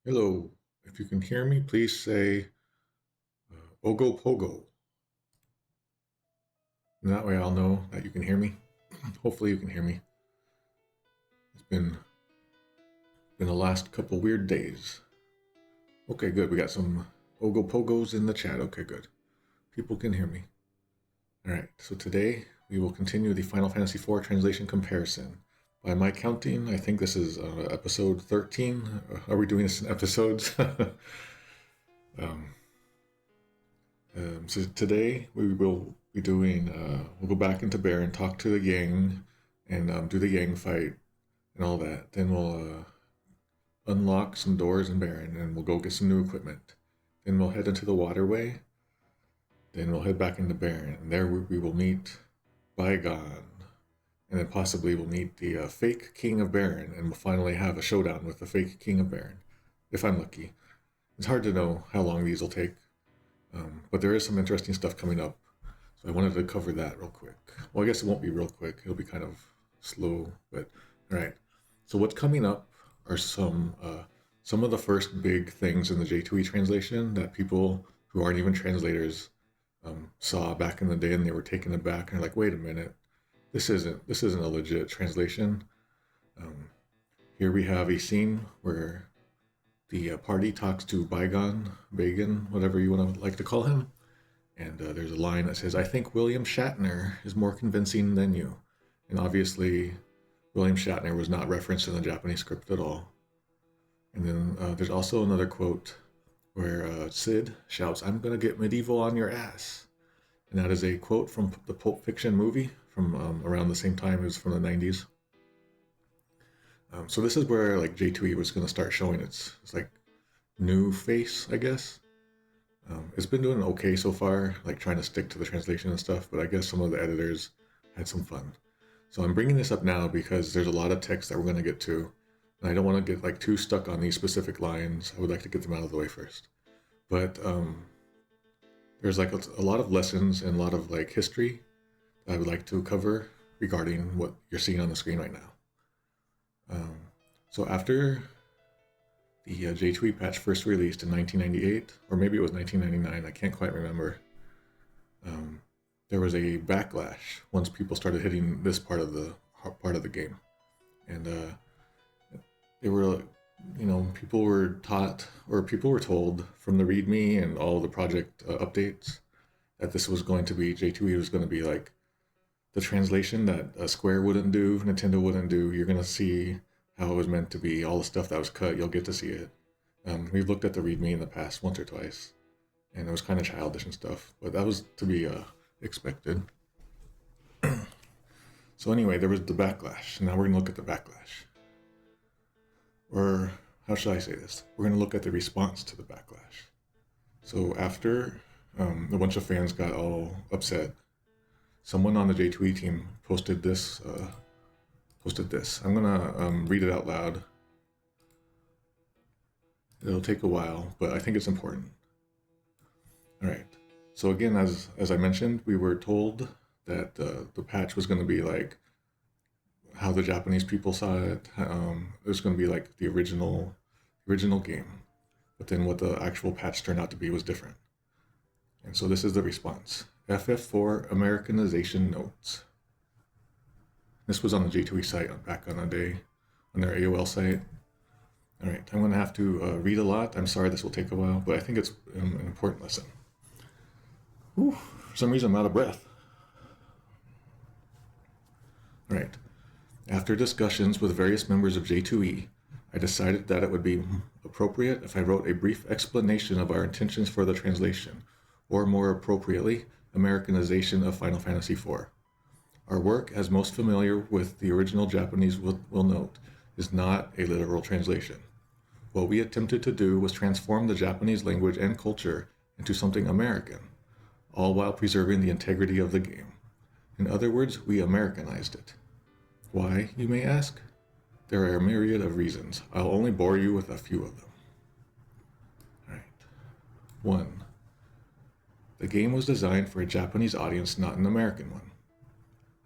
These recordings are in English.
Hello. If you can hear me, please say Ogo Pogo. And that way I'll know that you can hear me. Hopefully you can hear me. It's been the last couple weird days. Okay, good. We got some Ogo Pogos in the chat. Okay, good. People can hear me. Alright, so today we will continue the Final Fantasy IV translation comparison. By my counting, I think this is episode 13. Are we doing this in episodes? So today we will be doing, we'll go back into Bear and talk to the gang and do the gang fight and all that. Then we'll unlock some doors in Baron and we'll go get some new equipment. Then we'll head into the Waterway. Then we'll head back into Baron, and there we will meet Baigan. And then possibly we'll meet the fake King of Baron, and we'll finally have a showdown with the fake King of Baron, if I'm lucky. It's hard to know how long these will take, but there is some interesting stuff coming up, so I wanted to cover that real quick. Well, I guess it won't be real quick. It'll be kind of slow, but all right. So what's coming up are some of the first big things in the J2e translation that people who aren't even translators saw back in the day, and they were taken aback and like, wait a minute. This isn't a legit translation. Here we have a scene where the party talks to Baigan, whatever you want to like to call him, and there's a line that says, "I think William Shatner is more convincing than you," and obviously William Shatner was not referenced in the Japanese script at all. And then there's also another quote where Sid shouts, "I'm gonna get medieval on your ass." And that is a quote from the Pulp Fiction movie from around the same time. It was from the 90s. So this is where like J2e was going to start showing its like new face, I guess. It's been doing okay so far, like trying to stick to the translation and stuff, but I guess some of the editors had some fun. So I'm bringing this up now because there's a lot of text that we're going to get to, and I don't want to get like too stuck on these specific lines. I would like to get them out of the way first. But there's like a lot of lessons and a lot of like history that I would like to cover regarding what you're seeing on the screen right now. So after the J2e patch first released in 1998, or maybe it was 1999, I can't quite remember, there was a backlash once people started hitting this part of the game. And they were, people were taught, or people were told from the README and all the project updates that this was going to be, J2e was going to be like the translation that Square wouldn't do, Nintendo wouldn't do. You're going to see how it was meant to be. All the stuff that was cut, you'll get to see it. We've looked at the README in the past once or twice, and it was kind of childish and stuff, but that was to be expected. So anyway, there was the backlash. Now we're going to look at the backlash. Or how should I say this? We're going to look at the response to the backlash. So after a bunch of fans got all upset, someone on the J2e team posted this. I'm gonna read it out loud. It'll take a while, but I think it's important. All right. So again, as I mentioned, we were told that the patch was going to be like how the Japanese people saw it. It was going to be like the original game, but then what the actual patch turned out to be was different. And so this is the response. FF4 Americanization notes. This was on the J2e site back on a day, on their AOL site. All right, I'm going to have to read a lot. I'm sorry this will take a while, but I think it's an important lesson. Whew, for some reason I'm out of breath. All right. After discussions with various members of J2e, I decided that it would be appropriate if I wrote a brief explanation of our intentions for the translation, or more appropriately, Americanization of Final Fantasy IV. Our work, as most familiar with the original Japanese will note, is not a literal translation. What we attempted to do was transform the Japanese language and culture into something American, all while preserving the integrity of the game. In other words, we Americanized it. Why, you may ask? There are a myriad of reasons. I'll only bore you with a few of them. All right. 1. The game was designed for a Japanese audience, not an American one.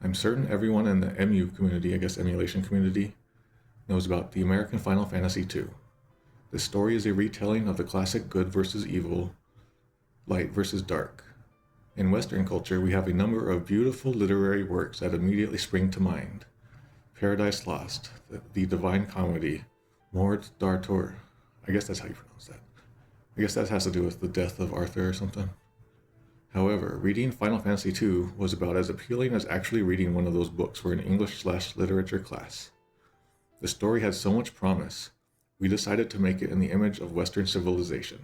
I'm certain everyone in the MU community, I guess emulation community, knows about the American Final Fantasy II. This story is a retelling of the classic good versus evil, light versus dark. In Western culture, we have a number of beautiful literary works that immediately spring to mind. Paradise Lost, the Divine Comedy, Mort d'Arthur. I guess that's how you pronounce that. I guess that has to do with the death of Arthur or something. However, reading Final Fantasy II was about as appealing as actually reading one of those books for an English/literature class. The story had so much promise, we decided to make it in the image of Western civilization.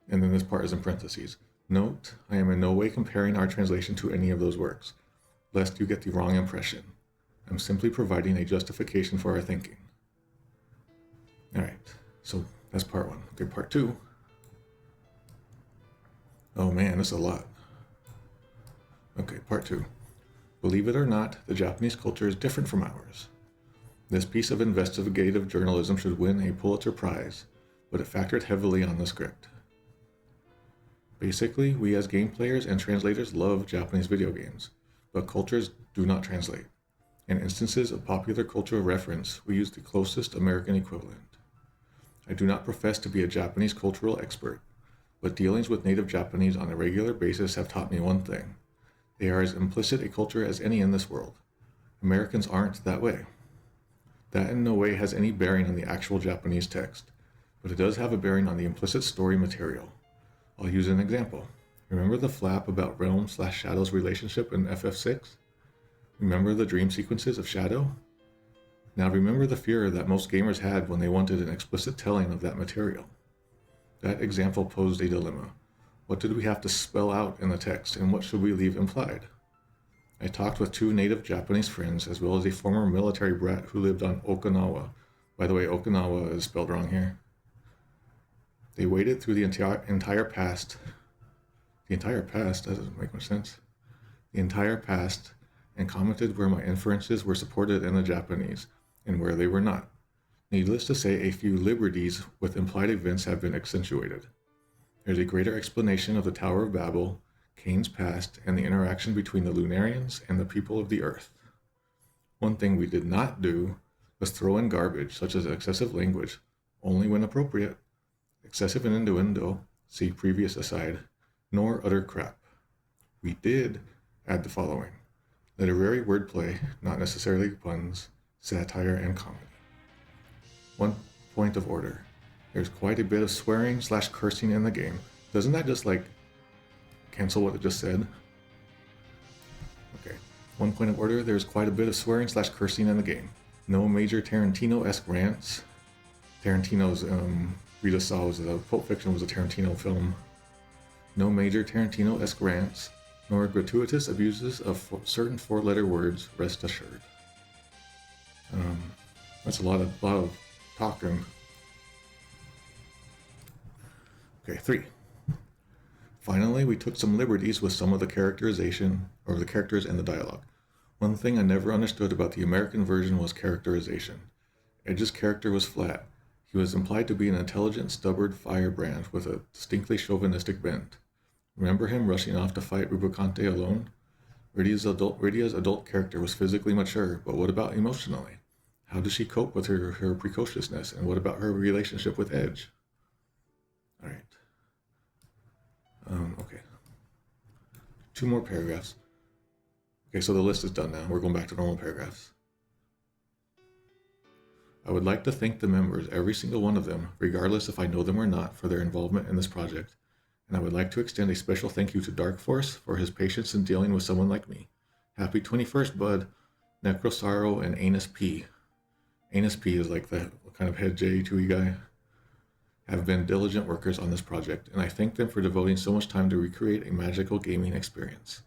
And then this part is in parentheses. Note, I am in no way comparing our translation to any of those works, lest you get the wrong impression. I'm simply providing a justification for our thinking. Alright, so that's part one. Okay, part two. Oh man, that's a lot. Okay, part two. Believe it or not, the Japanese culture is different from ours. This piece of investigative journalism should win a Pulitzer Prize, but it factored heavily on the script. Basically, we as game players and translators love Japanese video games, but cultures do not translate. In instances of popular cultural reference, we use the closest American equivalent. I do not profess to be a Japanese cultural expert, but dealings with native Japanese on a regular basis have taught me one thing. They are as implicit a culture as any in this world. Americans aren't that way. That in no way has any bearing on the actual Japanese text, but it does have a bearing on the implicit story material. I'll use an example. Remember the flap about Realm/Shadow's relationship in FF6? Remember the dream sequences of Shadow? Now remember the fear that most gamers had when they wanted an explicit telling of that material. That example posed a dilemma. What did we have to spell out in the text, and what should we leave implied? I talked with two native Japanese friends, as well as a former military brat who lived on Okinawa. By the way, Okinawa is spelled wrong here. They waded through the entire past. The entire past? That doesn't make much sense. The entire past, and commented where my inferences were supported in the Japanese, and where they were not. Needless to say, a few liberties with implied events have been accentuated. There's a greater explanation of the Tower of Babel, Cain's past, and the interaction between the Lunarians and the people of the Earth. One thing we did not do was throw in garbage, such as excessive language, only when appropriate, excessive innuendo, see previous aside, nor utter crap. We did add the following: literary wordplay, not necessarily puns, satire, and comedy. One point of order. There's quite a bit of swearing/cursing in the game. Doesn't that just cancel what it just said? Okay. One point of order. There's quite a bit of swearing/cursing in the game. No major Tarantino-esque rants. Tarantino's Rita Saw was Pulp Fiction was a Tarantino film. No major Tarantino-esque rants, nor gratuitous abuses of certain four-letter words, rest assured. That's a lot of talking. Okay, 3. Finally, we took some liberties with some of the characterization, or the characters and the dialogue. One thing I never understood about the American version was characterization. Edge's character was flat. He was implied to be an intelligent, stubborn firebrand with a distinctly chauvinistic bent. Remember him rushing off to fight Rubicante alone? Rydia's adult character was physically mature, but what about emotionally? How does she cope with her precociousness, and what about her relationship with Edge? Alright. Okay. 2 more paragraphs. Okay, so the list is done now. We're going back to normal paragraphs. I would like to thank the members, every single one of them, regardless if I know them or not, for their involvement in this project. And I would like to extend a special thank you to Dark Force for his patience in dealing with someone like me. Happy 21st, bud. Necrosaro and Anus P. Anus P is like the kind of head J2e guy. Have been diligent workers on this project, and I thank them for devoting so much time to recreate a magical gaming experience.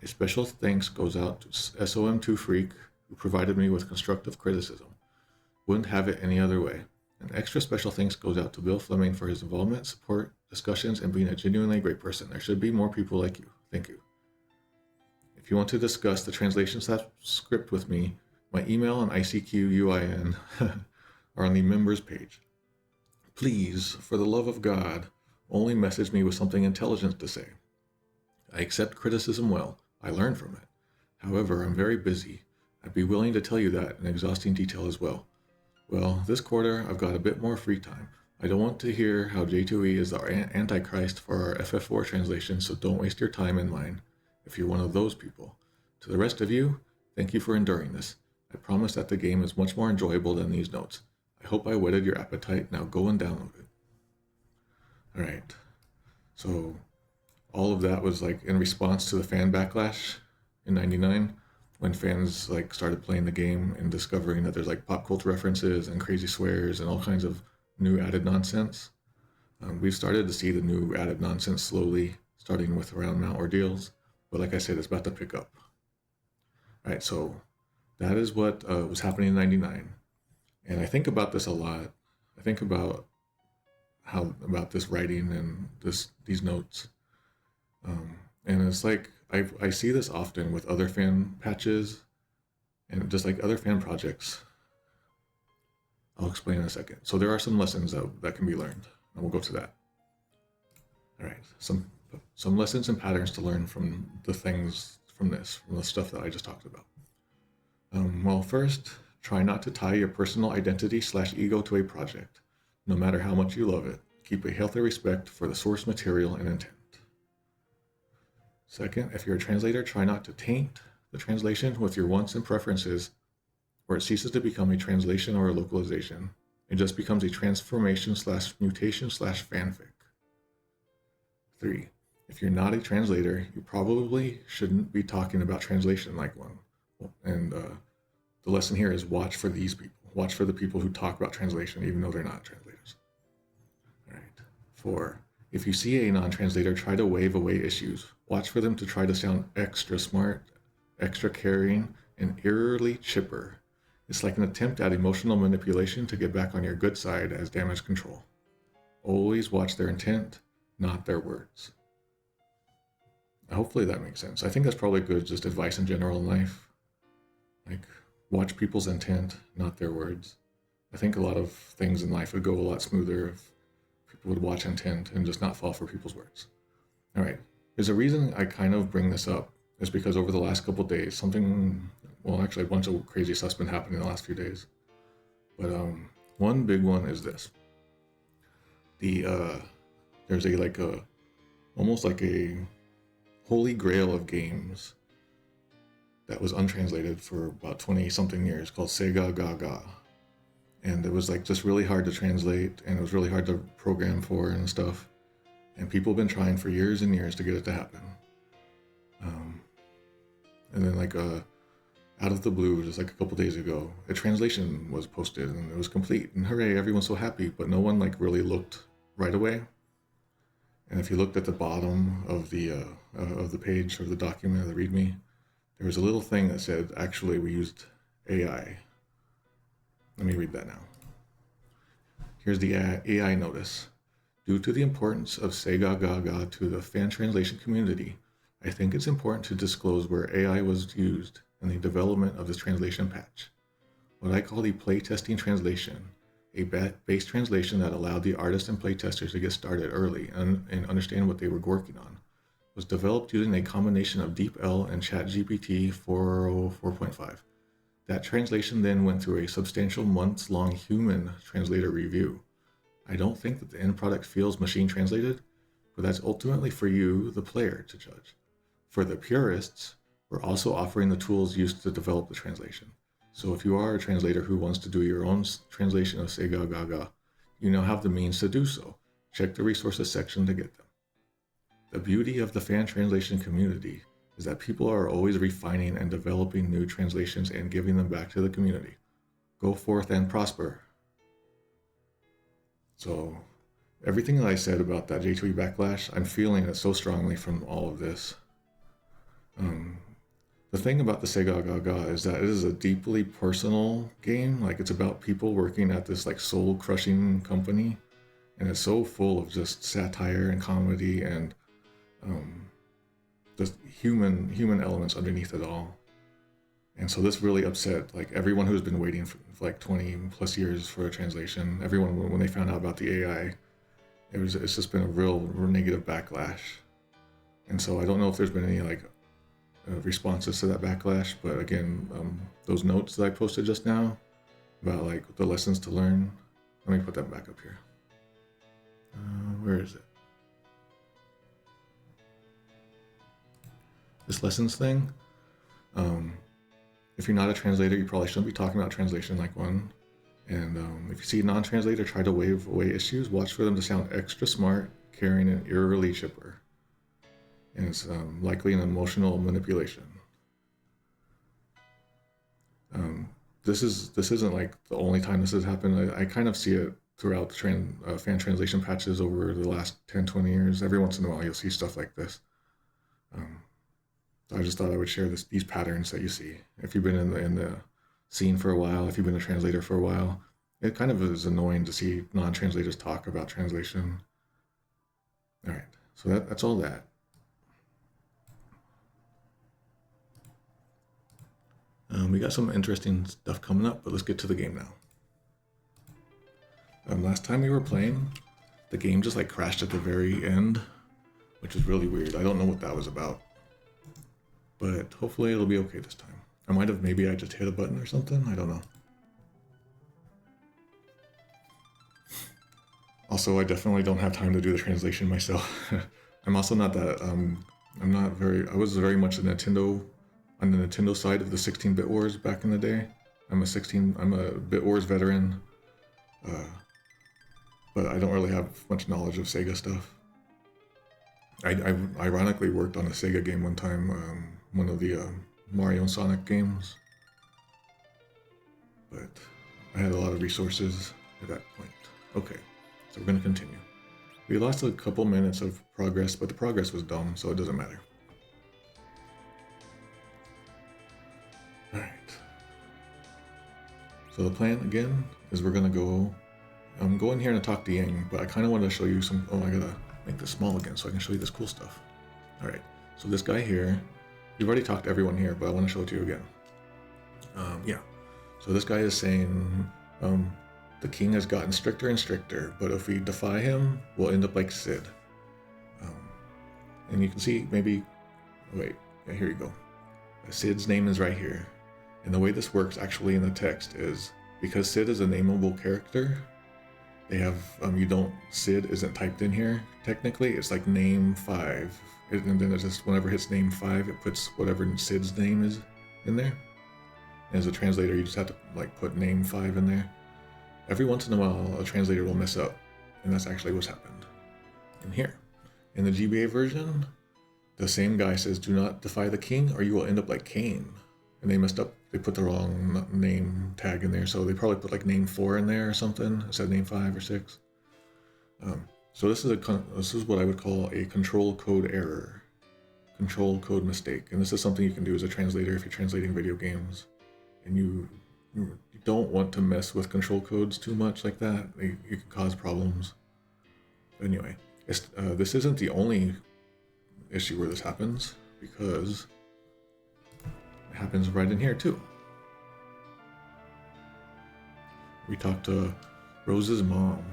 A special thanks goes out to SOM2 Freak, who provided me with constructive criticism. Wouldn't have it any other way. An extra special thanks goes out to Bill Fleming for his involvement, support, discussions, and being a genuinely great person. There should be more people like you. Thank you. If you want to discuss the translation script with me, my email and ICQ-UIN are on the members page. Please, for the love of God, only message me with something intelligent to say. I accept criticism well. I learn from it. However, I'm very busy. I'd be willing to tell you that in exhausting detail as well. Well, this quarter I've got a bit more free time. I don't want to hear how J2e is the Antichrist for our FF4 translation, so don't waste your time and mine if you're one of those people. To the rest of you, thank you for enduring this. I promise that the game is much more enjoyable than these notes. I hope I whetted your appetite. Now go and download it. Alright, so all of that was like in response to the fan backlash in 99, when fans like started playing the game and discovering that there's like pop culture references and crazy swears and all kinds of new added nonsense. We've started to see the new added nonsense slowly, starting with around Mount Ordeals, but like I said, it's about to pick up. All right, so that is what was happening in 99. And I think about this a lot. I think about about this writing and these notes. And it's like, I see this often with other fan patches and just like other fan projects. I'll explain in a second. So there are some lessons that can be learned, and we'll go to that. All right, some lessons and patterns to learn from the things from the stuff that I just talked about. Well, first, try not to tie your personal identity / ego to a project, no matter how much you love it. Keep a healthy respect for the source material and intent. Second, if you're a translator, try not to taint the translation with your wants and preferences, or it ceases to become a translation or a localization. It just becomes a transformation / mutation / fanfic. 3. If you're not a translator, you probably shouldn't be talking about translation like one. And the lesson here is watch for these people. Watch for the people who talk about translation even though they're not translators. All right. 4. If you see a non-translator try to wave away issues, watch for them to try to sound extra smart, extra caring, and eerily chipper. It's like an attempt at emotional manipulation to get back on your good side as damage control. Always watch their intent, not their words. Hopefully that makes sense. I think that's probably good just advice in general in life. Like, watch people's intent, not their words. I think a lot of things in life would go a lot smoother if people would watch intent and just not fall for people's words. All right, there's a reason I kind of bring this up. Is because over the last couple of days, actually a bunch of crazy stuff's been happening in the last few days. But one big one is this. There's almost like a holy grail of games that was untranslated for about 20 something years called Segagaga. And it was like just really hard to translate, and it was really hard to program for and stuff. And people have been trying for years and years to get it to happen. And then out of the blue, just like a couple days ago, a translation was posted and it was complete, and hooray, everyone's so happy, but no one like really looked right away. And if you looked at the bottom of the page or the document or the README, there was a little thing that said, actually, we used AI. Let me read that now. Here's the AI notice. Due to the importance of Segagaga to the fan translation community, I think it's important to disclose where AI was used in the development of this translation patch. What I call the playtesting translation, a base translation that allowed the artists and playtesters to get started early and understand what they were working on, was developed using a combination of DeepL and ChatGPT 4.5. That translation then went through a substantial months-long human translator review. I don't think that the end product feels machine translated, but that's ultimately for you, the player, to judge. For the purists, we're also offering the tools used to develop the translation. So if you are a translator who wants to do your own translation of Segagaga, you now have the means to do so. Check the resources section to get them. The beauty of the fan translation community is that people are always refining and developing new translations and giving them back to the community. Go forth and prosper. So everything that I said about that J2e backlash, I'm feeling it so strongly from all of this. The thing about the Segagaga is that it is a deeply personal game. Like, it's about people working at this like soul-crushing company, and it's so full of just satire and comedy and just human elements underneath it all. And so this really upset like everyone who's been waiting for like 20 plus years for a translation. Everyone, when they found out about the AI, it's just been a real negative backlash. And so I don't know if there's been any like responses to that backlash, but again, those notes that I posted just now, about like the lessons to learn. Let me put that back up here. Where is it? This lessons thing. If you're not a translator, you probably shouldn't be talking about translation like one. And if you see a non-translator try to wave away issues, watch for them to sound extra smart, caring, and eerily chipper. And it's likely an emotional manipulation. This isn't like the only time this has happened. I kind of see it throughout the fan translation patches over the last 10-20 years. Every once in a while you'll see stuff like this. I just thought I would share these patterns that you see. If you've been in the scene for a while, if you've been a translator for a while, it kind of is annoying to see non-translators talk about translation. All right, so that's all that. We got some interesting stuff coming up, but let's get to the game now. Last time we were playing, the game just like crashed at the very end, which is really weird. I don't know what that was about, but hopefully it'll be okay this time. Maybe I just hit a button or something, I don't know. Also, I definitely don't have time to do the translation myself. I'm also not that, I was very much on the Nintendo side of the 16-bit wars back in the day. I'm a bit wars veteran, but I don't really have much knowledge of Sega stuff. I ironically worked on a Sega game one time, one of the Mario and Sonic games, but I had a lot of resources at that point. Okay, so we're going to continue. We lost a couple minutes of progress, but the progress was dumb, so it doesn't matter. Alright. So the plan, again, is we're going to go in here and talk to Yang, but I kind of want to show you some... Oh, I gotta make this small again so I can show you this cool stuff. Alright, so this guy here, you've already talked to everyone here, but I want to show it to you again. Yeah, so this guy is saying the king has gotten stricter and stricter, but if we defy him, we'll end up like Sid. And you can see maybe... Wait, yeah, here you go. Sid's name is right here. And the way this works actually in the text is, because Sid is a nameable character, they have, Sid isn't typed in here, technically. It's like name 5. And then it just, whenever it hits name 5, it puts whatever Sid's name is in there. And as a translator, you just have to like put name 5 in there. Every once in a while, a translator will mess up. And that's actually what's happened in here. In the GBA version, the same guy says, do not defy the king or you will end up like Cain. And they messed up. They put the wrong name tag in there. So they probably put like name 4 in there or something instead of name 5 or 6. So this is what I would call a control code error. Control code mistake. And this is something you can do as a translator if you're translating video games. And you don't want to mess with control codes too much like that. You can cause problems. Anyway, this isn't the only issue where this happens, because it happens right in here too. We talked to Rose's mom.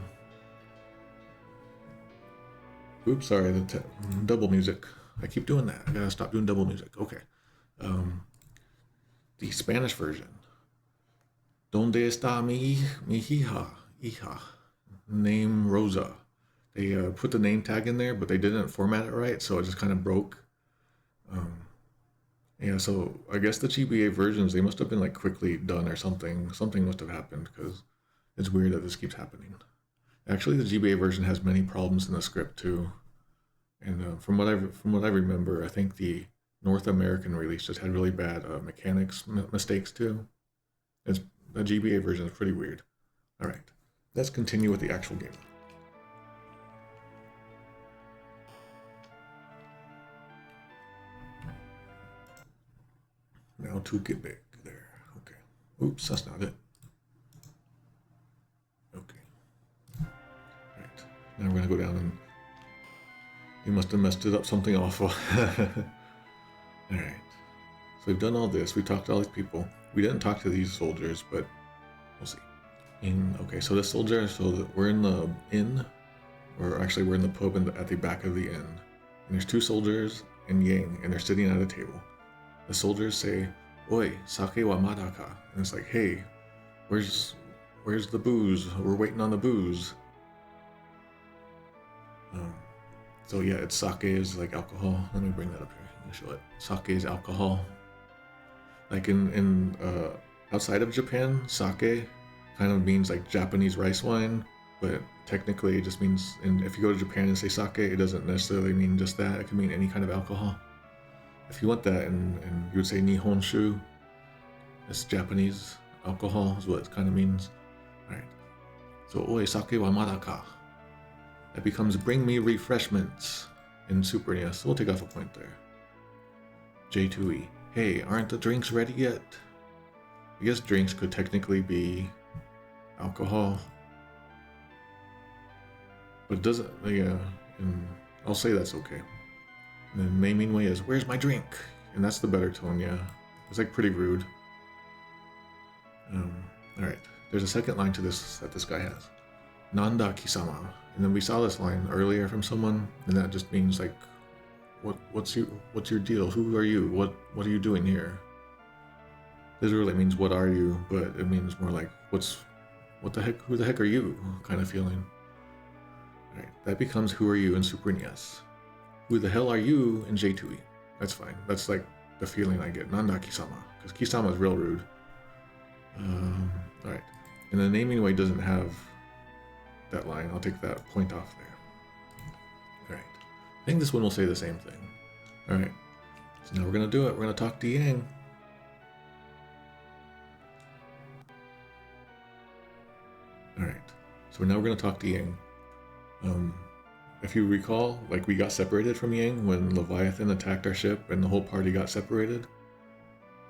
Oops, sorry, the double music. I keep doing that. I gotta stop doing double music. Okay. The Spanish version. Donde está mi hija? Name Rosa. They put the name tag in there, but they didn't format it right, so it just kind of broke. Yeah, so I guess the GBA versions, they must have been like quickly done or something. Something must have happened, because it's weird that this keeps happening. Actually, the GBA version has many problems in the script too. And from what I remember, I think the North American release just had really bad mechanics mistakes too. The GBA version is pretty weird. All right, let's continue with the actual game. Now to get back there. Okay. Oops, that's not it. Okay. Right. Now we're gonna go down and you must have messed it up something awful. Alright. So we've done all this. We talked to all these people. We didn't talk to these soldiers, but we'll see. Okay, so the soldier, we're in the inn, or actually we're in the pub at the back of the inn. And there's two soldiers and Yang, and they're sitting at a table. The soldiers say, "Oi, sake wa madaka," and it's like, "Hey, Where's the booze? We're waiting on the booze. So yeah, it's sake is like alcohol. Let me bring that up here. Let me show it. Sake is alcohol. Like in outside of Japan, sake kind of means like Japanese rice wine, but technically it just means, and if you go to Japan and say sake, it doesn't necessarily mean just that. It can mean any kind of alcohol. If you want that, and you would say Nihonshu, it's Japanese alcohol is what it kind of means. All right. So oi sake wa madaka. That becomes bring me refreshments in Super NES. We'll take off a point there. J2e. Hey, aren't the drinks ready yet? I guess drinks could technically be alcohol. But it doesn't, yeah, and I'll say that's okay. And then Mei Minwei is, where's my drink? And that's the better tone, yeah. It's like pretty rude. Alright, there's a second line to this that this guy has. Nanda Kisama. And then we saw this line earlier from someone, and that just means like, what's your deal? Who are you? What are you doing here? This really means what are you, but it means more like what the heck, who the heck are you kind of feeling. Alright, that becomes who are you in Super NES. Who the hell are you in J2e? That's fine. That's like the feeling I get. Nanda Kisama, because Kisama is real rude. Alright, and the naming way doesn't have that line. I'll take that point off there. Alright, I think this one will say the same thing. Alright, so now we're gonna do it. We're gonna talk to Yang. Alright, so now we're gonna talk to Yang. If you recall, like we got separated from Yang when Leviathan attacked our ship and the whole party got separated.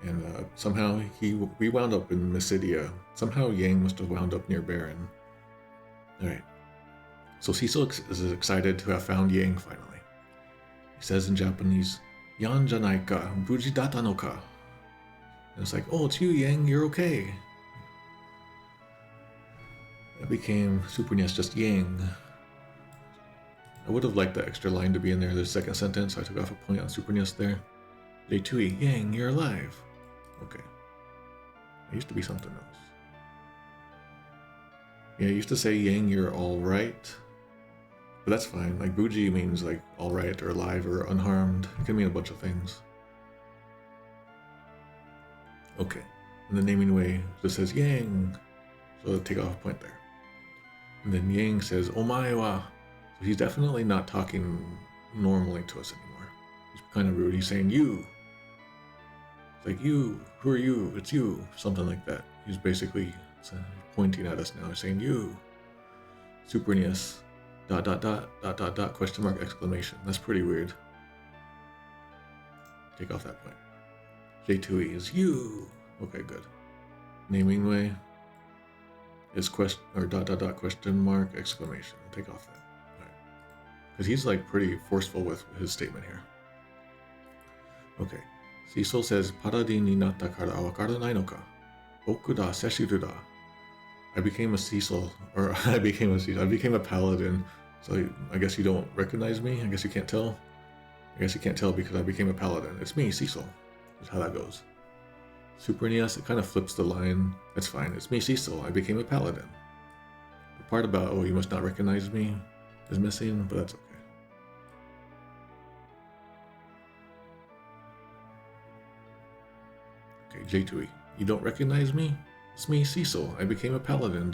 And somehow we wound up in Mysidia. Somehow Yang must have wound up near Baron. Alright. So Cecil is excited to have found Yang finally. He says in Japanese, Yan janai ka, buji data no ka. And it's like, oh, it's you, Yang, you're okay. That became Super NES just Yang. I would have liked that extra line to be in there, the second sentence, so I took off a point on Super NES there. J2e, Yang, you're alive. Okay. It used to be something else. Yeah, I used to say Yang, you're alright. But that's fine. Like, Buji means like alright or alive or unharmed. It can mean a bunch of things. Okay. And the naming way just says Yang. So I'll take off a point there. And then Yang says, Omae wa. So he's definitely not talking normally to us anymore. He's kind of rude. He's saying you. It's like you. Who are you? It's you. Something like that. He's basically pointing at us now. He's saying you. Super NES. ... question mark exclamation. That's pretty weird. Take off that point. J2e is you. Okay, good. Naming way is question or ... question mark exclamation. Take off that. Because he's like pretty forceful with his statement here. Okay. Cecil says, Paladin ni natta kara wakaranai no ka? Boku da seshiru da. I became a Cecil, or I became a paladin. So I guess you don't recognize me? I guess you can't tell? I guess you can't tell because I became a paladin. It's me, Cecil. That's how that goes. Super NES, it kind of flips the line. That's fine. It's me, Cecil. I became a paladin. The part about, oh, you must not recognize me is missing, but that's okay. Okay, J2e. You don't recognize me? It's me, Cecil. I became a paladin, ...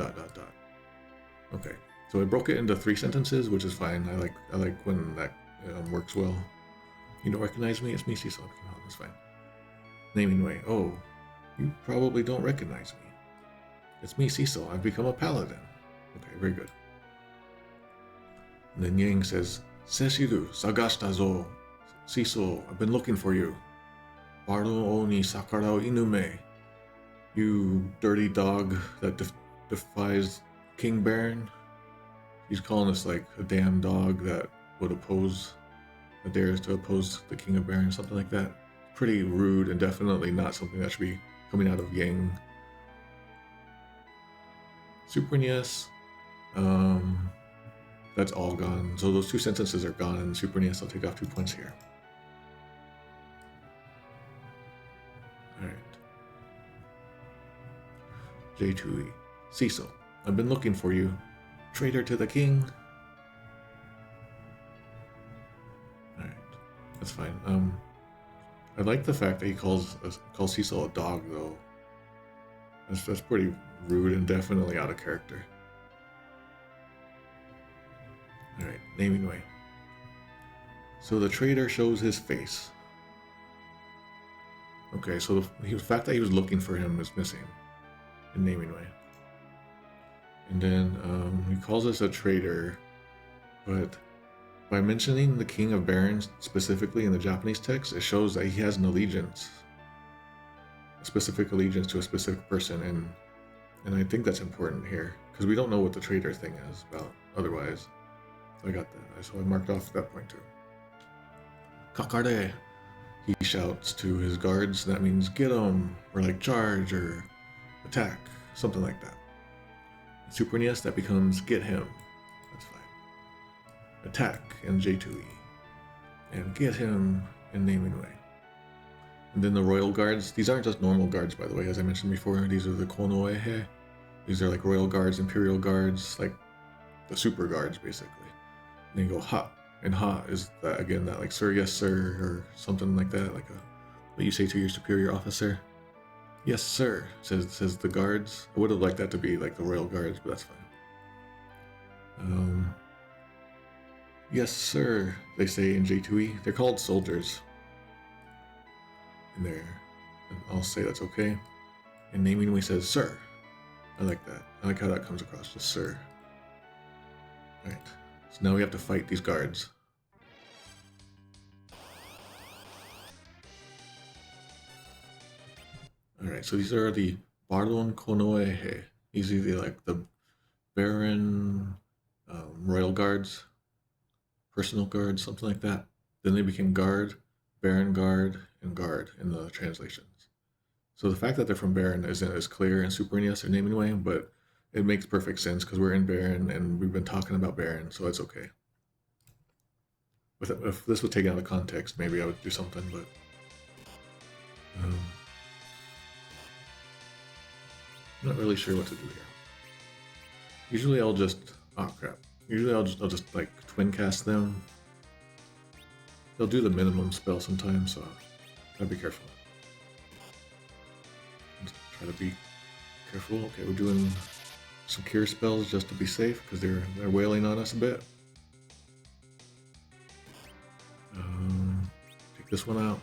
Okay, so I broke it into 3 sentences, which is fine. I like when that works well. You don't recognize me? It's me, Cecil. I became a paladin. That's fine. Naming way. Oh, you probably don't recognize me. It's me, Cecil. I've become a paladin. Okay, very good. And then Yang says, Seshiru, sagashita zo. Cecil, I've been looking for you. Baro o ni sakara o inume. You dirty dog that defies King Baron. He's calling us like a damn dog that would oppose, that dares to oppose the King of Baron, something like that. Pretty rude and definitely not something that should be coming out of Yang. Super NES, that's all gone. So those 2 sentences are gone in Super NES. I'll take off 2 points here. Alright. J2e. Cecil, I've been looking for you. Traitor to the king. Alright, that's fine. I like the fact that he calls Cecil a dog, though. That's pretty rude and definitely out of character. Alright, naming way. So the traitor shows his face. Okay, so the fact that he was looking for him is missing in naming way. And then he calls us a traitor, but by mentioning the King of Barons specifically in the Japanese text, it shows that he has an allegiance, a specific allegiance to a specific person, and I think that's important here because we don't know what the traitor thing is about otherwise. So I got that, so I marked off that point too. Kakare, he shouts to his guards. That means get him, or like charge or attack, something like that. Super NES, that becomes get him. That's fine. Attack in J2e. And get him in naming way. And then the royal guards. These aren't just normal guards, by the way, as I mentioned before. These are the konoehe. These are like royal guards, imperial guards, like the super guards, basically. And then you go ha. And ha is that, again, that like sir, yes sir, or something like that, like what you say to your superior officer. Yes sir, says the guards. I would have liked that to be like the royal guards, but that's fine. Yes sir, they say in J2e. They're called soldiers. And I'll say that's okay. And naming way says sir. I like that. I like how that comes across, just sir. Alright. So now we have to fight these guards. Alright, so these are the Baron Konoehe. These are like the Baron Royal Guards, Personal Guards, something like that. Then they became Guard, Baron Guard, and Guard in the translations. So the fact that they're from Baron isn't as clear in Super NES or naming way, but it makes perfect sense because we're in Baron and we've been talking about Baron, so it's okay. If this was taken out of context, maybe I would do something, but I'm not really sure what to do here. Usually I'll just, oh crap. Usually I'll just like twin cast them. They'll do the minimum spell sometimes, so gotta be careful. Just try to be careful. Okay, we're doing some cure spells just to be safe because they're wailing on us a bit. Take this one out.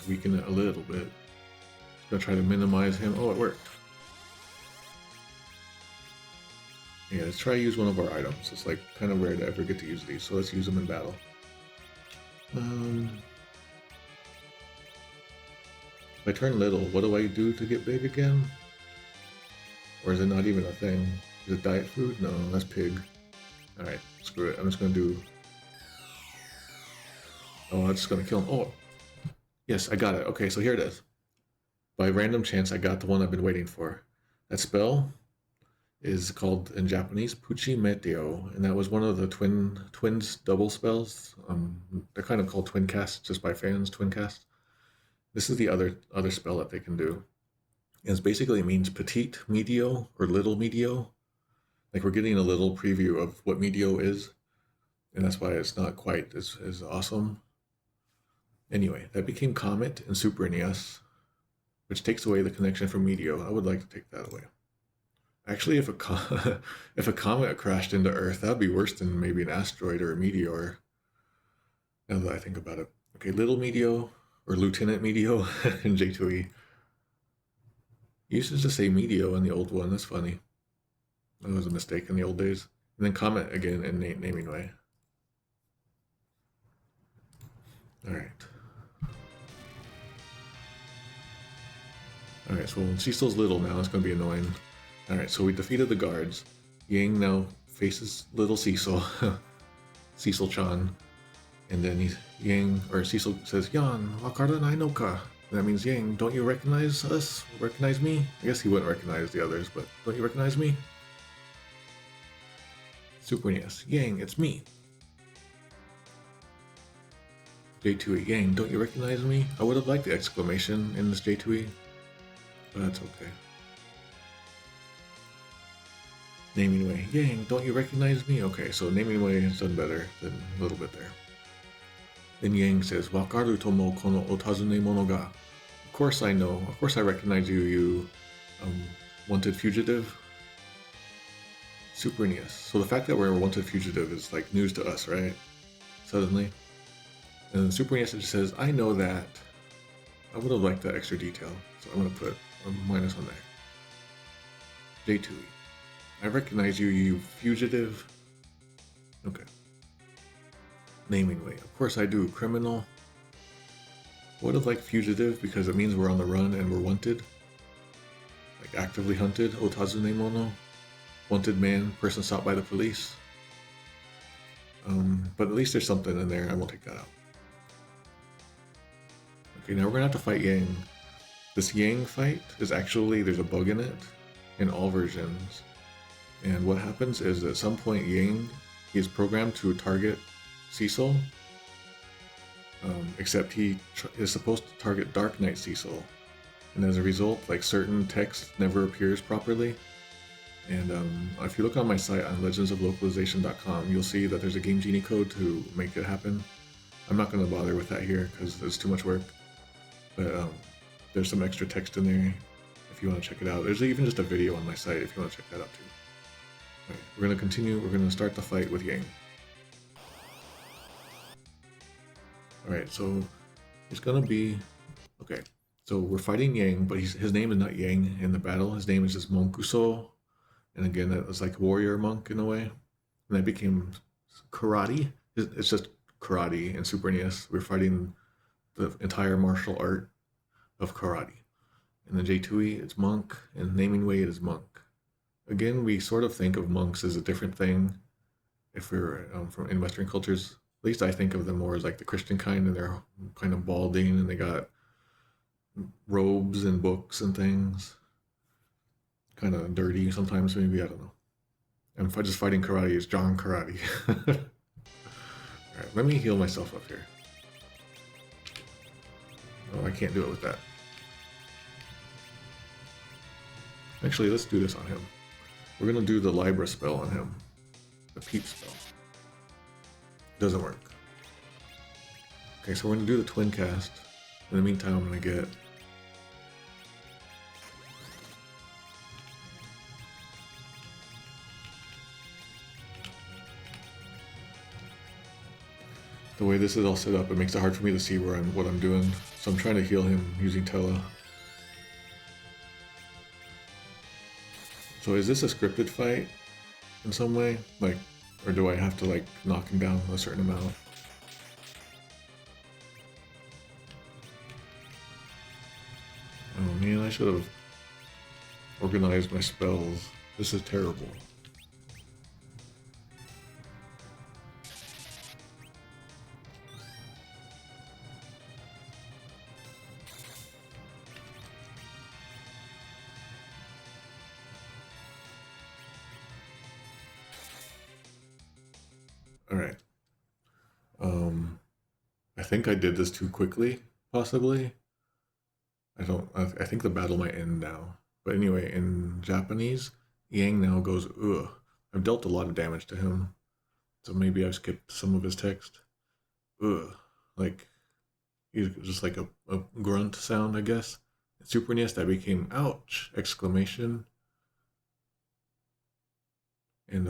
Weaken it a little bit. Just gonna try to minimize him. Oh, it worked. Yeah, let's try to use one of our items. It's like kind of rare to ever get to use these, so let's use them in battle. If I turn little, what do I do to get big again? Or is it not even a thing? Is it diet food? No, that's pig. Alright, screw it. I'm just gonna do... Oh, I'm just gonna kill him. Oh! Yes, I got it. Okay, so here it is. By random chance, I got the one I've been waiting for. That spell is called, in Japanese, Puchi Meteo, and that was one of the twins double spells. They're kind of called twin casts, just by fans, twin casts. This is the other spell that they can do. And it basically means petite medio, or little medio. Like we're getting a little preview of what medio is, and that's why it's not quite as awesome. Anyway, that became Comet in Super NES, which takes away the connection from medio. I would like to take that away. Actually, if a comet crashed into Earth, that would be worse than maybe an asteroid or a meteor. Now that I think about it. Okay, Little Medio, or Lieutenant Medio in J2e. You used to just say Medio in the old one, that's funny. That was a mistake in the old days. And then Comet again in naming way. Alright. Alright, so when Cecil's little now, it's going to be annoying. Alright, so we defeated the guards. Yang now faces little Cecil. Cecil-chan. And then Cecil says, Yan, wakara nai no ka? That means, Yang, don't you recognize us? Recognize me? I guess he wouldn't recognize the others, but don't you recognize me? Super NES. Yang, it's me. J2e. Yang, don't you recognize me? I would have liked the exclamation in this J2e. but that's okay. Naming Way. Yang, don't you recognize me? Okay, so Naming Way has done better than a little bit there. Then Yang says, Wakaru tomo kono otazune mono ga. Of course I know. Of course I recognize you, you wanted fugitive. Super NES. So the fact that we're a wanted fugitive is like news to us, right? Suddenly. And then Super NES just says, I know that. I would have liked that extra detail, so I'm going to put a minus on there. J2e. I recognize you, you fugitive. Okay. Naming Way. Of course I do. Criminal. Would have liked fugitive because it means we're on the run and we're wanted. Like actively hunted. Otazune mono. Wanted man. Person sought by the police. But at least there's something in there. I won't take that out. Okay, now we're gonna have to fight Yang. This Yang fight is actually, there's a bug in it in all versions. And what happens is at some point Yang is programmed to target Cecil, except he is supposed to target Dark Knight Cecil. And as a result, like certain text never appears properly. And if you look on my site on legendsoflocalization.com, you'll see that there's a Game Genie code to make it happen. I'm not going to bother with that here because it's too much work. But there's some extra text in there if you want to check it out. There's even just a video on my site if you want to check that out too. All right, we're going to continue. We're going to start the fight with Yang. Alright, so it's going to be... Okay, so we're fighting Yang, but his name is not Yang in the battle. His name is just Monkuso. And again, that was like warrior monk in a way. And that became karate. It's just karate in Super NES. We're fighting the entire martial art of karate. In the J2e, it's monk, and Naming Way, it is monk. Again, we sort of think of monks as a different thing if we're in Western cultures. At least I think of them more as like the Christian kind, and they're kind of balding, and they got robes and books and things. Kind of dirty sometimes, maybe, I don't know. And if I just fighting karate, it's John Karate. Alright, let me heal myself up here. Oh, I can't do it with that. Actually, let's do this on him. We're gonna do the Libra spell on him. The Peep spell. Doesn't work. Okay, so we're gonna do the twin cast. In the meantime, I'm gonna get... The way this is all set up, it makes it hard for me to see what I'm doing. So I'm trying to heal him using Tela. So is this a scripted fight in some way? Like, or do I have to like knock him down a certain amount? Oh man, I should have organized my spells. This is terrible. Alright. I think I did this too quickly, possibly. I think the battle might end now. But anyway, in Japanese, Yang now goes, ugh. I've dealt a lot of damage to him. So maybe I've skipped some of his text. Ugh. Like, he's just like a grunt sound, I guess. In Super NES, that became, ouch! Exclamation. And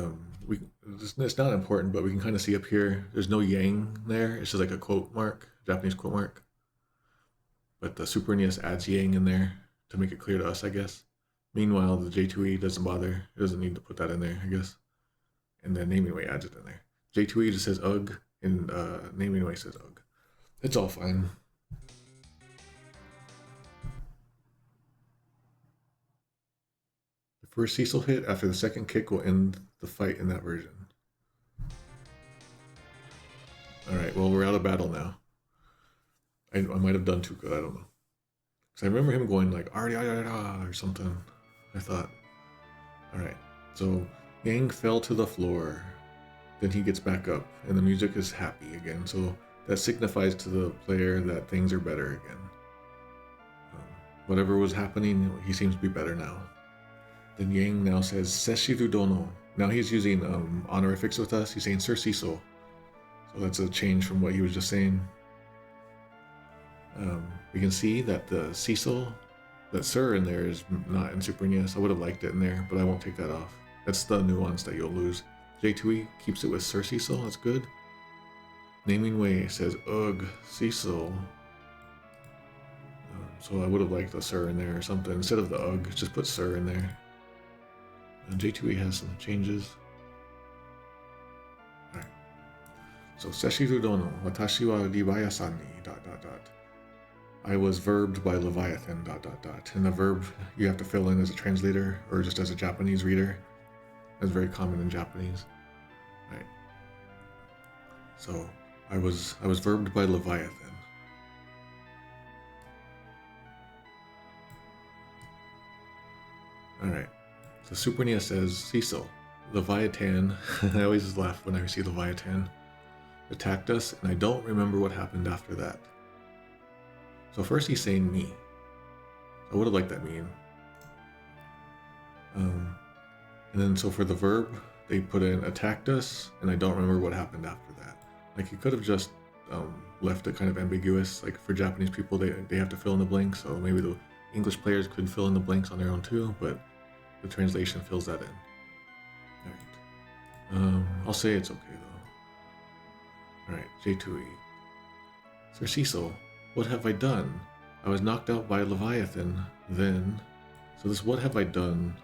it's not important, but we can kind of see up here, there's no Yang there. It's just like a quote mark, Japanese quote mark. But the Super NES adds Yang in there to make it clear to us, I guess. Meanwhile, the J2e doesn't bother. It doesn't need to put that in there, I guess. And then Naming Way adds it in there. J2e just says ugh, and Naming Way says ugh. It's all fine. The first Cecil hit after the second kick will end the fight in that version. Alright, well, we're out of battle now. I might have done too good, I don't know. Because I remember him going like, or something. I thought, alright, so Yang fell to the floor. Then he gets back up, and the music is happy again. So that signifies to the player that things are better again. whatever was happening, he seems to be better now. Then Yang now says Seshiru Dono. Now he's using honorifics with us. He's saying Sir Cecil. So that's a change from what he was just saying. We can see that the Cecil, that Sir in there is not in Super NES. I would have liked it in there, but I won't take that off. That's the nuance that you'll lose. J2e keeps it with Sir Cecil. That's good. Naming Way says Ugh Cecil. So I would have liked the Sir in there or something. Instead of the Ugh, just put Sir in there. J2e has some changes. Alright. So, Seshiru Dono, Watashi wa Leviathan ni, ... I was verbed by Leviathan, ... And the verb you have to fill in as a translator or just as a Japanese reader. That's very common in Japanese. Right. So, I was verbed by Leviathan. Alright. So Super NES says Cecil, Leviathan, I always laugh when I see Leviathan, attacked us, and I don't remember what happened after that. So first he's saying me. So what would like that mean? And then so for the verb, they put in attacked us, and I don't remember what happened after that. Like he could have just left it kind of ambiguous. Like for Japanese people, they have to fill in the blanks, so maybe the English players could fill in the blanks on their own too, but the translation fills that in. Alright. I'll say it's okay though. Alright, J2e. Sir Cecil, what have I done? I was knocked out by Leviathan, then... So this what have I done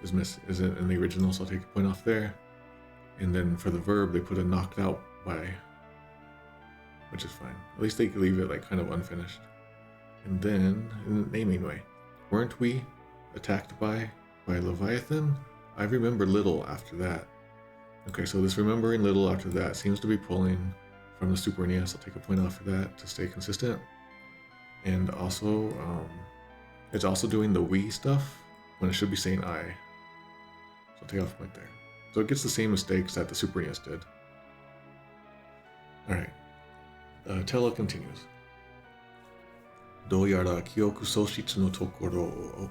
isn't in the original, so I'll take a point off there. And then for the verb, they put a knocked out by, which is fine. At least they could leave it like kind of unfinished. And then, in the naming way, weren't we attacked by Leviathan? I remember little after that. Okay, so this remembering little after that seems to be pulling from the Super NES. I'll take a point off for that to stay consistent. And also, it's also doing the we stuff when it should be saying I. So I'll take off a point there. So it gets the same mistakes that the Super NES did. Alright. Tella continues. どうやら記憶喪失のところを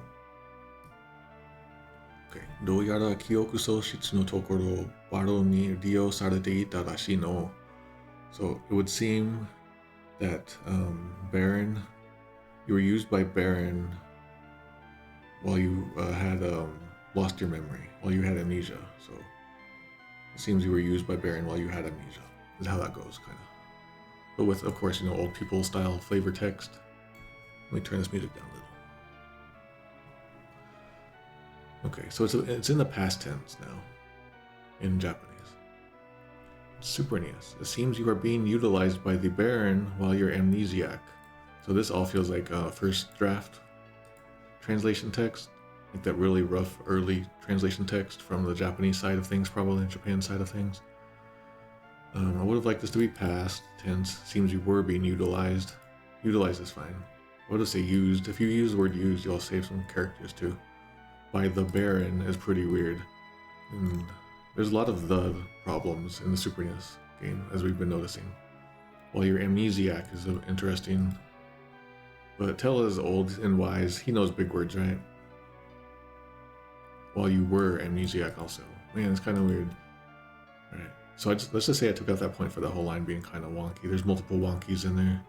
どうやら記憶喪失のところをバロンに利用されていたらしいの。So it would seem that Baron, you were used by Baron while you had lost your memory, while you had amnesia. So it seems you were used by Baron while you had amnesia. Is how that goes, kind of. But with, of course, old people style flavor text. Let me turn this music down a little. Okay, so it's in the past tense now, in Japanese. Super NES. It seems you are being utilized by the Baron while you're amnesiac. So this all feels like first draft translation text, like that really rough early translation text from the Japanese side of things, probably Japan side of things. I would have liked this to be past tense. Seems you were being utilized. Utilized is fine. I would have say used. If you use the word used, you'll save some characters too. By the Baron is pretty weird. And there's a lot of the problems in the Super NES game, as we've been noticing. While your amnesiac is interesting. But Tell is old and wise. He knows big words, right? While you were amnesiac also. Man, it's kind of weird. Alright. So let's just say I took out that point for the whole line being kind of wonky. There's multiple wonkies in there.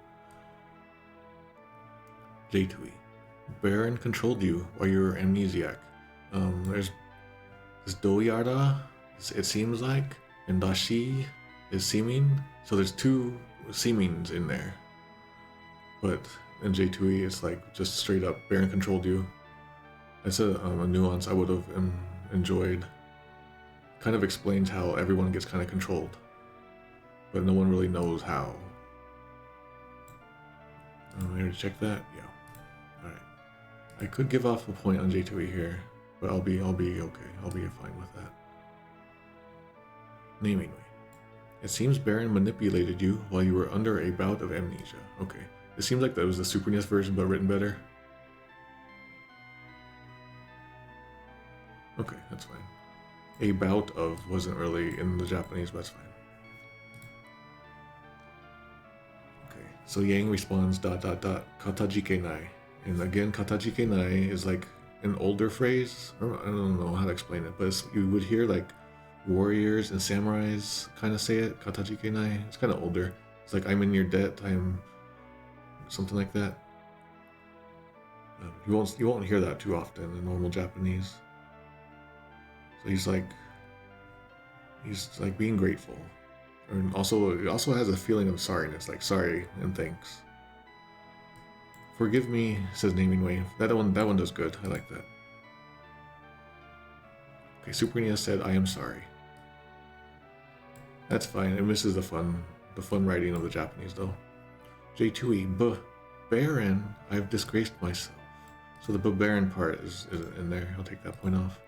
J2e. Baron controlled you while you were amnesiac. There's this Doyara, it seems like, and Dashi is seeming. So there's two seemings in there. But in J2e, it's like just straight up Baron controlled you. That's a nuance I would have enjoyed. Kind of explains how everyone gets kind of controlled, but no one really knows how. I already checked that? Yeah. Alright. I could give off a point on J2e here, but I'll be okay. I'll be fine with that. Naming way. It seems Baron manipulated you while you were under a bout of amnesia. Okay. It seems like that was the Super NES version, but written better. Okay, that's fine. A bout of wasn't really in the Japanese, but that's fine. Okay, so Yang responds ... katajike nai, And again, katajike nai is like an older phrase. I don't know how to explain it, but you would hear like warriors and samurais kind of say it. Katajike nai. It's kind of older. It's like I'm in your debt. I'm something like that. You won't hear that too often in normal Japanese. So he's like being grateful, and it also has a feeling of sorriness, like sorry and thanks. Forgive me, says naming way. That one does good. I like that. Okay, Super NES said, I am sorry. That's fine. It misses the fun writing of the Japanese though. J2e, Baron, I've disgraced myself. So the Baron part is in there. I'll take that point off.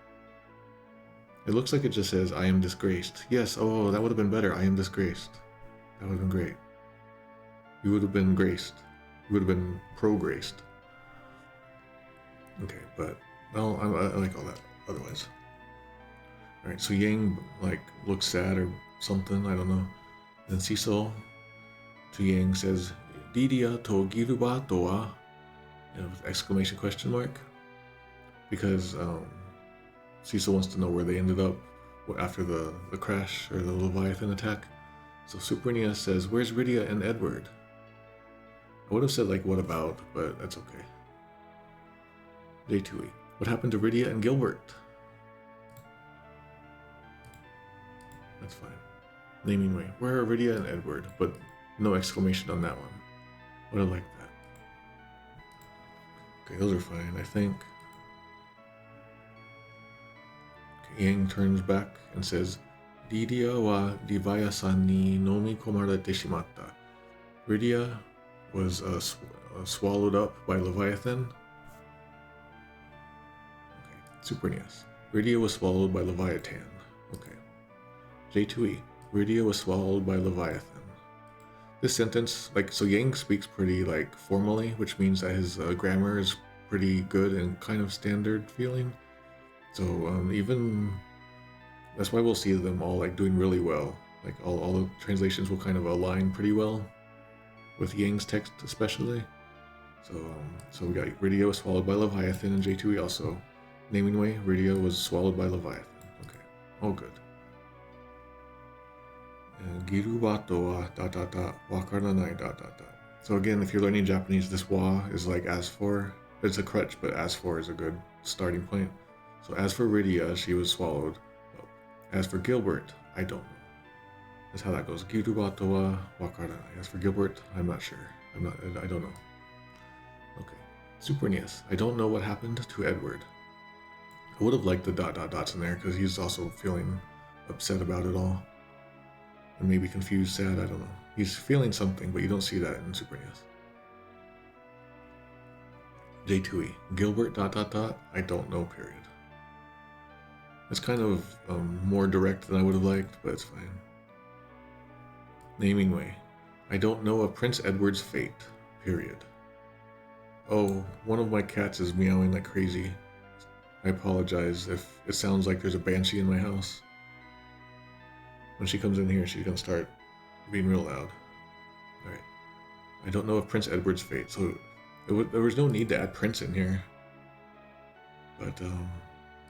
It looks like it just says, I am disgraced. Yes, oh, that would have been better. I am disgraced. That would have been great. You would have been graced. You would have been pro-graced. Okay, but no, I like all that otherwise. Alright, so Yang like looks sad or something, I don't know. Then Cecil to Yang says, Didia to giruba toa, exclamation question mark. Because Cecil wants to know where they ended up after the crash or the Leviathan attack. So Super NES says, where's Rydia and Edward? I would have said like what about, but that's okay. J2e, what happened to Rydia and Gilbert? That's fine. Naming way, where are Rydia and Edward? But no exclamation on that one. Would have liked that. Okay, those are fine, I think. Okay, Yang turns back and says, Rydia wa Divaya-san ni nomi komarete shimatta. Rydia was swallowed up by Leviathan. Okay, Super NES. Rydia was swallowed by Leviathan. Okay. J2e. Rydia was swallowed by Leviathan. This sentence, like, so Yang speaks pretty, like, formally, which means that his grammar is pretty good and kind of standard feeling. So, even, that's why we'll see them all, like, doing really well. Like, all the translations will kind of align pretty well with Yang's text especially. So we got Rydia was swallowed by Leviathan, and J2e also. Naming way, Rydia was swallowed by Leviathan. Okay, all good. Girubato wa ... wakaranai ... So again, if you're learning Japanese, this wa is like as for. It's a crutch, but as for is a good starting point. So as for Rydia, she was swallowed. As for Gilbert, I don't know. That's how that goes. Girubato wa wakaranai. As for Gilbert, I'm not sure. I don't know. Okay. Super NES. I don't know what happened to Edward. I would have liked the ... dots in there because he's also feeling upset about it all. And maybe confused, sad, I don't know. He's feeling something, but you don't see that in Super NES. J2e. Gilbert ... I don't know, period. It's kind of more direct than I would have liked, but it's fine. Naming way. I don't know of Prince Edward's fate, period. Oh, one of my cats is meowing like crazy. I apologize if it sounds like there's a banshee in my house. When she comes in here, she's gonna start being real loud. Alright. I don't know of Prince Edward's fate, so there was no need to add Prince in here. But,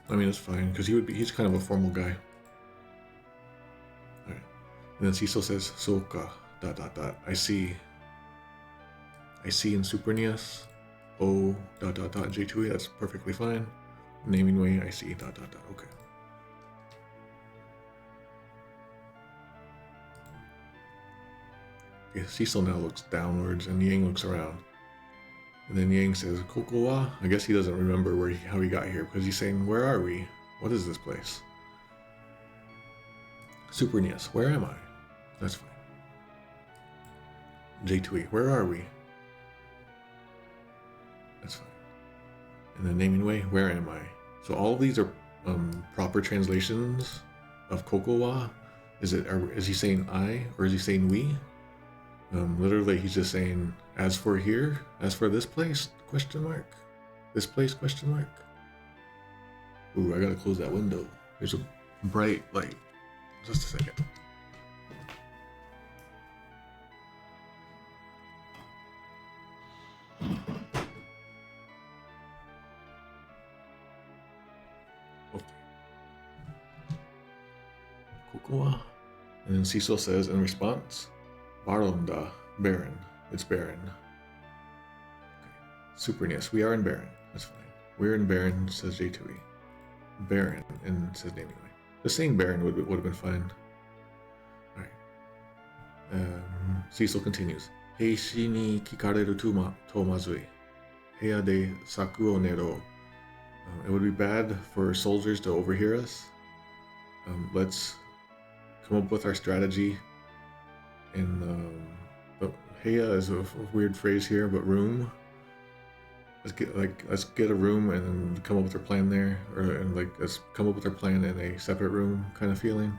I mean, it's fine, because he's kind of a formal guy. Alright. And then Cecil says, Soka, ... I see. I see in Super NES. Oh, ... J2e, that's perfectly fine. Naming way, I see, ... okay. Okay, Cecil now looks downwards, and Yang looks around. And then Yang says, Koko wa? I guess he doesn't remember how he got here, because he's saying, where are we? What is this place? Super NES, where am I? That's fine. J2e, where are we? That's fine. And then naming way, where am I? So all of these are proper translations of Koko wa. Is he saying I, or is he saying we? Literally, he's just saying, as for here, as for this place, question mark. This place, question mark. Ooh, I gotta close that window. There's a bright light. Just a second. Kokowa. And then Cecil says in response, Baronda, Baron. It's Baron. Okay. Super NES. We are in Baron. That's fine. We're in Baron, says J2e. Baron, and says naming way. Just saying Baron would have been fine. Alright. Cecil continues. Heishi ni kikareru to mazui. Heya de saku o nero. It would be bad for soldiers to overhear us. Let's come up with our strategy. And heya is a weird phrase here, but room. Let's get a room and then come up with our plan there, let's come up with our plan in a separate room kind of feeling,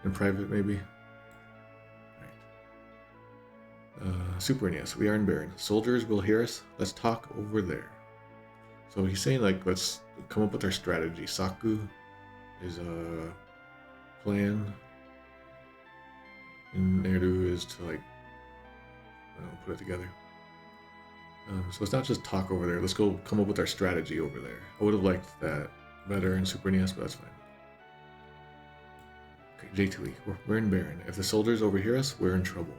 in private maybe. Right. Super NES. We are in Baron. Soldiers will hear us. Let's talk over there. So he's saying let's come up with our strategy. Saku is a plan, and Neru is to put it together. So let's not just talk over there. Let's go come up with our strategy over there. I would have liked that better in Super NES, but that's fine. Okay, J2e. We're in Baron. If the soldiers overhear us, we're in trouble.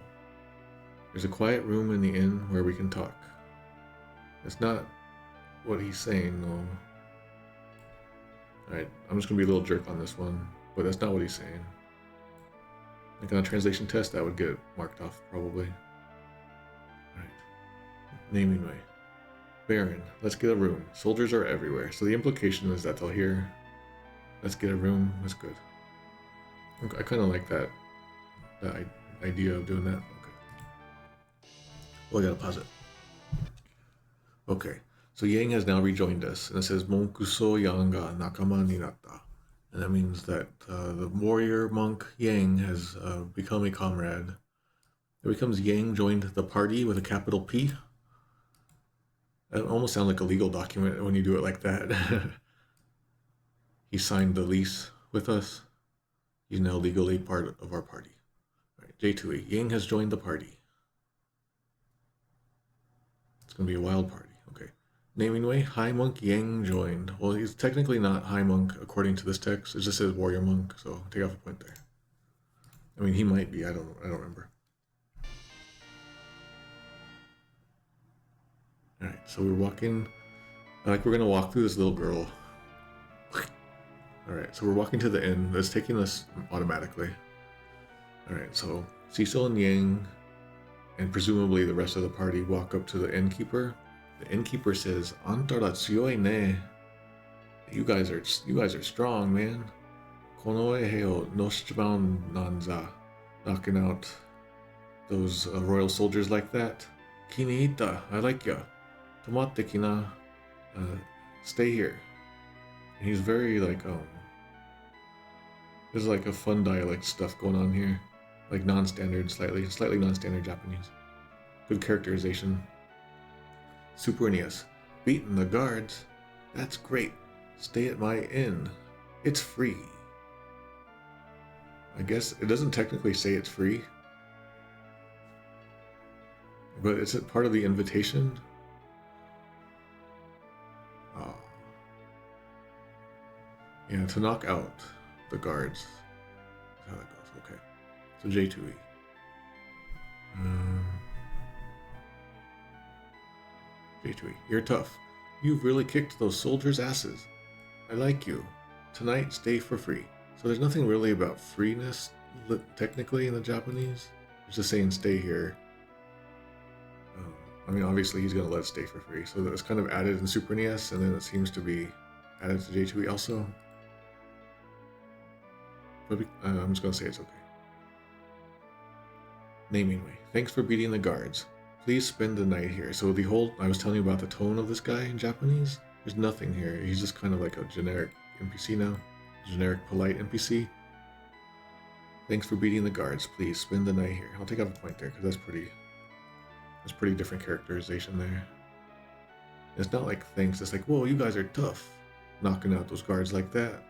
There's a quiet room in the inn where we can talk. That's not what he's saying, though. Alright, I'm just going to be a little jerk on this one, but that's not what he's saying. On a translation test, that would get marked off, probably. Alright. Naming way. Baron, let's get a room. Soldiers are everywhere, so the implication is that they'll hear, let's get a room. That's good. I kind of like that idea of doing that. Okay. Well, I gotta pause it. Okay, so Yang has now rejoined us, and it says Monkuso Yang ga nakama ni natta. And that means that the warrior monk Yang has become a comrade. It becomes Yang joined the party with a capital P. It almost sounds like a legal document when you do it like that. He signed the lease with us. He's now legally part of our party. All right, J2e. Yang has joined the party. It's going to be a wild party. Okay. Naming way, High Monk Yang joined. Well, he's technically not High Monk according to this text. It just says Warrior Monk, so take off a point there. I mean, he might be. I don't remember. All right, so we're walking. We're gonna walk through this little girl. All right, so we're walking to the inn. That's taking us automatically. All right, so Cecil and Yang, and presumably the rest of the party, walk up to the innkeeper. The innkeeper says, "Antara tsuyoi ne." You guys are strong, man. Kono ehe o noshichiban nanza. Knocking out those royal soldiers like that. Kiniita, I like ya. Tomatte kina. Stay here. And he's very there's a fun dialect stuff going on here. Like non-standard, slightly non-standard Japanese. Good characterization. Super NES. Beating the guards. That's great. Stay at my inn. It's free. I guess it doesn't technically say it's free. But it's a part of the invitation. Yeah, to knock out the guards. That's how that goes. Okay. So J2e. J2e, you're tough. You've really kicked those soldiers' asses. I like you. Tonight, stay for free. So there's nothing really about freeness, technically, in the Japanese. It's just saying stay here. I mean, obviously, he's going to let us stay for free. So that's kind of added in Super NES, and then it seems to be added to J2e also. But I'm just going to say it's okay. Naming way. Thanks for beating the guards. Please spend the night here. So I was telling you about the tone of this guy in Japanese. There's nothing here. He's just kind of like a generic NPC now. Generic, polite NPC. Thanks for beating the guards. Please spend the night here. I'll take off a point there because that's pretty different characterization there. It's not like thanks. It's like, whoa, you guys are tough. Knocking out those guards like that.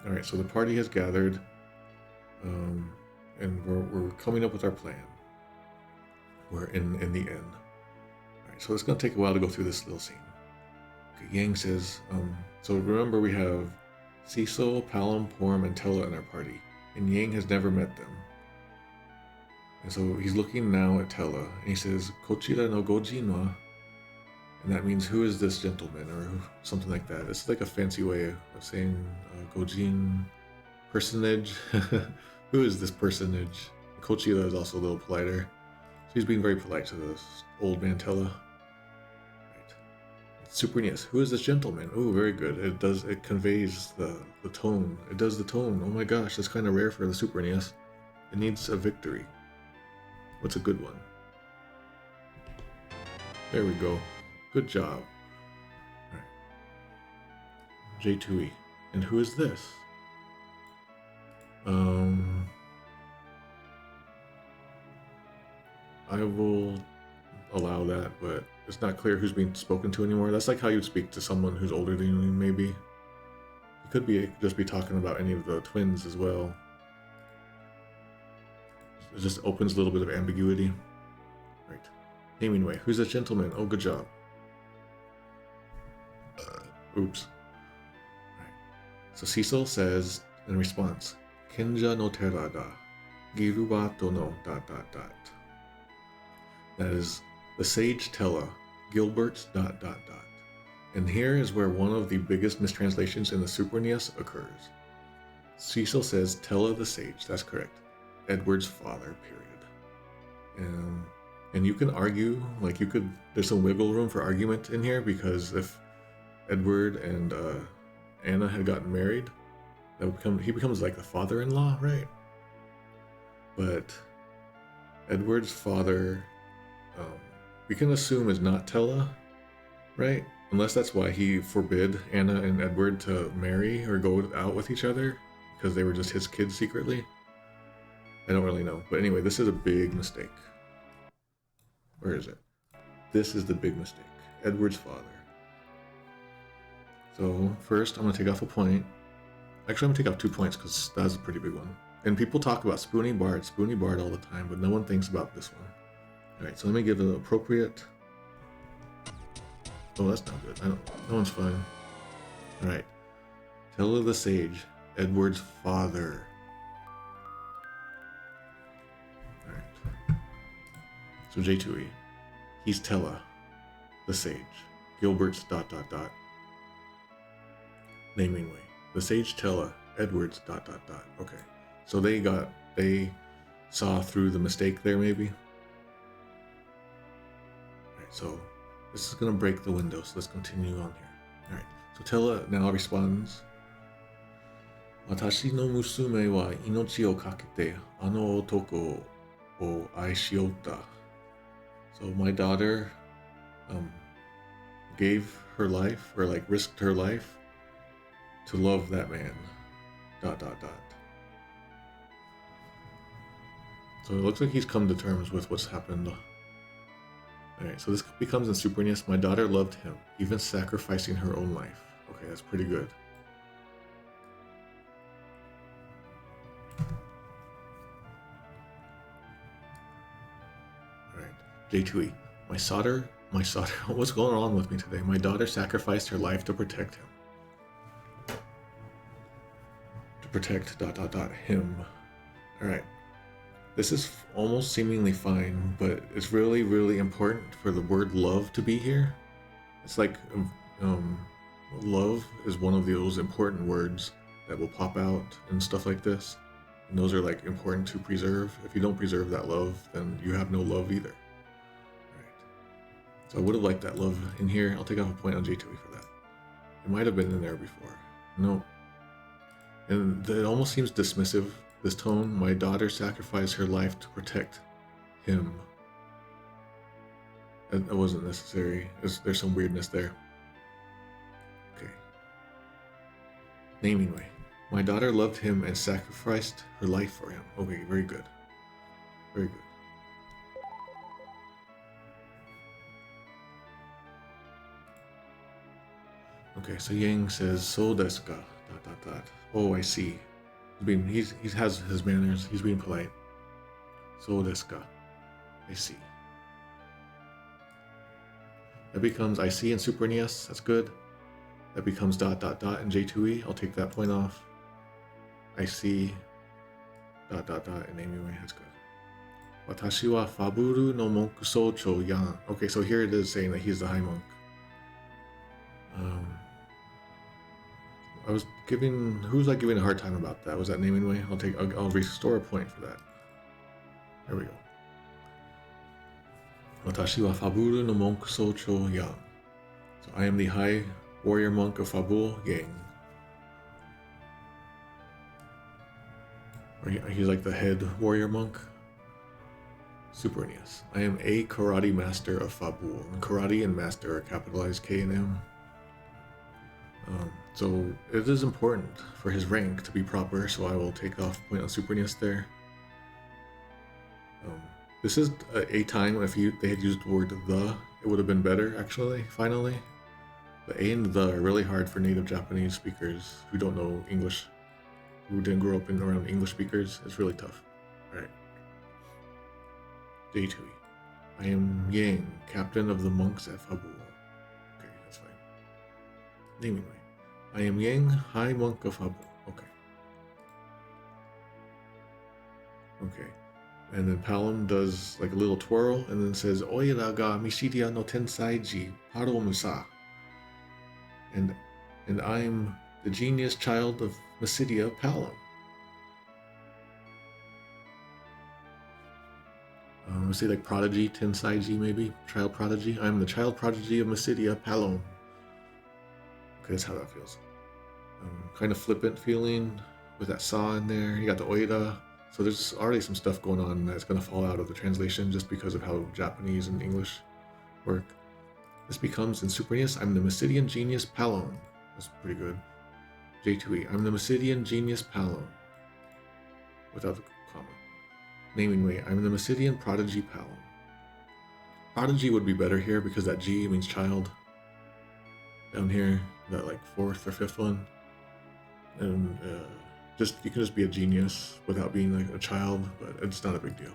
All right, so the party has gathered, and we're coming up with our plan. We're in the inn. All right, so it's going to take a while to go through this little scene. Okay, Yang says, so remember we have Cecil, Palom, Porum, and Tella in our party, and Yang has never met them. And so he's looking now at Tella, and he says, Kochira no Gojin wa, and that means who is this gentleman, or something like that. It's like a fancy way of saying Gojin, personage. Who is this personage? Kochira is also a little politer. So he's being very polite to this old man Tella. Right. Super NES. Who is this gentleman? Oh, very good. It conveys the tone. It does the tone. Oh my gosh, that's kind of rare for the Super NES. It needs a victory. What's a good one? There we go. Good job. Right. J2e. And who is this? I will allow that, but it's not clear who's being spoken to anymore. That's like how you'd speak to someone who's older than you, maybe. You could just be talking about any of the twins as well. It just opens a little bit of ambiguity. Right. Naming way. Who's this gentleman? Oh, good job. Oops. Right. So Cecil says in response, Kenja no terada, Girubato no ... That is the sage Tella, Gilbert's ... And here is where one of the biggest mistranslations in the Super NES occurs. Cecil says Tella the sage, that's correct. Edward's father, period. And you can argue, like there's some wiggle room for argument in here, because if Edward and Anna had gotten married, he becomes like the father-in-law, right? But Edward's father, we can assume is not Tella, right? Unless that's why he forbid Anna and Edward to marry or go out with each other, because they were just his kids secretly. I don't really know. But anyway, this is a big mistake. Where is it? This is the big mistake. Edward's father. So first, I'm going to take off a point. Actually, I'm going to take off 2 points because that's a pretty big one. And people talk about Spoonie Bard all the time, but no one thinks about this one. Alright, so let me give it an appropriate... Oh, that's not good. That one's fine. Alright. Tella the Sage, Edward's father. Alright. So J2e. He's Tella the Sage. Gilbert's ... Naming way. The Sage Tella, Edward's ... Okay. So they saw through the mistake there, maybe? Alright, so this is gonna break the window, so let's continue on here. Alright, so Tella now responds, Watashi no musume wa inochi o kakete ano otoko o aishiotta. So my daughter gave her life, or like risked her life, to love that man. ... So it looks like he's come to terms with what's happened. Alright, so this becomes in Super NES, my daughter loved him, even sacrificing her own life. Okay, that's pretty good. Alright, J2e. My solder, what's going on with me today? My daughter sacrificed her life to protect him. To protect ... him. Alright. This is almost seemingly fine, but it's really, really important for the word love to be here. It's like, love is one of those important words that will pop out and stuff like this. And those are like important to preserve. If you don't preserve that love, then you have no love either. Right. So I would have liked that love in here. I'll take off a point on J2e for that. It might have been in there before. No. And it almost seems dismissive. This tone, my daughter sacrificed her life to protect him. That wasn't necessary. There's some weirdness there. Okay. Naming way. My daughter loved him and sacrificed her life for him. Okay, very good. Very good. Okay, so Yang says, So desu ka, ... Oh, I see. He has his manners. He's being polite. So desu ka. I see. That becomes I see in Super NES. That's good. that becomes ... in J2e. I'll take that point off. I see ... in anyway, that's good. Watashi wa Faburu no Monku Socho Yan. Okay, so here it is saying that he's the high monk. I was giving, who was I giving a hard time about that? Was that naming way? I'll restore a point for that. There we go. Watashi wa Faburu no Monku Socho Yan. So I am the high warrior monk of Fabul Yang. He's like the head warrior monk. Super NES. I am a karate master of Fabul. Karate and master are capitalized K and M. So it is important for his rank to be proper, so I will take off point on Super NES there. This is a time if they had used the word the, it would have been better actually, finally. The A and the are really hard for native Japanese speakers who don't know English, who didn't grow up around English speakers. It's really tough. Alright. J2e. I am Yang, captain of the monks at Fabul. Okay, that's fine. Naming way. I am Yang, high monk of Fabul. Okay. Okay. And then Palom does like a little twirl and then says, Oira ga Mishiria no Tensaiji Paro Musa. And I'm the genius child of Mysidia Palom. Let's say like prodigy, Tensaiji maybe, child prodigy. I'm the child prodigy of Mysidia Palom. Okay, that's how that feels. Kind of flippant feeling with that saw in there. You got the oida. So there's already some stuff going on that's going to fall out of the translation just because of how Japanese and English work. This becomes in Super NES, I'm the Mysidian genius Palom. That's pretty good. J2e, I'm the Mysidian genius Palom. Without the comma. Naming way, I'm the Mysidian prodigy Palom. Prodigy would be better here because that G means child. Down here, that like fourth or fifth one. And you can just be a genius without being like a child, but it's not a big deal.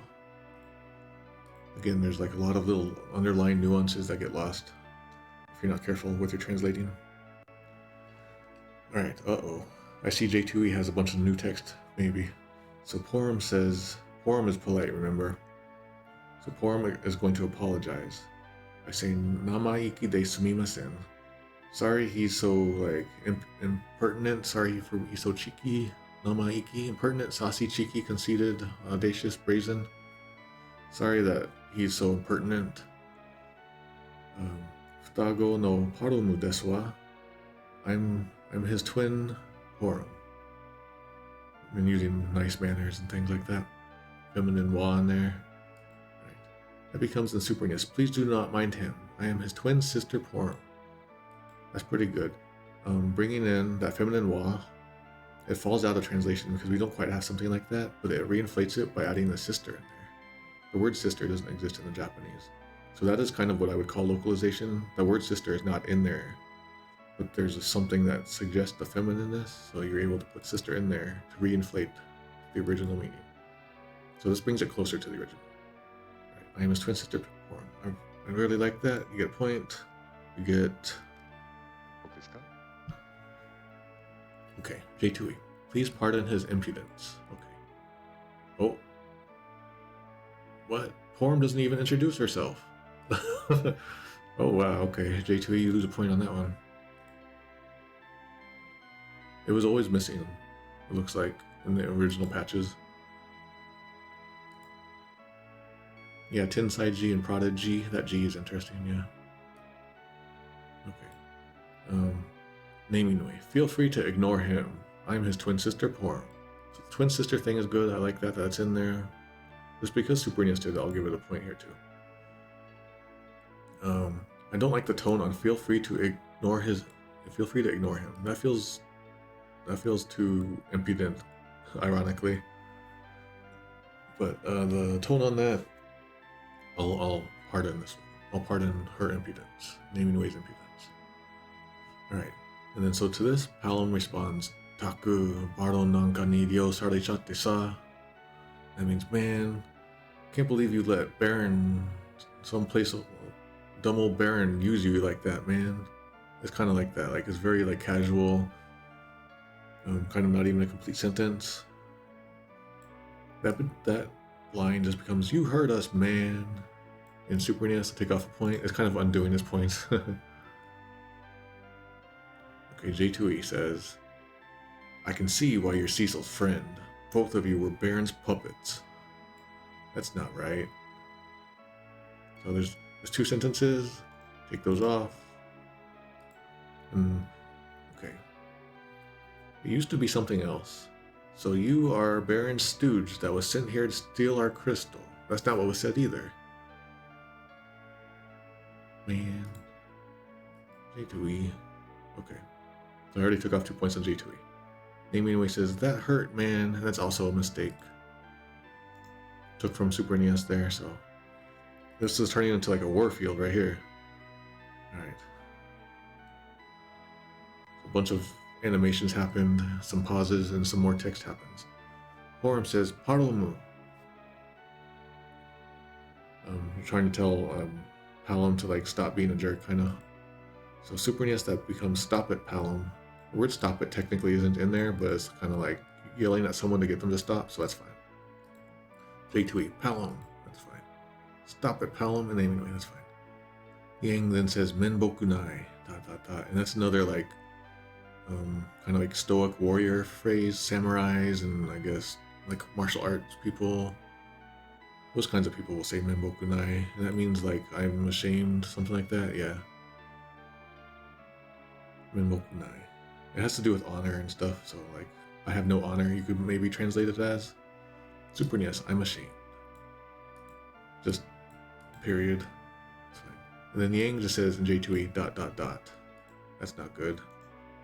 Again, there's like a lot of little underlying nuances that get lost if you're not careful with your translating. Alright, I see J2e has a bunch of new text, maybe. So Porum says, Porum is polite, remember? So Porum is going to apologize by saying, Namaiki de sumimasen. Sorry he's so like impertinent, sorry he's so cheeky. Namaiki, impertinent, saucy, cheeky, conceited, audacious, brazen. Sorry that he's so impertinent. Futago no Parumu desu wa. I'm his twin Porum. I've been using nice manners and things like that. Feminine wa in there. Right. That becomes in Super NES. Please do not mind him. I am his twin sister Porum. That's pretty good. Bringing in that feminine wa. It falls out of translation because we don't quite have something like that, but it reinflates it by adding the sister in there. The word sister doesn't exist in the Japanese. So that is kind of what I would call localization. The word sister is not in there, but there's something that suggests the feminineness, so you're able to put sister in there to reinflate the original meaning. So this brings it closer to the original. Right. I am his twin sister Porum. I really like that. You get a point. You get... Okay, J2e. Please pardon his impudence. Okay. Oh. What? Porum doesn't even introduce herself. Oh wow, okay. J2e, you lose a point on that one. It was always missing, it looks like, in the original patches. Yeah, Tensaiji and Prodigy. That G is interesting, yeah. Okay. Naming way. Feel free to ignore him. I'm his twin sister, Porum. So the twin sister thing is good. I like that. That's in there. Just because Super NES did, I'll give it a point here too. I don't like the tone on feel free to ignore his. Feel free to ignore him. That feels too impudent, ironically. But the tone on that, I'll pardon this one. I'll pardon her impudence. Naming way's impudence. All right. And then so to this, Palom responds, Taku Baron nanka ni ryo sarechatte sa. That means, man, can't believe you let Baron, some place, dumb old Baron use you like that, man. It's kind of like that. Like, it's very like casual, kind of not even a complete sentence. That line just becomes, "You heard us, man." In Super NES to take off a point. It's kind of undoing his points. Okay, J2e says, "I can see why you're Cecil's friend. Both of you were Baron's puppets." That's not right. So there's 2 sentences. Take those off. Okay. It used to be something else. "So you are Baron's stooge that was sent here to steal our crystal." That's not what was said either. Man. J2e. Okay. So I already took off 2 points on J2e. Naming Anyway says, "That hurt, man." That's also a mistake. Took from Super NES there, so this is turning into like a war field right here. Alright. A bunch of animations happened, some pauses, and some more text happens. Forum says, "Parlomu." Trying to tell Palom to like stop being a jerk, kind of. So Super NES, that becomes "Stop it, Palom." The word "stop it" technically isn't in there, but it's kind of like yelling at someone to get them to stop, so that's fine. J2e, "Palom." That's fine. "Stop it, Palom," and anyway, that's fine. Yang then says, "Menbokunai," ... and that's another like kind of like stoic warrior phrase. Samurais and I guess like martial arts people, those kinds of people will say "Menbokunai," and that means like "I'm ashamed," something like that. Yeah. Menbokunai. It has to do with honor and stuff, so like, "I have no honor," you could maybe translate it as. Super NES, "I'm ashamed." Just period. It's fine. And then Yang just says in J2e ... That's not good.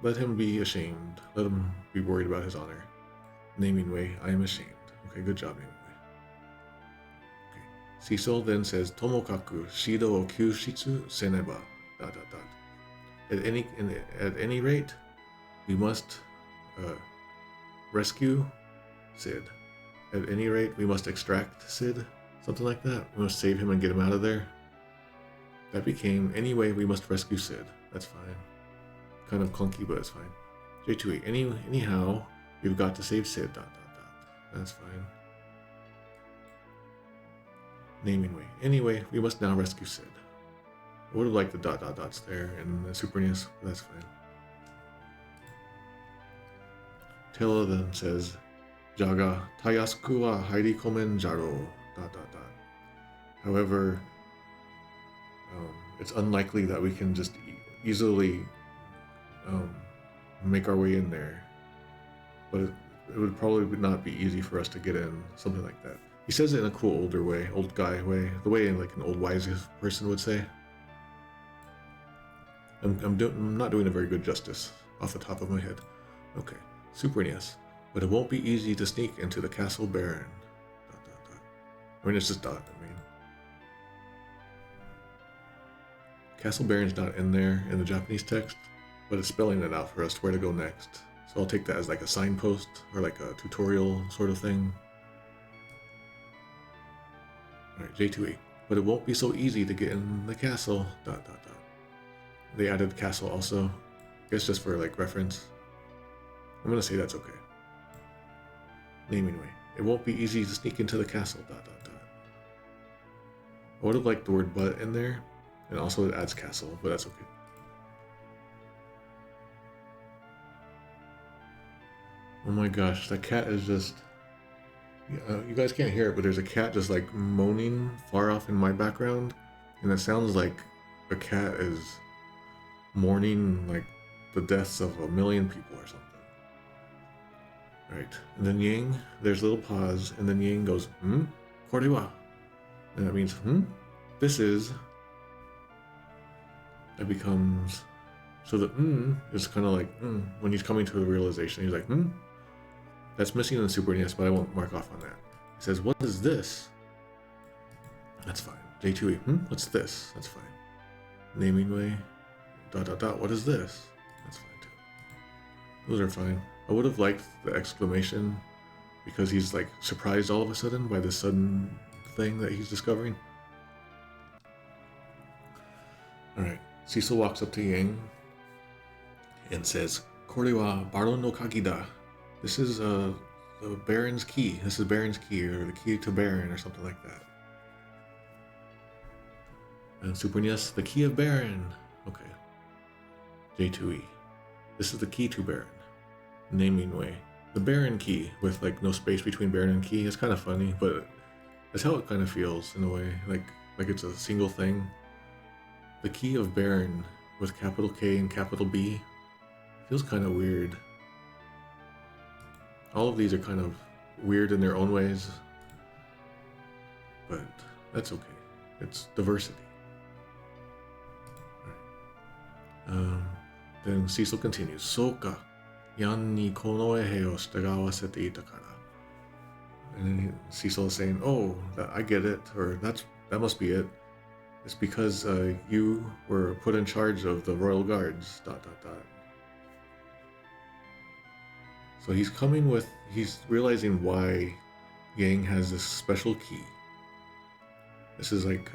Let him be ashamed. Let him be worried about his honor. Naming Way, "I am ashamed." Okay, good job, Naming Way. Okay. Cecil then says, "Tomokaku shido o kyushitsu seneba ... At any rate, we must rescue Sid. At any rate, we must extract Sid." Something like that. We must save him and get him out of there. That became, "Anyway, we must rescue Sid." That's fine. Kind of clunky, but it's fine. J2e, anyhow, we've got to save Sid ... That's fine. Naming Way, "Anyway, we must now rescue Sid." I would have liked the ... there in the Super NES, but that's fine. Taylor then says, "Jaga tayasuku wa hairikomen jaro ... However, it's unlikely that we can just easily make our way in there. But it would probably not be easy for us to get in, something like that. He says it in a cool older way, old guy way, the way like an old wise person would say. I'm not doing a very good justice off the top of my head. Okay, Super NES. "But it won't be easy to sneak into the Castle Baron ... I mean, it's just ... I mean, Castle Baron's not in there in the Japanese text, but it's spelling it out for us where to go next. So I'll take that as like a signpost or like a tutorial sort of thing. Alright, J2e. "But it won't be so easy to get in the castle ... They added castle also. I guess just for like reference. I'm gonna say that's okay. Naming Way. "It won't be easy to sneak into the castle ... I would have liked the word "but" in there, and also it adds castle, but that's okay. Oh my gosh, that cat is just... you guys can't hear it, but there's a cat just like moaning far off in my background, and it sounds like a cat is mourning like the deaths of 1 million people or something. Alright, and then Yang, there's a little pause, and then Yang goes, "Kore wa?" And that means, "This is..." It becomes... So the is kind of like, when he's coming to the realization, he's like, That's missing in the Super NES, but I won't mark off on that. He says, "What is this?" That's fine. J2e, what's this? That's fine. Naming Way, ... What is this? That's fine too. Those are fine. I would have liked the exclamation, because he's like surprised all of a sudden by this sudden thing that he's discovering. Alright, Cecil walks up to Yang, and says, "Kore wa Baron no kagi da." This is the Baron's key. This is Baron's key, or the key to Baron, or something like that. And Super NES, the key of Baron. Okay. J2e. This is the key to Baron. Naming way. The Baron key with like no space between Baron and key is kind of funny, but that's how it kind of feels in a way. Like it's a single thing. The key of Baron with capital K and capital B feels kind of weird. All of these are kind of weird in their own ways, but that's okay. It's diversity. Then Cecil continues, "Soka, Yan ni kono ehe o shitagawasete ita kara." And then Cecil is saying, "Oh, I get it," or that must be it. It's because you were put in charge of the royal guards. ... So he's realizing why Yang has this special key. This is like,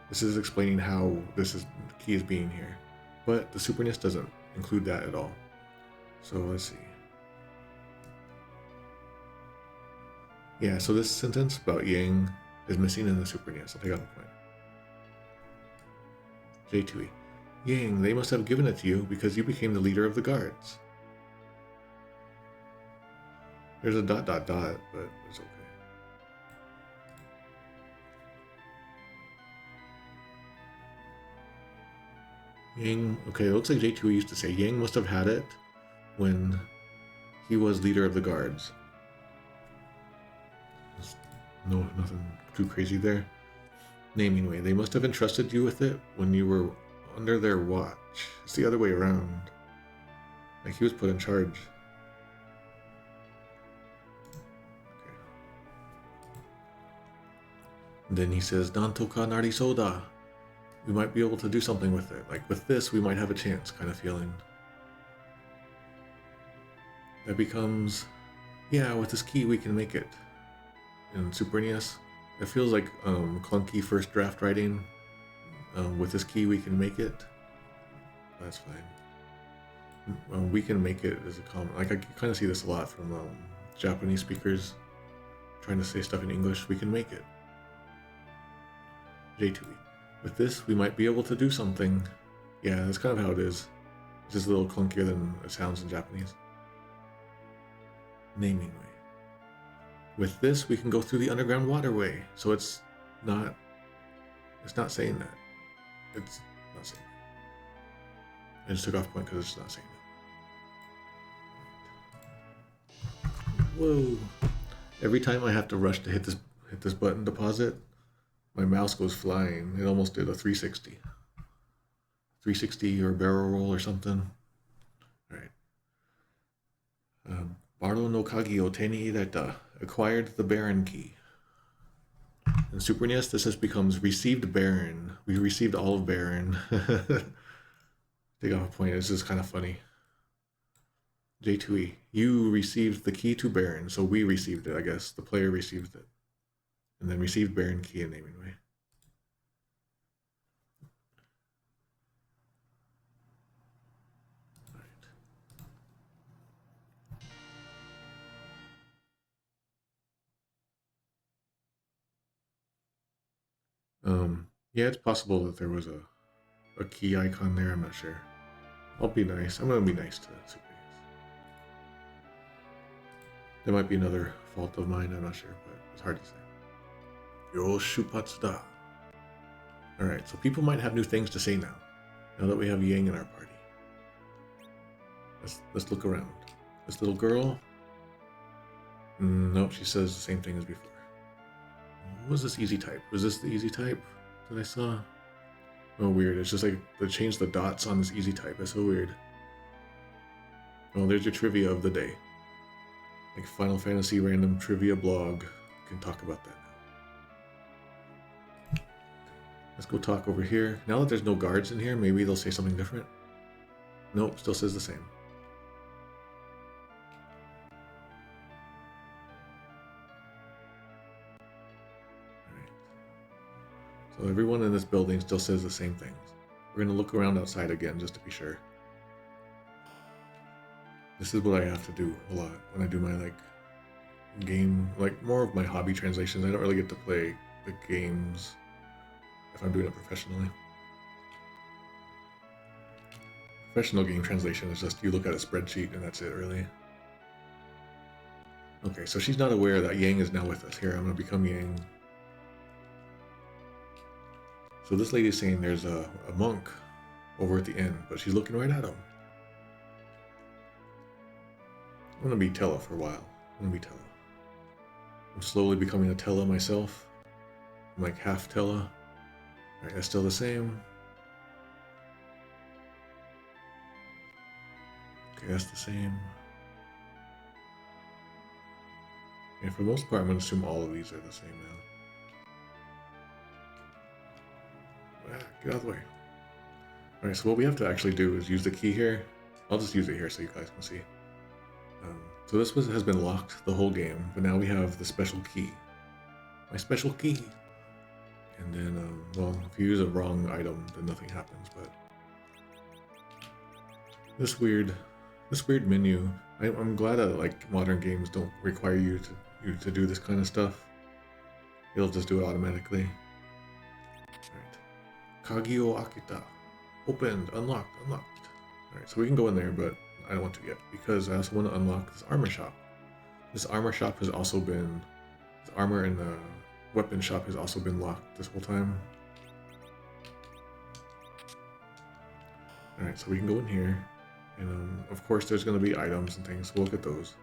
this is explaining how the key is being here. But the Super NES doesn't include that at all. So let's see. Yeah, so this sentence about Yang is missing in the Super NES. I'll take out the point. J2e. Yang, they must have given it to you because you became the leader of the guards. There's a ... but it's okay. Yang, okay, it looks like J2e used to say Yang must have had it when he was leader of the guards. No, nothing too crazy there. Naming way, they must have entrusted you with it when you were under their watch. It's the other way around. Like he was put in charge. Okay. And then he says, "Nantoka narisoda." We might be able to do something with it. Like with this, we might have a chance, kind of feeling. That becomes, yeah, with this key, we can make it. In Super NES, it feels like clunky first draft writing. With this key, we can make it. That's fine. We can make it as a comment. Like I kind of see this a lot from Japanese speakers trying to say stuff in English. We can make it. J2e. With this, we might be able to do something. Yeah, that's kind of how it is. It's just a little clunkier than it sounds in Japanese. Naming way. With this, we can go through the underground waterway. So it's not saying that. It's not saying that. I just took off point because it's not saying that. Whoa. Every time I have to rush to hit this button to pause it, my mouse goes flying. It almost did a 360. 360 or barrel roll or something. Alright. Baro no kagi o te ni ireta. Acquired the Baron key. In Super NES, this just becomes received Baron. We received all of Baron. Take off a point. This is kind of funny. J2e. You received the key to Baron, so we received it, I guess. The player received it. And then received Baron key in naming way. Yeah, it's possible that there was a key icon there. I'm not sure. I'll be nice. I'm gonna be nice to Super NES. There might be another fault of mine. I'm not sure, but it's hard to say. Yo shupatsu da. All right, so people might have new things to say now that we have Yang in our party. Let's look around. This little girl. Nope, she says the same thing as before. What was this easy type? Was this the easy type that I saw? Oh, weird. It's just like they changed the dots on this easy type. It's so weird. Oh, there's your trivia of the day. Like Final Fantasy random trivia blog. We can talk about that now. Let's go talk over here. Now that there's no guards in here, maybe they'll say something different. Nope, still says the same. So everyone in this building still says the same things. We're going to look around outside again just to be sure. This is what I have to do a lot when I do my like game, like more of my hobby translations. I don't really get to play the games if I'm doing it professionally. Professional game translation is just you look at a spreadsheet and that's it, really. Okay, so she's not aware that Yang is now with us. Here, I'm gonna become Yang. So this lady's saying there's a monk over at the end, but she's looking right at him. I'm gonna be Tella for a while. I'm gonna be Tella. I'm slowly becoming a Tella myself. I'm like half Tella. Alright, that's still the same. Okay, that's the same. And for the most part, I'm gonna assume all of these are the same now. Ah, get out of the way. Alright, so what we have to actually do is use the key here. I'll just use it here so you guys can see. So this has been locked the whole game, but now we have the special key. My special key! And then, well, if you use a wrong item, then nothing happens, but... This weird menu. I'm glad that, like, modern games don't require you to do this kind of stuff. It'll just do it automatically. Alright. Kagi o akita. Opened, unlocked. Alright, so we can go in there, but I don't want to yet, because I also want to unlock this armor shop. This armor shop has also been... This armor and the weapon shop has also been locked this whole time. Alright, so we can go in here, and of course there's going to be items and things, so we'll get those.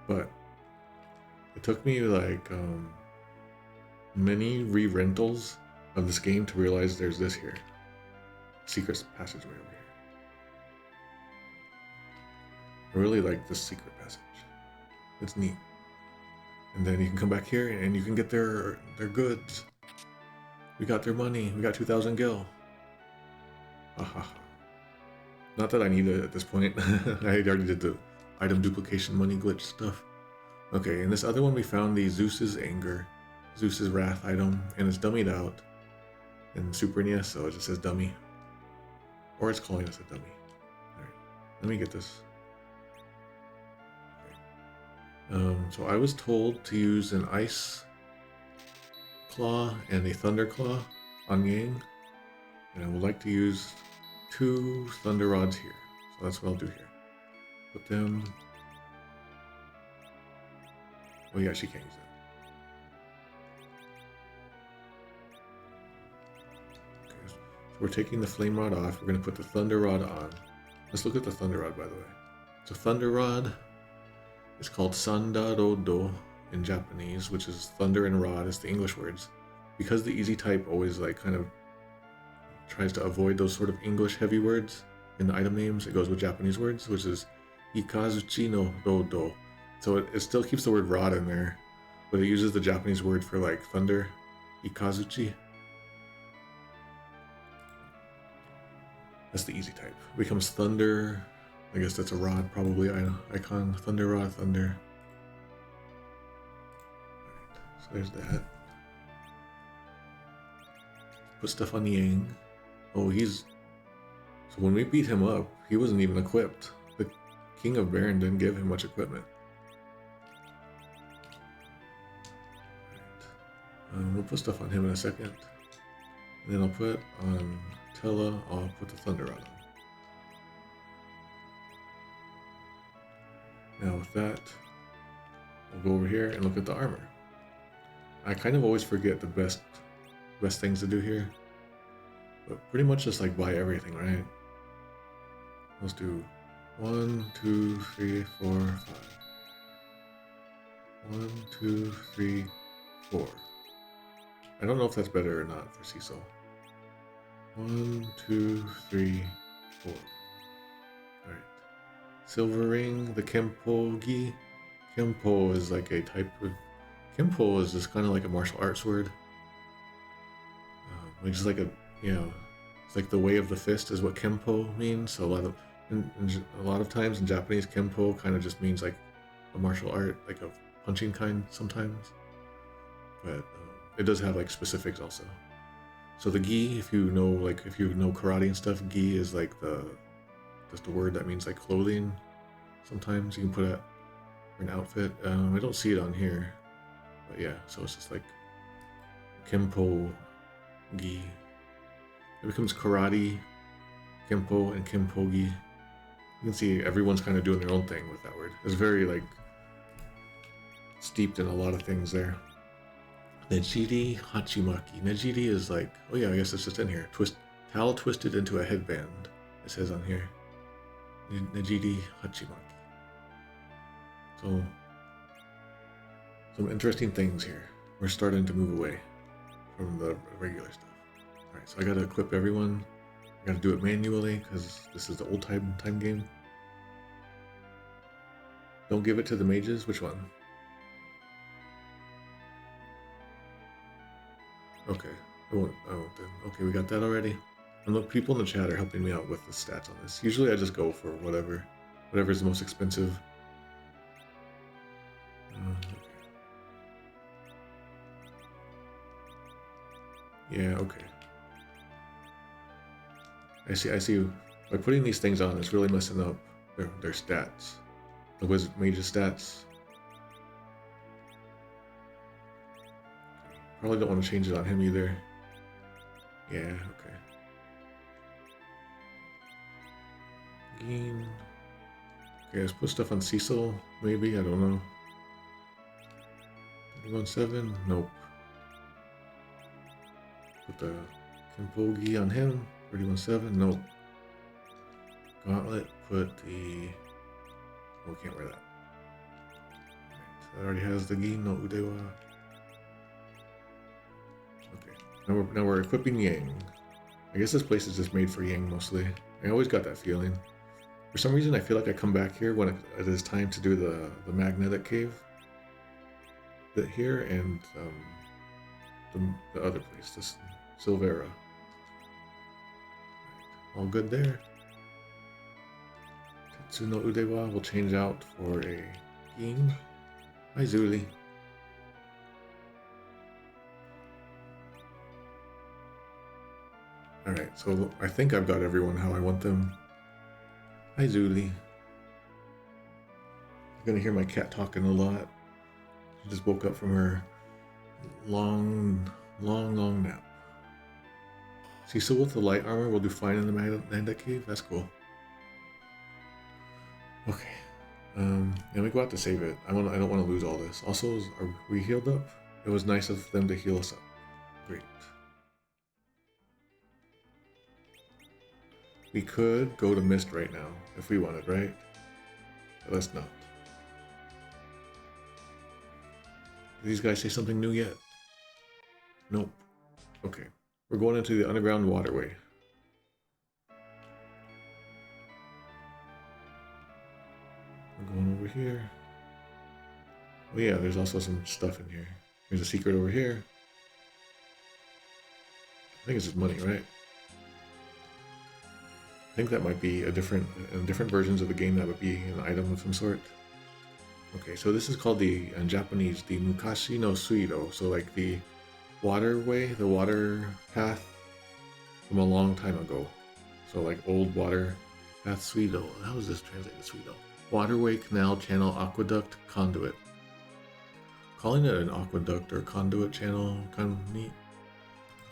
But it took me like many re-rentals of this game to realize there's this here. Secret passageway over here. I really like this secret passage. It's neat. And then you can come back here and you can get their goods. We got their money. We got 2,000 gil. Not that I need it at this point. I already did the item duplication money glitch stuff. Okay, and this other one we found the Zeus's Anger, Zeus's Wrath item, and it's dummied out in Super NES, so it just says dummy. Or it's calling us a dummy. Alright, let me get this. So I was told to use an Ice Claw and a Thunder Claw on Yang, and I would like to use 2 Thunder Rods here. So that's what I'll do here. Put them... Oh yeah, she can't use that. Okay, so we're taking the Flame Rod off. We're going to put the Thunder Rod on. Let's look at the Thunder Rod, by the way. So Thunder Rod is called Sandarodo in Japanese, which is thunder and rod. It's the English words. Because the easy type always like kind of tries to avoid those sort of English heavy words in the item names, it goes with Japanese words, which is Ikazuchi no Dodo. So it still keeps the word rod in there, but it uses the Japanese word for like thunder, Ikazuchi. That's the easy type. It becomes thunder. I guess that's a rod, probably. Icon, thunder rod, thunder. Alright, so there's that. Put stuff on Yang. Oh, so when we beat him up, he wasn't even equipped. The King of Baron didn't give him much equipment. Alright. We'll put stuff on him in a second. And then I'll put on Tella, I'll put the thunder rod on. Now with that, we'll go over here and look at the armor. I kind of always forget the best things to do here, but pretty much just like buy everything, right? Let's do 1, 2, 3, 4, 5. 1, 2, 3, 4. I don't know if that's better or not for Cecil. 1, 2, 3, 4. Alright. Silver ring, the Kempo gi. Kempo is like a type of... Kempo is just kind of like a martial arts word. Which is like a, you know, it's like the way of the fist is what Kempo means. So a lot of times in Japanese, Kempo kind of just means like a martial art, like a punching kind sometimes. But it does have like specifics also. So the gi, if you know karate and stuff, gi is like the just a word that means like clothing. Sometimes you can put it for an outfit. I don't see it on here, but yeah, so it's just like Kempo gi. It becomes karate, Kempo, and Kempo-gi. You can see everyone's kind of doing their own thing with that word. It's very like steeped in a lot of things there. Nejiri Hachimaki. Nejiri is like, oh yeah, I guess it's just in here. Towel twisted into a headband. It says on here. Nejiri Hachimaki. So, some interesting things here. We're starting to move away from the regular stuff. Alright, so I gotta equip everyone. I gotta do it manually because this is the old time game. Don't give it to the mages. Which one? Okay, I won't then. Okay, we got that already. And look, people in the chat are helping me out with the stats on this. Usually I just go for whatever's the most expensive. Okay. Yeah, okay. I see. By putting these things on, it's really messing up their stats. The wizard mage's stats. Probably don't want to change it on him either. Yeah, okay. Gain. Okay, let's put stuff on Cecil, maybe, I don't know. 31.7, nope. Put the Kempogi on him, 31.7, nope. Gauntlet, put the... Oh, we can't wear that. Right, so that already has the Gi no Udewa. Now we're equipping Yang. I guess this place is just made for Yang mostly. I always got that feeling. For some reason, I feel like I come back here when it is time to do the magnetic cave. That here and the other place, this Silvera. Right. All good there. Tetsuno Udewa will change out for a Ging. Hi Zuli. Alright, so I think I've got everyone how I want them. Hi Zuli. You're gonna hear my cat talking a lot. She just woke up from her long nap. Cecil with the light armor will do fine in the magnetic cave. That's cool. Okay. Let me go out to save it. I don't want to lose all this. Also, are we healed up? It was nice of them to heal us up. Great. We could go to Mist right now, if we wanted, right? But let's not. Did these guys say something new yet? Nope. Okay. We're going into the underground waterway. We're going over here. Oh yeah, there's also some stuff in here. There's a secret over here. I think it's just money, right? I think that might be in different versions of the game that would be an item of some sort. Okay, so this is called in Japanese, the Mukashi no Suido. So like the waterway, the water path from a long time ago. So like old water path Suido. How is this translated Suido? Waterway, canal, channel, aqueduct, conduit. Calling it an aqueduct or conduit channel, kind of neat.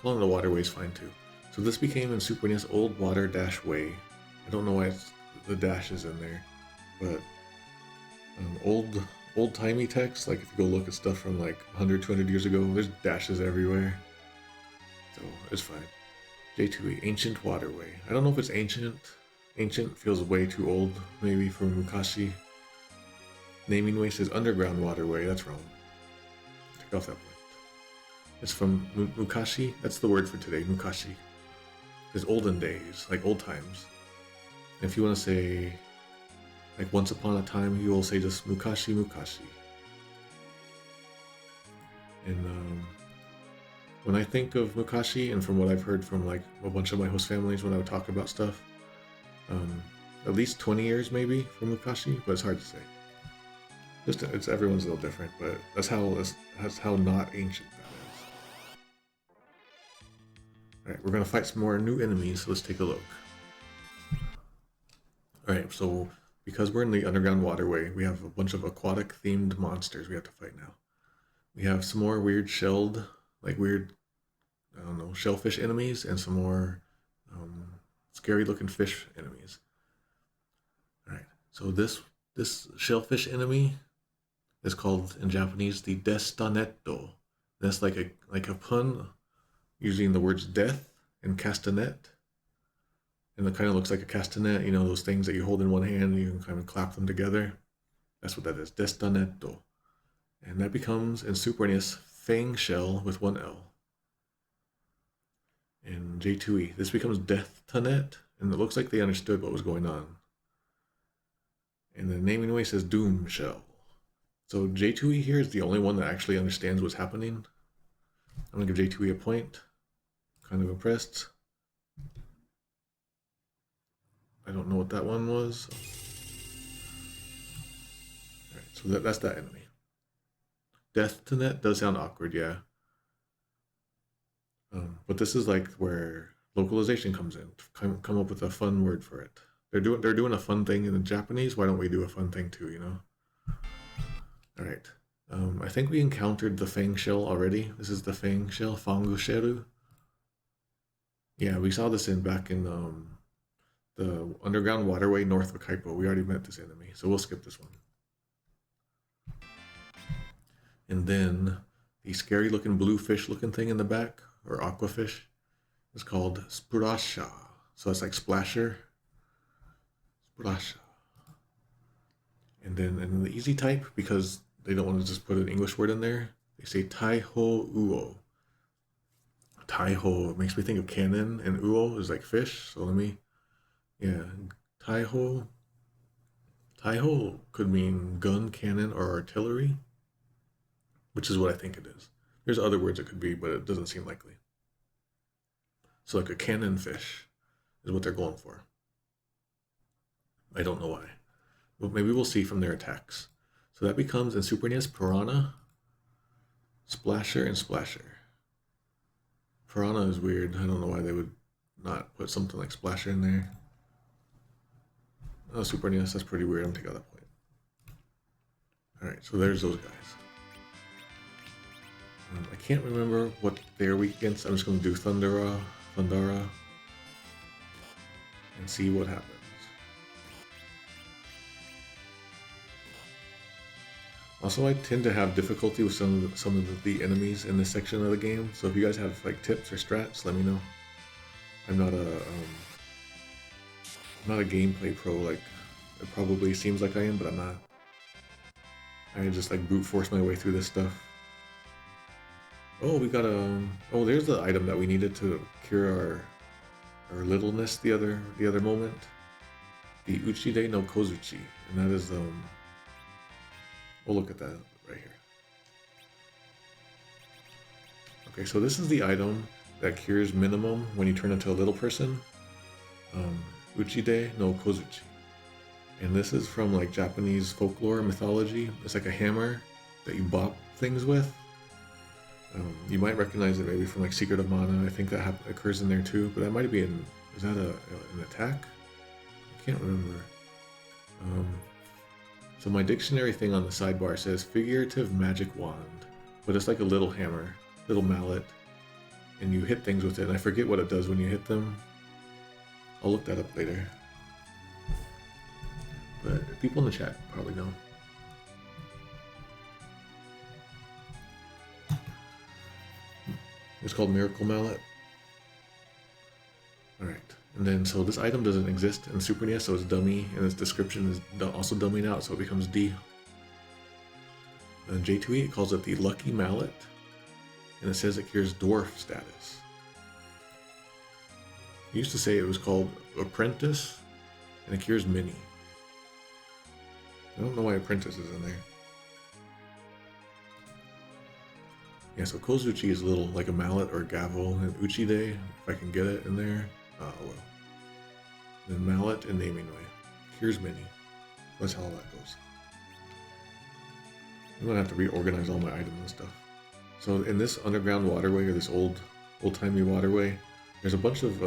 Calling it a waterway is fine too. So this became in Super NES Old Water Dash Way. I don't know why the dash is in there, but old-timey text, like if you go look at stuff from like 100, 200 years ago, there's dashes everywhere. So it's fine. J2e, Ancient Waterway. I don't know if it's ancient. Ancient feels way too old, maybe, for Mukashi. Naming way says Underground Waterway. That's wrong. Take off that point. It's from Mukashi. That's the word for today, Mukashi. It's olden days, like old times. And if you want to say, like once upon a time, you will say just Mukashi, Mukashi. And when I think of Mukashi, and from what I've heard from like a bunch of my host families when I would talk about stuff, at least 20 years maybe from Mukashi, but it's hard to say. It's everyone's a little different, but that's how not ancient that is. Alright, we're gonna fight some more new enemies, so let's take a look. Alright, so because we're in the underground waterway, we have a bunch of aquatic themed monsters we have to fight now. We have some more weird shelled, like weird, I don't know, shellfish enemies and some more scary looking fish enemies. Alright, so this shellfish enemy is called in Japanese the Destanetto. That's like a pun using the words death and castanet. And it kind of looks like a castanet, you know, those things that you hold in one hand and you can kind of clap them together. That's what that is, Destanetto. And that becomes, in Super NES, Fang Shell with one L. In J2e, this becomes Death Tanet, and it looks like they understood what was going on. And the naming way says Doom Shell. So J2e here is the only one that actually understands what's happening. I'm gonna give J2e a point. Kind of impressed. I don't know what that one was. Alright, so that's that enemy. Death to Net does sound awkward, yeah. But this is like where localization comes in. Come up with a fun word for it. They're doing a fun thing in the Japanese. Why don't we do a fun thing too? You know. All right. I think we encountered the Fang Shell already. This is the Fang Shell, Fangusheru. Yeah, we saw this back in the underground waterway north of Kaipo. We already met this enemy, so we'll skip this one. And then the scary looking blue fish looking thing in the back, or aquafish, is called Spurasha. So it's like splasher. Spurasha. And then in the easy type, because they don't want to just put an English word in there, they say Taiho Uo. Taiho makes me think of cannon, and Uo is like fish. So yeah, Taiho. Taiho could mean gun, cannon, or artillery, which is what I think it is. There's other words it could be, but it doesn't seem likely. So like a cannon fish is what they're going for. I don't know why. But maybe we'll see from their attacks. So that becomes, in Super NES, Piranha, Splasher, and Splasher. Piranha is weird. I don't know why they would not put something like Splasher in there. Oh, Super NES, that's pretty weird. I'm gonna take out that point. Alright, so there's those guys. I can't remember what they're weak against. I'm just going to do Thundara, and see what happens. Also, I tend to have difficulty with some of the enemies in this section of the game. So if you guys have like tips or strats, let me know. I'm not a gameplay pro like it probably seems like I am, but I'm not. I just like brute force my way through this stuff. Oh, we got oh, there's the item that we needed to cure our littleness the other moment. The Uchide no Kozuchi, and that is we'll look at that right here. Okay, so this is the item that cures minimum when you turn into a little person. Uchide no Kozuchi, and this is from like Japanese folklore mythology. It's like a hammer that you bop things with. You might recognize it maybe from like Secret of Mana. I think that occurs in there too, but that might be is that an attack? I can't remember. So my dictionary thing on the sidebar says figurative magic wand, but it's like a little hammer, little mallet, and you hit things with it, and I forget what it does when you hit them. I'll look that up later. But people in the chat probably know. It's called Miracle Mallet. Alright, and then so this item doesn't exist in Super NES, so it's dummy, and its description is also dummied out, so it becomes D. And J2e, it calls it the Lucky Mallet, and it says it cures dwarf status. It used to say it was called Apprentice, and it cures Mini. I don't know why Apprentice is in there. Yeah, so Kozuchi is a little like a mallet or a gavel, and Uchide, if I can get it in there, well. Then mallet and naming way. Cures Mini. That's how that goes. I'm gonna have to reorganize all my items and stuff. So in this underground waterway, or this old-timey waterway, there's a bunch of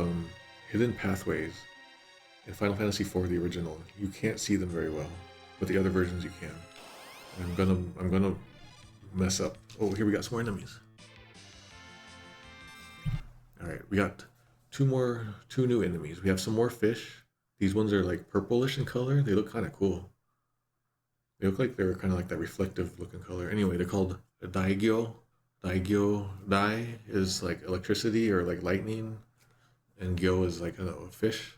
hidden pathways, in Final Fantasy IV, the original, you can't see them very well, but the other versions you can. And I'm gonna mess up. Oh, here we got some more enemies. All right, we got two new enemies. We have some more fish. These ones are like purplish in color. They look kind of cool. They look like they're kind of like that reflective looking color. Anyway, they're called Daigyo. Dai is like electricity or like lightning, and Gyo is like a fish.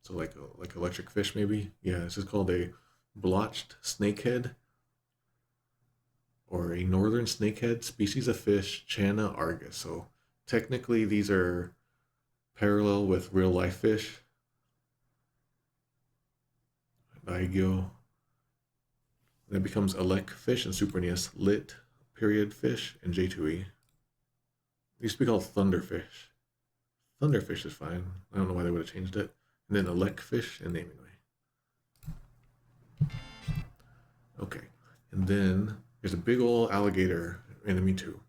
So like electric fish maybe. Yeah, this is called a blotched snakehead, or a northern snakehead, species of fish, Channa argus. So technically these are parallel with real life fish. Daigyo. Then it becomes elec fish in Super NES, lit period fish in J2e. It used to be called thunderfish. Thunderfish is fine. I don't know why they would have changed it. And then elec fish in naming way. Okay, and then there's a big old alligator enemy too.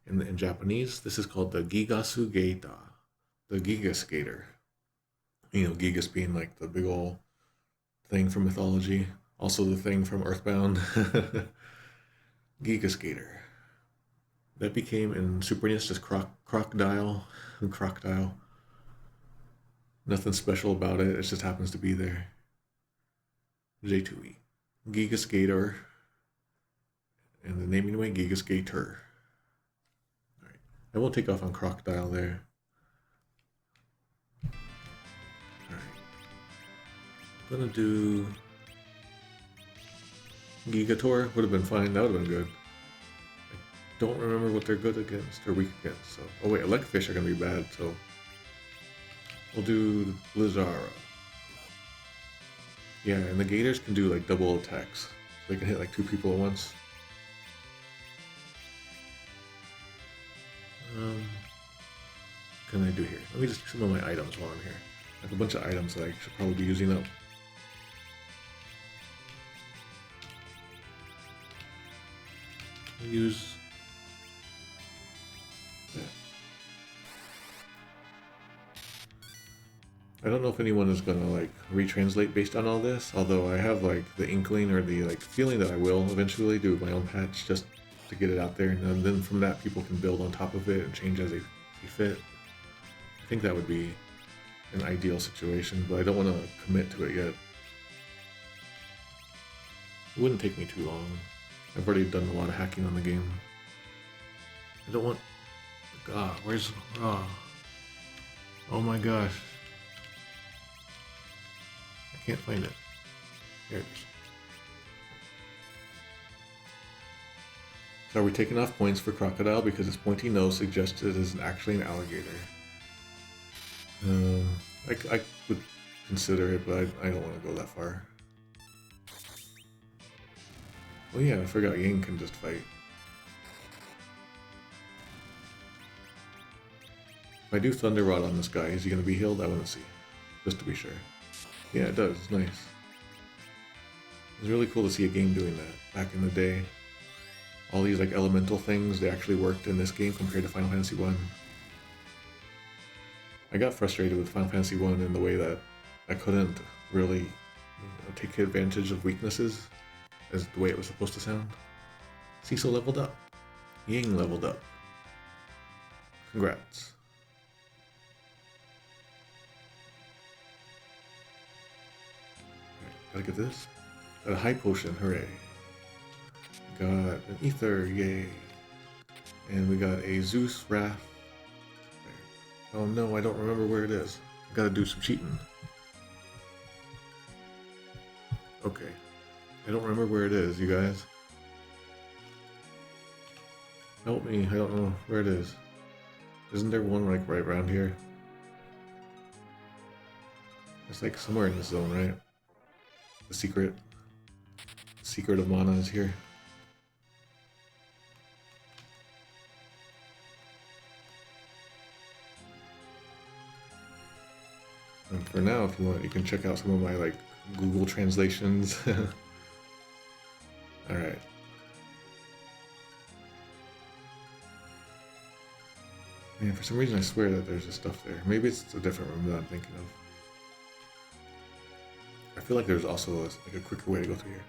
In Japanese, this is called the Gigasu Gator, the Gigas Gator. You know, Gigas being like the big old thing from mythology, also the thing from Earthbound. Gigas Gator. That became in Super NES just crocodile. Nothing special about it. It just happens to be there. J2e. Gigas Gator. And the naming way, Gigas Gator. Alright. I won't take off on crocodile there. Alright. I'm gonna do Gigator. Would have been fine. That would have been good. I don't remember what they're good against or weak against. So, oh wait, elec fish are gonna be bad. So we'll do Blizzara. Yeah, and the gators can do like double attacks. They can hit like 2 people at once. What can I do here? Let me just some of my items while I'm here. I have a bunch of items that I should probably be using up. I'll use that. I don't know if anyone is gonna like retranslate based on all this, although I have like the inkling or the like feeling that I will eventually do my own patch just to get it out there, and then from that people can build on top of it and change as they see fit. I think that would be an ideal situation, but I don't want to commit to it yet. It wouldn't take me too long. I've already done a lot of hacking on the game. I don't want... God, where's... Oh my gosh. I can't find it. Here it is. So are we taking off points for crocodile because its pointy nose suggests it is actually an alligator? I would consider it, but I don't want to go that far. Oh yeah, I forgot Yang can just fight. If I do Thunder Rod on this guy, is he going to be healed? I want to see. Just to be sure. Yeah, it does. It's nice. It's really cool to see a game doing that back in the day. All these like elemental things, they actually worked in this game compared to Final Fantasy 1. I got frustrated with Final Fantasy 1 in the way that I couldn't really take advantage of weaknesses as the way it was supposed to sound. Cecil leveled up. Yang leveled up. Congrats. Right, gotta get this. Got a high potion, hooray. Got an ether, yay. And we got a Zeus Wrath. Oh no, I don't remember where it is. I gotta do some cheating. Okay. I don't remember where it is, you guys. Help me, I don't know where it is. Isn't there one like right around here? It's like somewhere in this zone, right? The secret of mana is here. And for now, if you want, you can check out some of my like Google translations. Alright. Man, for some reason I swear that there's just stuff there. Maybe it's a different room that I'm thinking of. feel like there's also like a quicker way to go through here.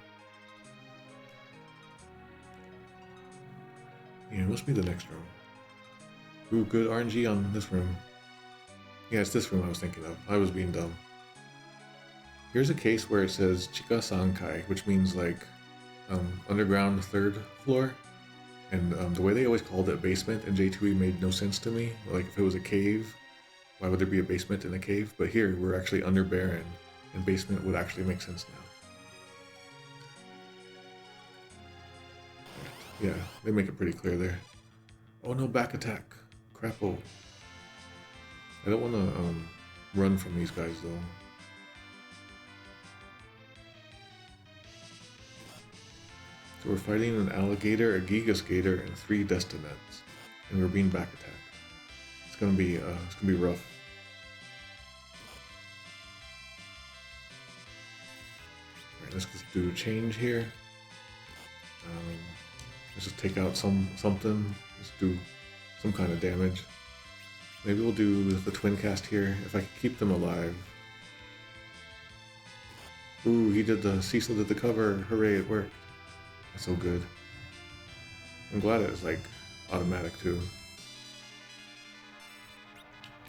Yeah, it must be the next room. Ooh, good RNG on this room. Yeah, it's this room I was thinking of. I was being dumb. Here's a case where it says Chika Sankai, which means like underground third floor. And the way they always called it basement in J2e made no sense to me. Like if it was a cave, why would there be a basement in a cave? But here we're actually under Baron, and basement would actually make sense now. Yeah, they make it pretty clear there. Oh no, back attack. Crapo. I don't want to run from these guys though. So we're fighting an alligator, a Giga Skater, and 3 Destinets, and we're being back attacked. It's gonna be rough. Alright, let's just do a change here. Let's just take out something. Let's do some kind of damage. Maybe we'll do the twin cast here if I can keep them alive. Ooh, he did the Cecil did the cover. Hooray, it worked. That's so good. I'm glad it's like automatic too.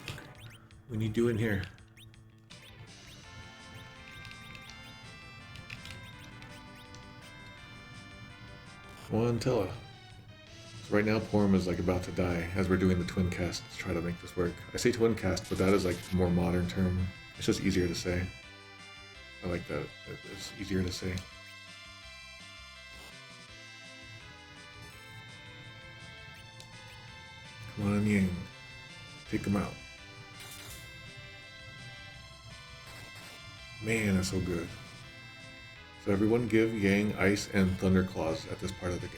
Okay. We need you in here. One Tella. So right now Porum is like about to die as we're doing the twin cast to try to make this work. I say twin cast, but that is like a more modern term. It's just easier to say. I like that. It's easier to say. Come on, Yang. Take him out. Man, that's so good. So everyone give Yang Ice and Thunder Claws at this part of the game.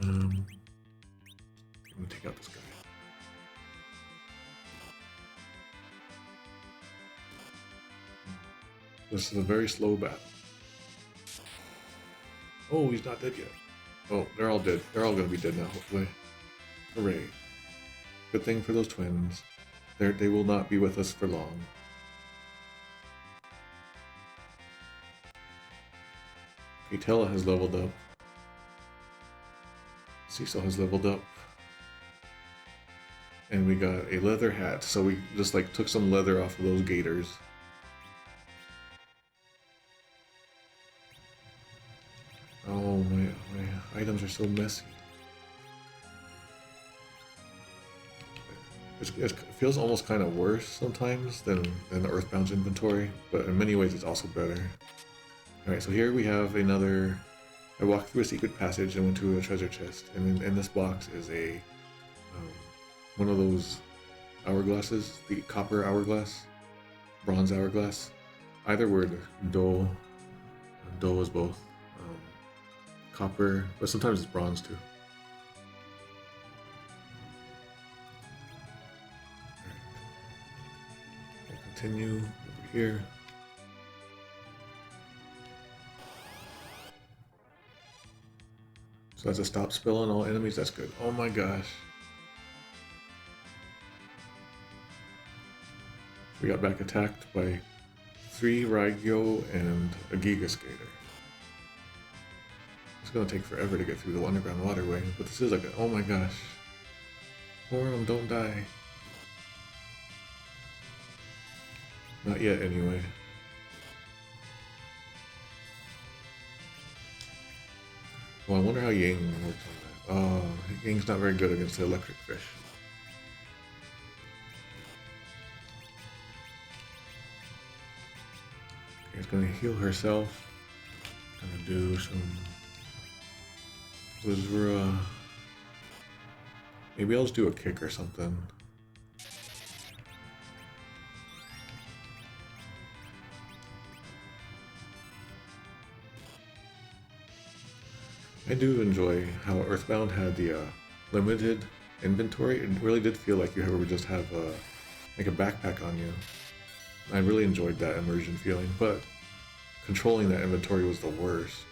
I'm gonna take out this guy. This is a very slow battle. Oh, he's not dead yet. Oh, they're all dead. They're all gonna be dead now, hopefully. Hooray. Good thing for those twins. They will not be with us for long. Okay, Tella has leveled up. Cecil has leveled up. And we got a leather hat, so we just like took some leather off of those gators. Oh, my items are so messy. It feels almost kind of worse sometimes than the Earthbound's inventory, but in many ways it's also better. Alright, so here we have another... I walked through a secret passage and went to a treasure chest, and in this box is a one of those hourglasses, the copper hourglass, bronze hourglass. Either word, do is both. Copper, but sometimes it's bronze too. Right. We'll continue over here. So that's a stop spell on all enemies, that's good. Oh my gosh. We got back attacked by 3 Raigyo and a Giga Skater. It's gonna take forever to get through the underground waterway, but this is like a, oh my gosh. Porum, don't die. Not yet, anyway. Well, I wonder how Yang works on that. Oh, Yang's not very good against the electric fish. Okay, it's gonna heal herself. Gonna do some... Maybe I'll just do a kick or something. I do enjoy how Earthbound had the limited inventory. It really did feel like you would just have like a backpack on you. I really enjoyed that immersion feeling, but controlling that inventory was the worst.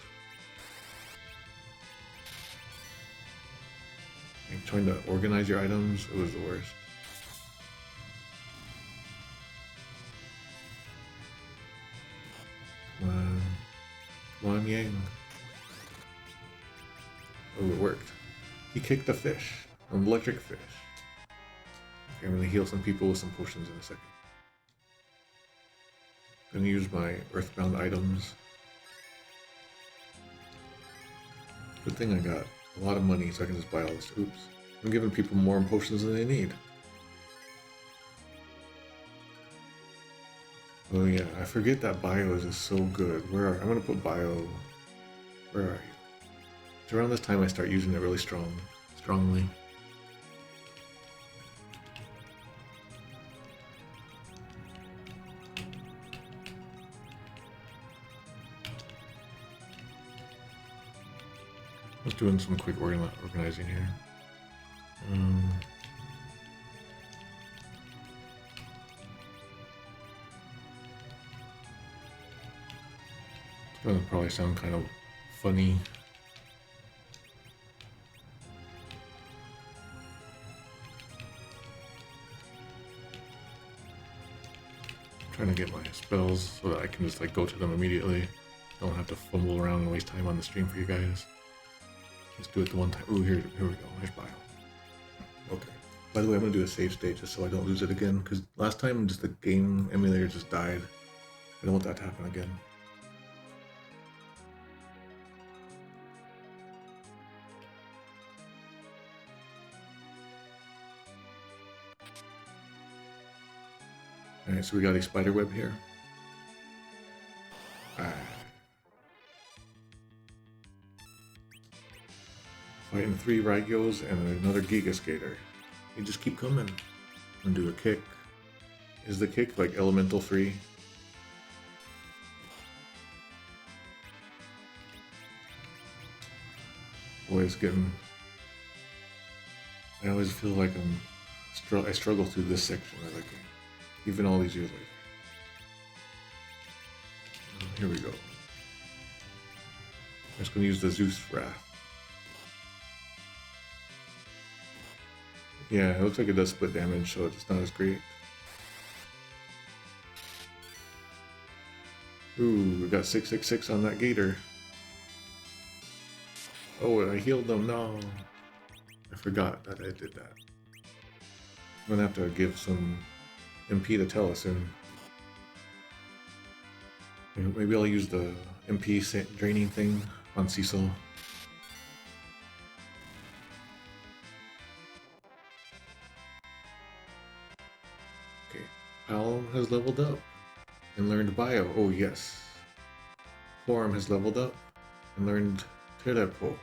trying to organize your items, it was the worst. Come on, Yang. Oh, it worked. He kicked a fish, an electric fish. Okay, I'm gonna heal some people with some potions in a second. Gonna use my earthbound items. Good thing I got a lot of money so I can just buy all this. Oops. I'm giving people more potions than they need. Oh yeah, I forget that bio is just so good. I'm gonna put bio. Where are you? It's around this time I start using it really strongly. Just doing some quick organizing here. It's gonna probably sound kind of funny. I'm trying to get my spells so that I can just like go to them immediately. Don't have to fumble around and waste time on the stream for you guys. Let's do it the one time. Ooh, here we go. Here's bio. Okay. By the way, I'm gonna do a save state just so I don't lose it again, because last time just the game emulator just died. I don't want that to happen again. Alright, so we got a spider web here. Fighting 3 Rygos and another Giga Skater. You just keep coming. I'm gonna do a kick. Is the kick like elemental 3? Boy, it's getting... I always feel like I struggle through this section of the game, even all these years later. Here we go. I'm just gonna use the Zeus Wrath. Yeah, it looks like it does split damage, so it's not as great. Ooh, we got 666 on that gator. Oh, I healed them. No. I forgot that I did that. I'm gonna have to give some MP to Telesin. Maybe I'll use the MP draining thing on Cecil. Pal has leveled up and learned bio. Oh yes. Forum has leveled up and learned Terepo,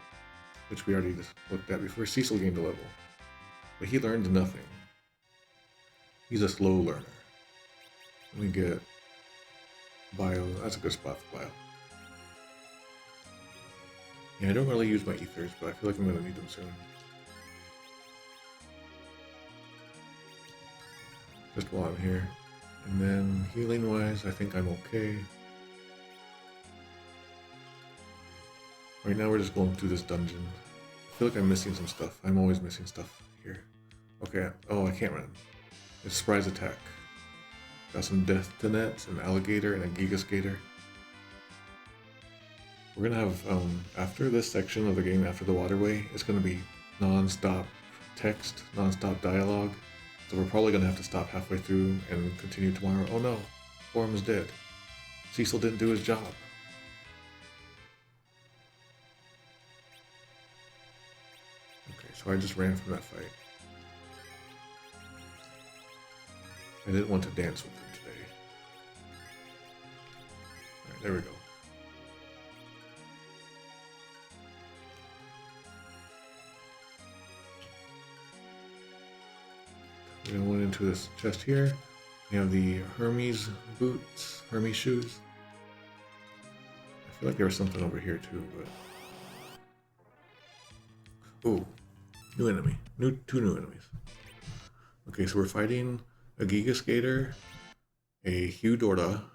which we already just looked at before. Cecil gained a level, but he learned nothing. He's a slow learner. Let me get bio. That's a good spot for bio. Yeah, I don't really use my ethers, but I feel like I'm gonna need them soon. Just while I'm here. And then healing wise, I think I'm okay. Right now we're just going through this dungeon. I feel like I'm missing some stuff. I'm always missing stuff here. Okay, oh, I can't run. It's surprise attack. Got some death to nets, an alligator, and a giga skater. We're gonna have, after this section of the game, after the waterway, it's gonna be non-stop text, non-stop dialogue. So we're probably going to have to stop halfway through and continue tomorrow. Oh no, Forum is dead. Cecil didn't do his job. Okay, so I just ran from that fight. I didn't want to dance with him today. Alright, there we go. We went into this chest here. We have the Hermes boots, Hermes shoes. I feel like there was something over here too, but... Oh, new enemy. Two new enemies. Okay, so we're fighting a Giga Skater, a Hudorda.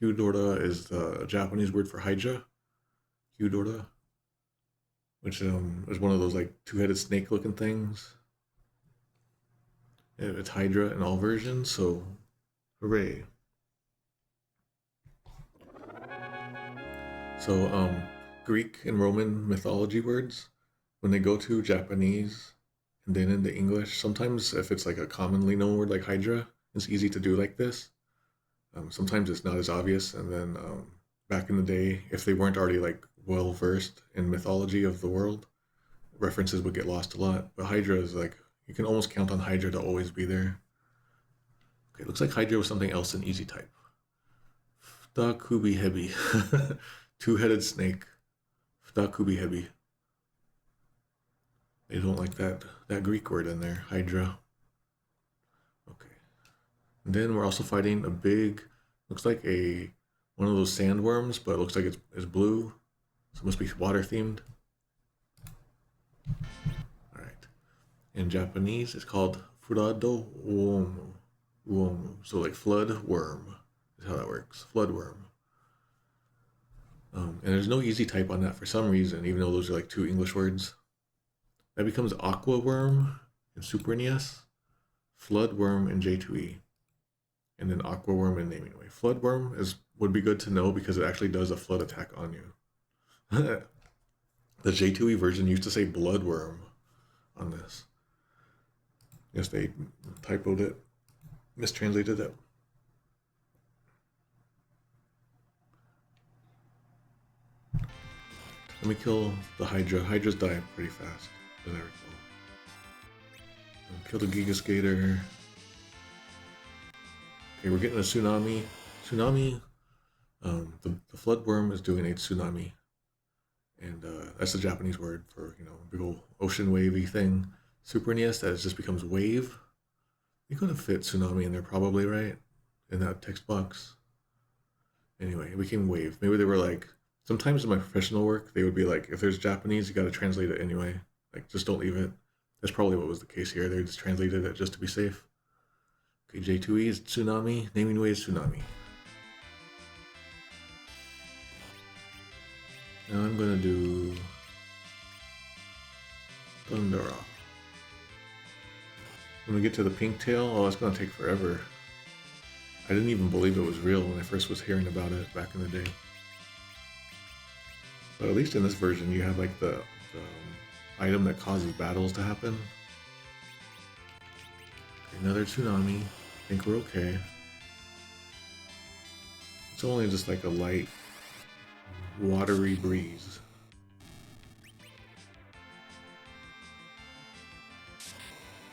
Hudorda is the Japanese word for Hydra. Hudorda. which is one of those like two-headed snake-looking things. It's Hydra in all versions, so hooray. So Greek and Roman mythology words, when they go to Japanese and then into English, sometimes if it's like a commonly known word like Hydra, it's easy to do like this. Sometimes it's not as obvious, and then back in the day, if they weren't already like well versed in mythology of the world, references would get lost a lot. But Hydra is like, you can almost count on Hydra to always be there. Okay, looks like Hydra was something else in easy type. Futakubihebi. Two-headed snake. Futakubihebi. They don't like that Greek word in there, Hydra. Okay. And then we're also fighting a big, looks like one of those sandworms, but it looks like it's blue. So it must be water themed. Alright. In Japanese, it's called Furado Uomu. So like flood worm is how that works. Flood worm. And there's no easy type on that for some reason, even though those are like two English words. That becomes aqua worm in Super NES, flood worm in J2e, and then aqua worm in Naming Way. Flood worm would be good to know because it actually does a flood attack on you. The J2e version used to say blood worm on this. Yes, they typoed it, mistranslated it. Let me kill the Hydra. Hydras die pretty fast, as I recall. Kill the Giga Skater. Okay, we're getting a tsunami. Tsunami. The flood worm is doing a tsunami, and that's the Japanese word for, you know, big old ocean wavy thing. Super NES, that just becomes wave. You could have fit tsunami in there probably, right? In that text box. Anyway, it became wave. Maybe they were like, sometimes in my professional work, they would be like, if there's Japanese, you got to translate it anyway. Like, just don't leave it. That's probably what was the case here. They just translated it just to be safe. Okay, J2e is tsunami. Naming Way is tsunami. Now I'm going to do Thundera. When we get to the pink tail, oh, it's going to take forever. I didn't even believe it was real when I first was hearing about it back in the day. But at least in this version, you have like the item that causes battles to happen. Okay, another tsunami. I think we're okay. It's only just like a light, watery breeze.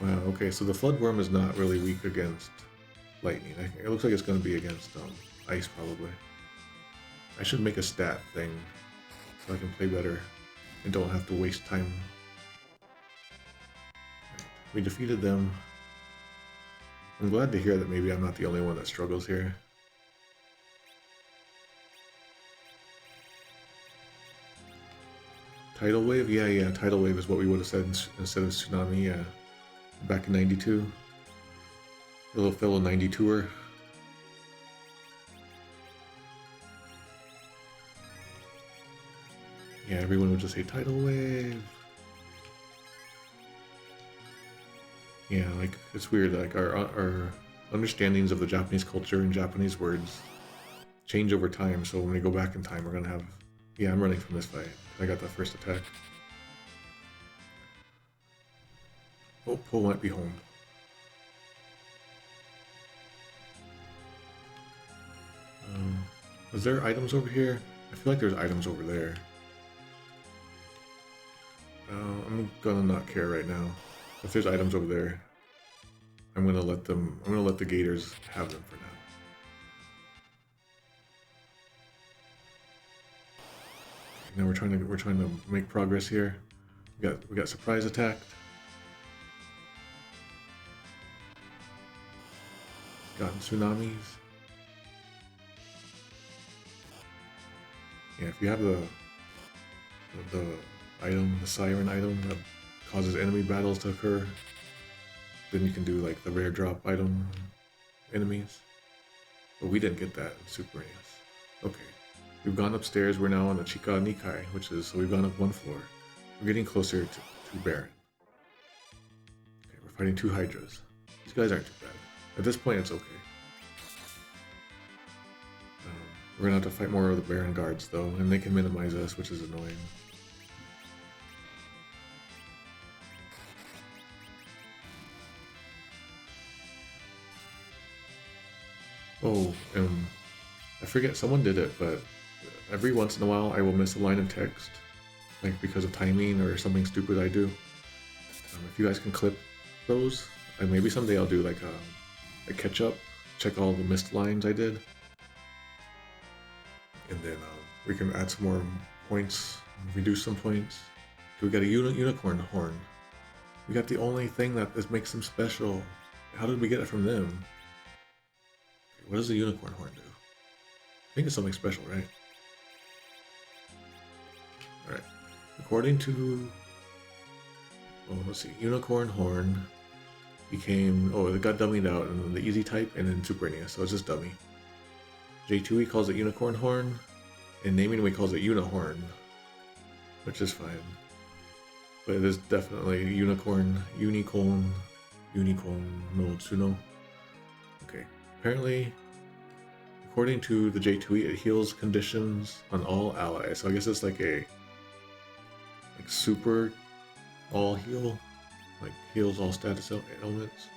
Wow, okay, so the floodworm is not really weak against lightning. It looks like it's going to be against ice, probably. I should make a stat thing so I can play better and don't have to waste time. We defeated them. I'm glad to hear that maybe I'm not the only one that struggles here. Tidal wave? Yeah, tidal wave is what we would have said instead of tsunami, yeah. Back in 92. A little fellow 92er. Yeah, everyone would just say tidal wave. Yeah, like, it's weird, like, our understandings of the Japanese culture and Japanese words change over time, so when we go back in time, we're gonna have... Yeah, I'm running from this fight. I got that first attack. Oh, Poe might be home. Was there items over here? I feel like there's items over there. I'm gonna not care right now. If there's items over there, I'm gonna let the Gators have them for now. Now we're trying to make progress here. We got surprise attacked. Gotten tsunamis. Yeah, if you have the item, the siren item that causes enemy battles to occur, then you can do like the rare drop item enemies. But we didn't get that in Super NES. Okay, we've gone upstairs. We're now on the Chika Nikai, so we've gone up one floor. We're getting closer to Baron. Okay, we're fighting 2 Hydras. These guys aren't too bad. At this point, it's okay. We're gonna have to fight more of the Baron guards though, and they can minimize us, which is annoying. Oh, I forget, someone did it, but every once in a while I will miss a line of text, like because of timing or something stupid I do. If you guys can clip those, maybe someday I'll do like a catch up, check all the missed lines I did, and then we can add some more points, reduce some points. We got a unicorn horn. We got the only thing that makes them special. How did we get it from them? What does the unicorn horn do? I think it's something special, right? Alright. According to... Oh, let's see. Unicorn horn became... Oh, it got dummied out in the easy type and in Super NES, so it's just dummy. J2e calls it unicorn horn, and Naming Way calls it unihorn, which is fine. But it is definitely unicorn no Tsuno. Okay. Apparently, according to the J2e, it heals conditions on all allies. So I guess it's like a super all heal, like heals all status elements.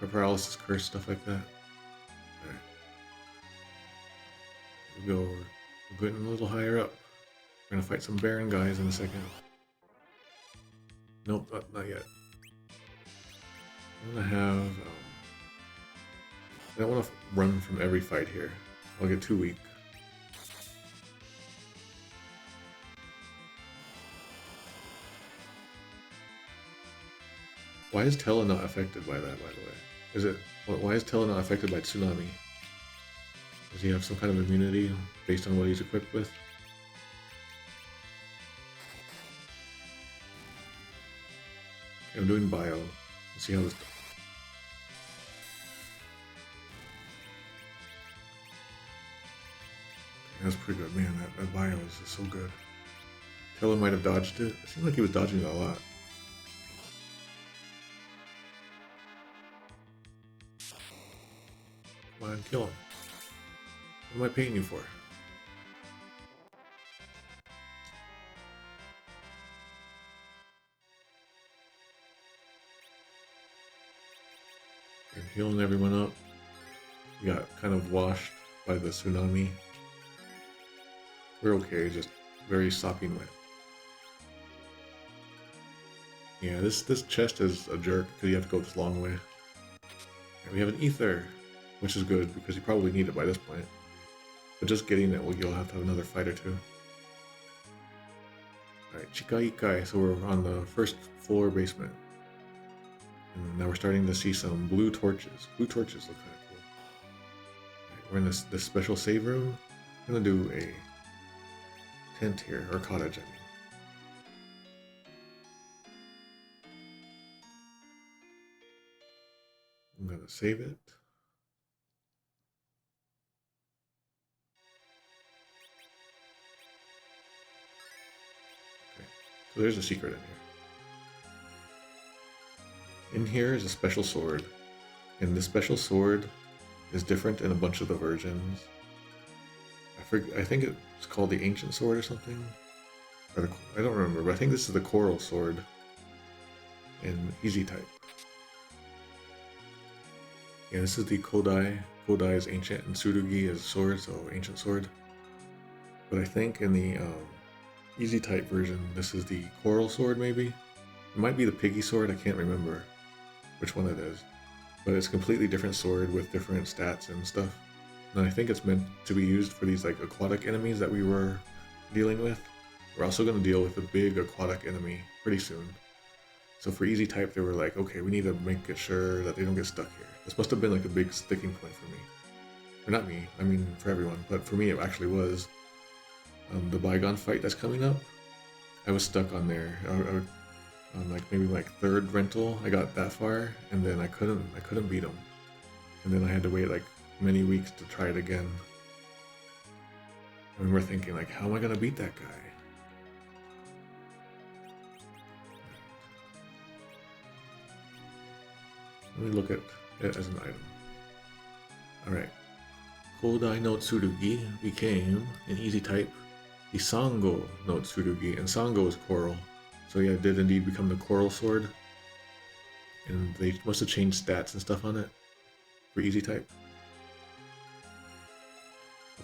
Paralysis, curse, stuff like that. Alright. Here we go. We're getting a little higher up. We're gonna fight some Baron guys in a second. Nope, not yet. I'm gonna have... I don't want to run from every fight here. I'll get too weak. Why is Tella not affected by that, by the way? Why is Tella not affected by Tsunami? Does he have some kind of immunity based on what he's equipped with? Okay, I'm doing bio. Let's see how this goes. That's pretty good, man. That bio is just so good. Tella might have dodged it. It seemed like he was dodging it a lot. Come on, kill him. What am I paying you for? And healing everyone up. We got kind of washed by the tsunami. We're okay, just very sopping wet. Yeah, this chest is a jerk because you have to go this long way. And we have an ether, which is good because you probably need it by this point. But just getting it, you'll have to have another fight or two. Alright, Chikaikai, so we're on the first floor basement. And now we're starting to see some blue torches. Blue torches look kind of cool. Right, we're in this special save room. I'm gonna do a tent here, or cottage, I mean. I'm gonna save it. Okay, so there's a secret in here. In here is a special sword, and this special sword is different in a bunch of the versions. I think it's called the Ancient Sword or something. Or I don't remember, but I think this is the Coral Sword in Easy Type. Yeah, this is the Kodai. Kodai is Ancient, and Tsurugi is Sword, so Ancient Sword. But I think in the Easy Type version, this is the Coral Sword, maybe? It might be the Piggy Sword, I can't remember which one it is. But it's a completely different sword with different stats and stuff. And I think it's meant to be used for these like aquatic enemies that we were dealing with. We're also going to deal with a big aquatic enemy pretty soon. So for Easy Type, they were like, okay, we need to make it sure that they don't get stuck here. This must have been like a big sticking point for me. Or not me, I mean for everyone, but for me it actually was. The Baigan fight that's coming up, I was stuck on there. On like maybe like third rental, I got that far, and then I couldn't beat him. And then I had to wait like many weeks to try it again. I remember thinking like, how am I gonna beat that guy? Let me look at it as an item. Alright. Kodai no Tsurugi became an easy type. The Sango no Tsurugi, and Sango is coral. So yeah, it did indeed become the coral sword. And they must have changed stats and stuff on it for easy type.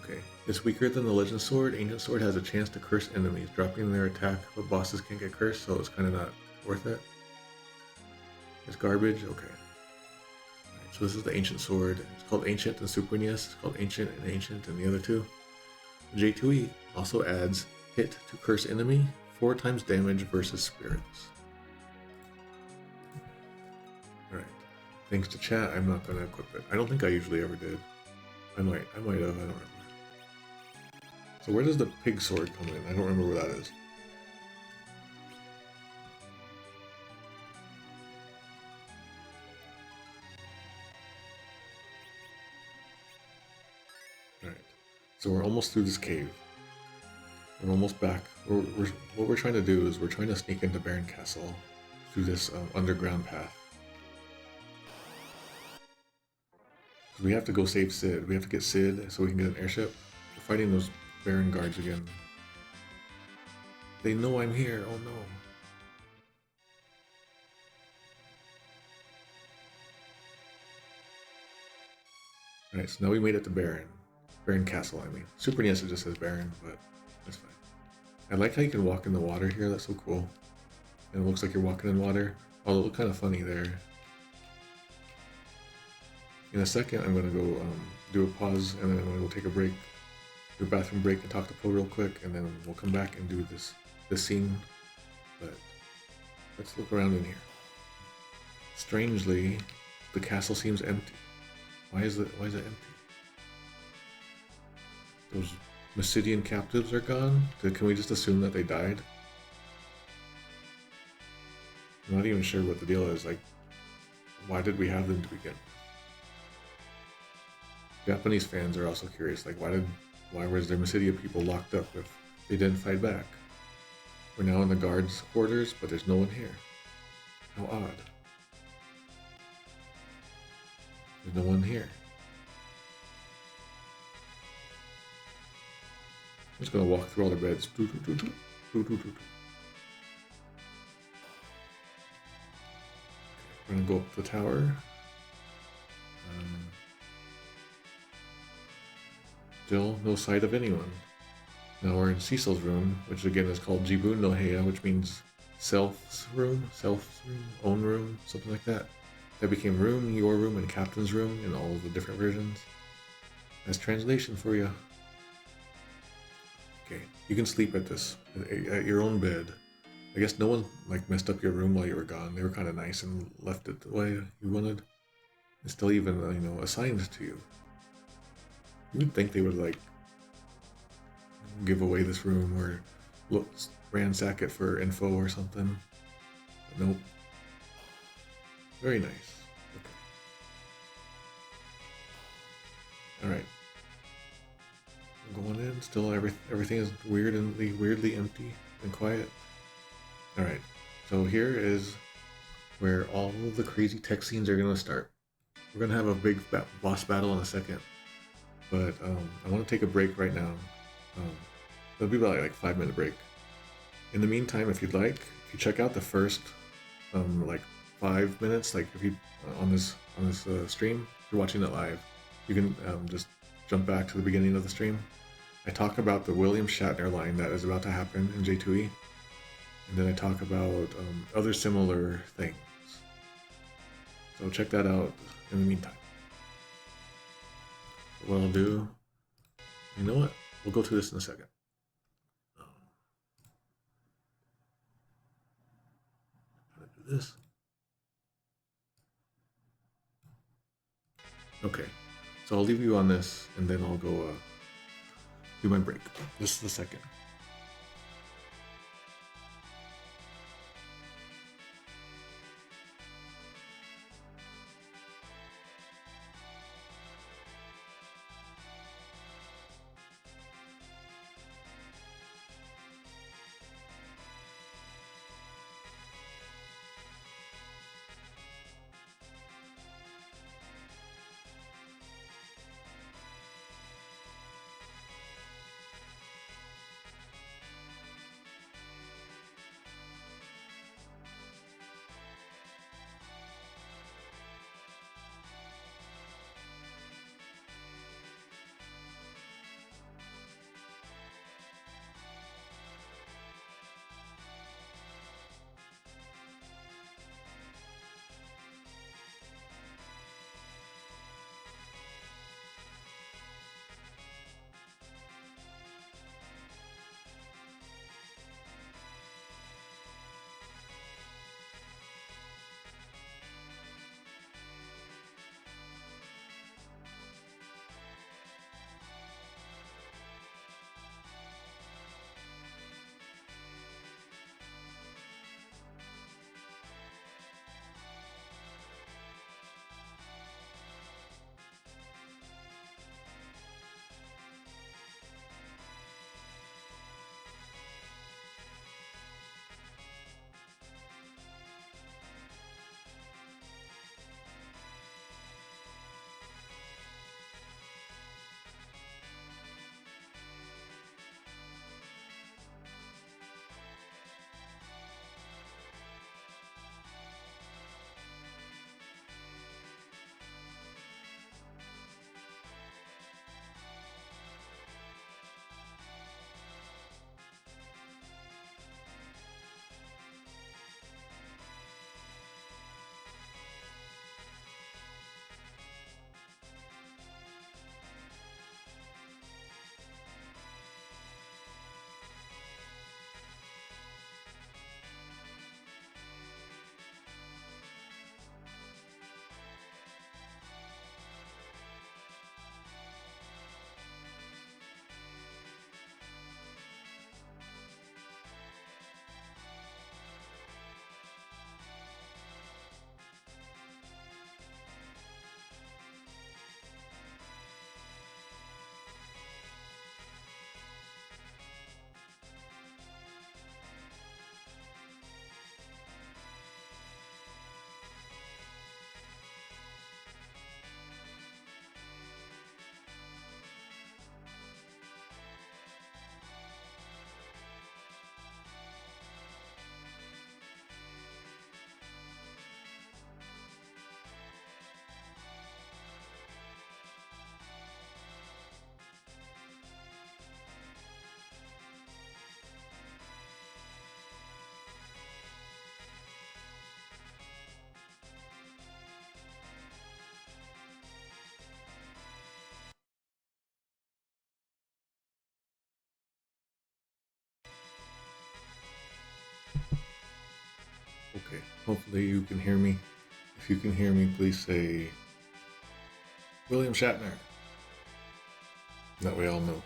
Okay, it's weaker than the Legend Sword. Ancient Sword has a chance to curse enemies, dropping their attack, but bosses can't get cursed, so it's kind of not worth it. It's garbage? Okay. Alright, so this is the Ancient Sword. It's called Ancient and Super NES. It's called Ancient and the other two. J2e also adds hit to curse enemy, 4 times damage versus spirits. Alright. Thanks to chat, I'm not going to equip it. I don't think I usually ever did. I might have, I don't remember. So where does the pig sword come in? I don't remember where that is. Alright, so we're almost through this cave. We're almost back. What we're trying to do is we're trying to sneak into Baron Castle through this underground path. We have to go save Sid. We have to get Sid so we can get an airship. We're fighting those Baron guards again. They know I'm here. Oh no. Alright, so now we made it to Baron. Baron Castle, I mean. Super NES it just says Baron, but that's fine. I like how you can walk in the water here. That's so cool. And it looks like you're walking in water. Although it looked kind of funny there. In a second, I'm going to go do a pause, and then I'm going to go take a break, do a bathroom break, and talk to Poe real quick, and then we'll come back and do this scene. But let's look around in here. Strangely, the castle seems empty. Why is it empty? Those Mysidian captives are gone? Can we just assume that they died? I'm not even sure what the deal is. Like, why did we have them to begin with? Japanese fans are also curious, like why was there Mysidia people locked up if they didn't fight back? We're now in the guards' quarters, but there's no one here. How odd. There's no one here. I'm just gonna walk through all the beds. We're gonna go up the tower. Still no sight of anyone. Now we're in Cecil's room, which again is called Jibun no Heya, which means self's room, own room, something like that. That became room, your room, and captain's room in all of the different versions. That's translation for you. Okay, you can sleep at your own bed. I guess no one like messed up your room while you were gone. They were kind of nice and left it the way you wanted. It's still even assigned to you. You would think they would like give away this room or ransack it for info or something. But nope. Very nice. Okay. Alright. Going in, still everything is weirdly empty and quiet. Alright. So here is where all of the crazy tech scenes are gonna start. We're gonna have a big boss battle in a second. But I want to take a break right now. It'll be about like 5-minute break. In the meantime, if you'd like, if you check out the first like 5 minutes, like if you on this stream, if you're watching it live, you can just jump back to the beginning of the stream. I talk about the William Shatner line that is about to happen in J2e, and then I talk about other similar things. So check that out in the meantime. What I'll do, you know what? We'll go through this in a second. How to do this? Okay, so I'll leave you on this, and then I'll go do my break. This is the second. Okay, hopefully you can hear me. If you can hear me, please say William Shatner. That way I'll know.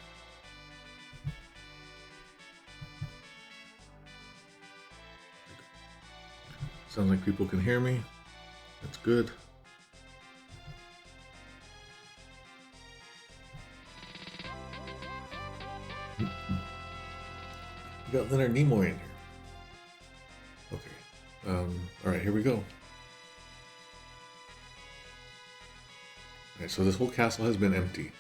Sounds like people can hear me. That's good. We got Leonard Nimoy in here. Okay. Alright, here we go. Alright, so this whole castle has been empty.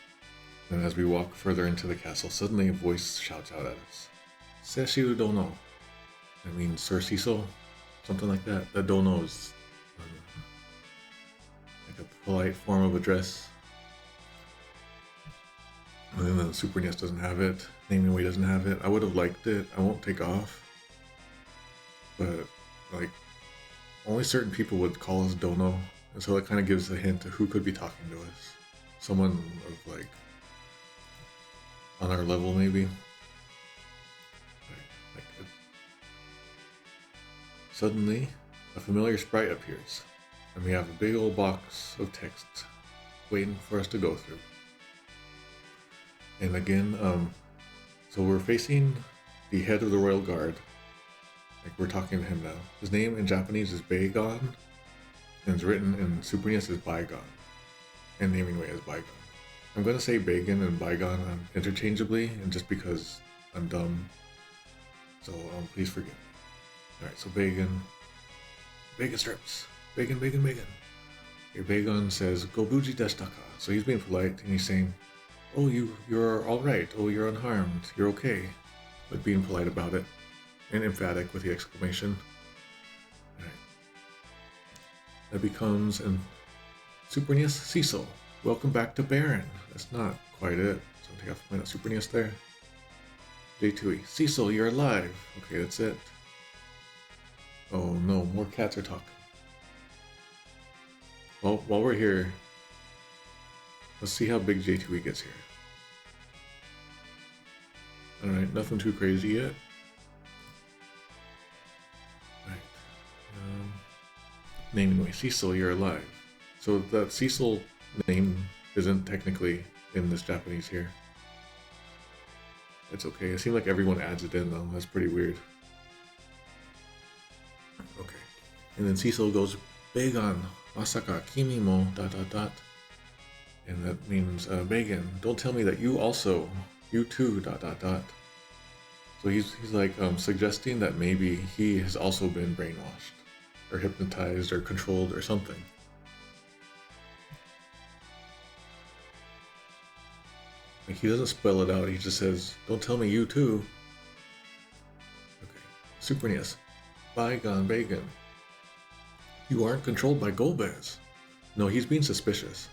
And as we walk further into the castle, suddenly a voice shouts out at us. Seshiu dono. That means Sir Cecil. Something like that. That dono is like a polite form of address. And then the Super NES doesn't have it. Naming Way doesn't have it. I would have liked it. I won't take off. But, like, only certain people would call us dono. And so it kind of gives a hint of who could be talking to us. Someone of, like, on our level, maybe. Like, suddenly, a familiar sprite appears, and we have a big old box of text waiting for us to go through. And again, so we're facing the head of the Royal Guard. Like, we're talking to him now. His name in Japanese is Baigan, and it's written in Super NES as Baigan, and Naming Way as Baigan. I'm gonna say Baigan and Baigan interchangeably, and just because I'm dumb, so please forgive me. Alright, so Baigan strips. Baigan. Okay, Baigan says, Gobuji deshitaka. So he's being polite, and he's saying, oh, you're alright, oh, you're unharmed, you're okay. But being polite about it, and emphatic with the exclamation. Alright. That becomes an Super NES Cecil. Welcome back to Baron. That's not quite it. So take off my Super NES there. J2e. Cecil, you're alive. Okay, that's it. Oh no, more cats are talking. Well, while we're here, let's see how big J2e gets here. Alright, nothing too crazy yet. Alright. Naming Way. Cecil, you're alive. So that Cecil name isn't technically in this Japanese here. It's okay. It seems like everyone adds it in though. That's pretty weird. Okay. And then Cecil goes, Baigan, Masaka, Kimi mo, ... And that means, Baigan, don't tell me that you too, ... So he's like suggesting that maybe he has also been brainwashed, or hypnotized, or controlled, or something. Like, he doesn't spell it out, he just says, don't tell me you too. Okay. Super NES. Baigan. You aren't controlled by Golbez. No, he's being suspicious.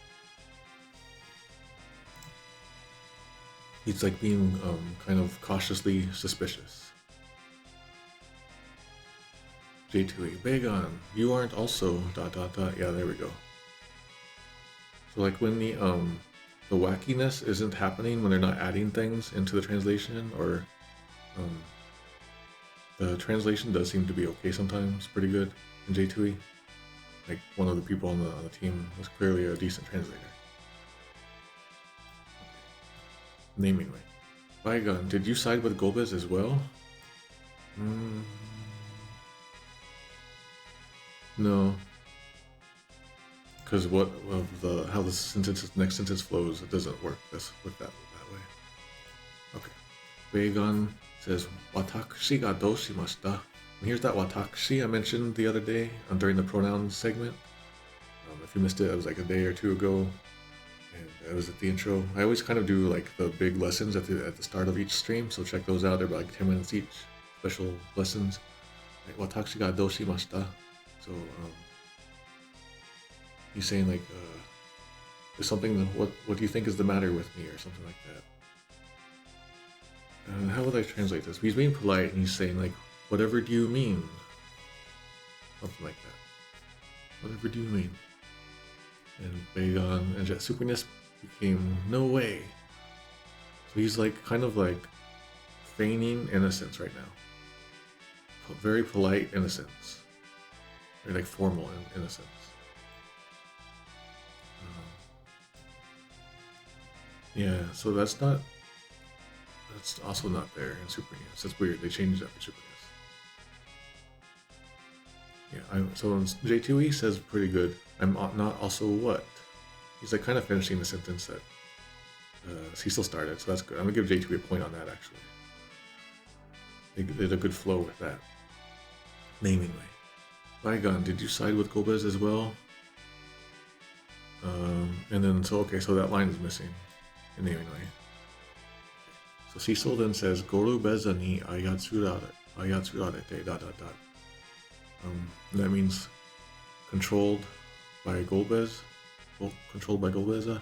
He's like being kind of cautiously suspicious. J2e. Baigan, you aren't also ... Yeah, there we go. So like when the wackiness isn't happening, when they're not adding things into the translation, or the translation does seem to be okay sometimes, pretty good in J2e. Like, one of the people on the team was clearly a decent translator. Naming Way. Baigan, did you side with Golbez as well? No. Because how the next sentence flows, it doesn't work that way. Okay. Baigan says, Watakushi ga dou shimashita. And here's that watakushi I mentioned the other day during the pronouns segment. If you missed it, it was like a day or two ago, and it was at the intro. I always kind of do like the big lessons at the start of each stream, so check those out. They're about like 10 minutes each, special lessons. Watakushi ga dou shimashita. So he's saying like, there's something. What do you think is the matter with me, or something like that. How would I translate this? He's being polite, and he's saying like, whatever do you mean? Something like that. Whatever do you mean? And Baigan and Super NES became no way. So he's like kind of like feigning innocence right now. very polite innocence. Very like formal innocence. Yeah, so that's also not there in Super NES. That's weird. They changed that for Super NES. Yeah, so J2E says pretty good. I'm not also what? He's like kind of finishing the sentence that Cecil started, so that's good. I'm gonna give J2E a point on that actually. They did a good flow with that. Naming way. Baigan, did you side with Gomez as well? And then so that line is missing in naming way. So Cecil then says Goru Beza ni ayatsurarete ... That means controlled by Golbez. Controlled by Golbeza.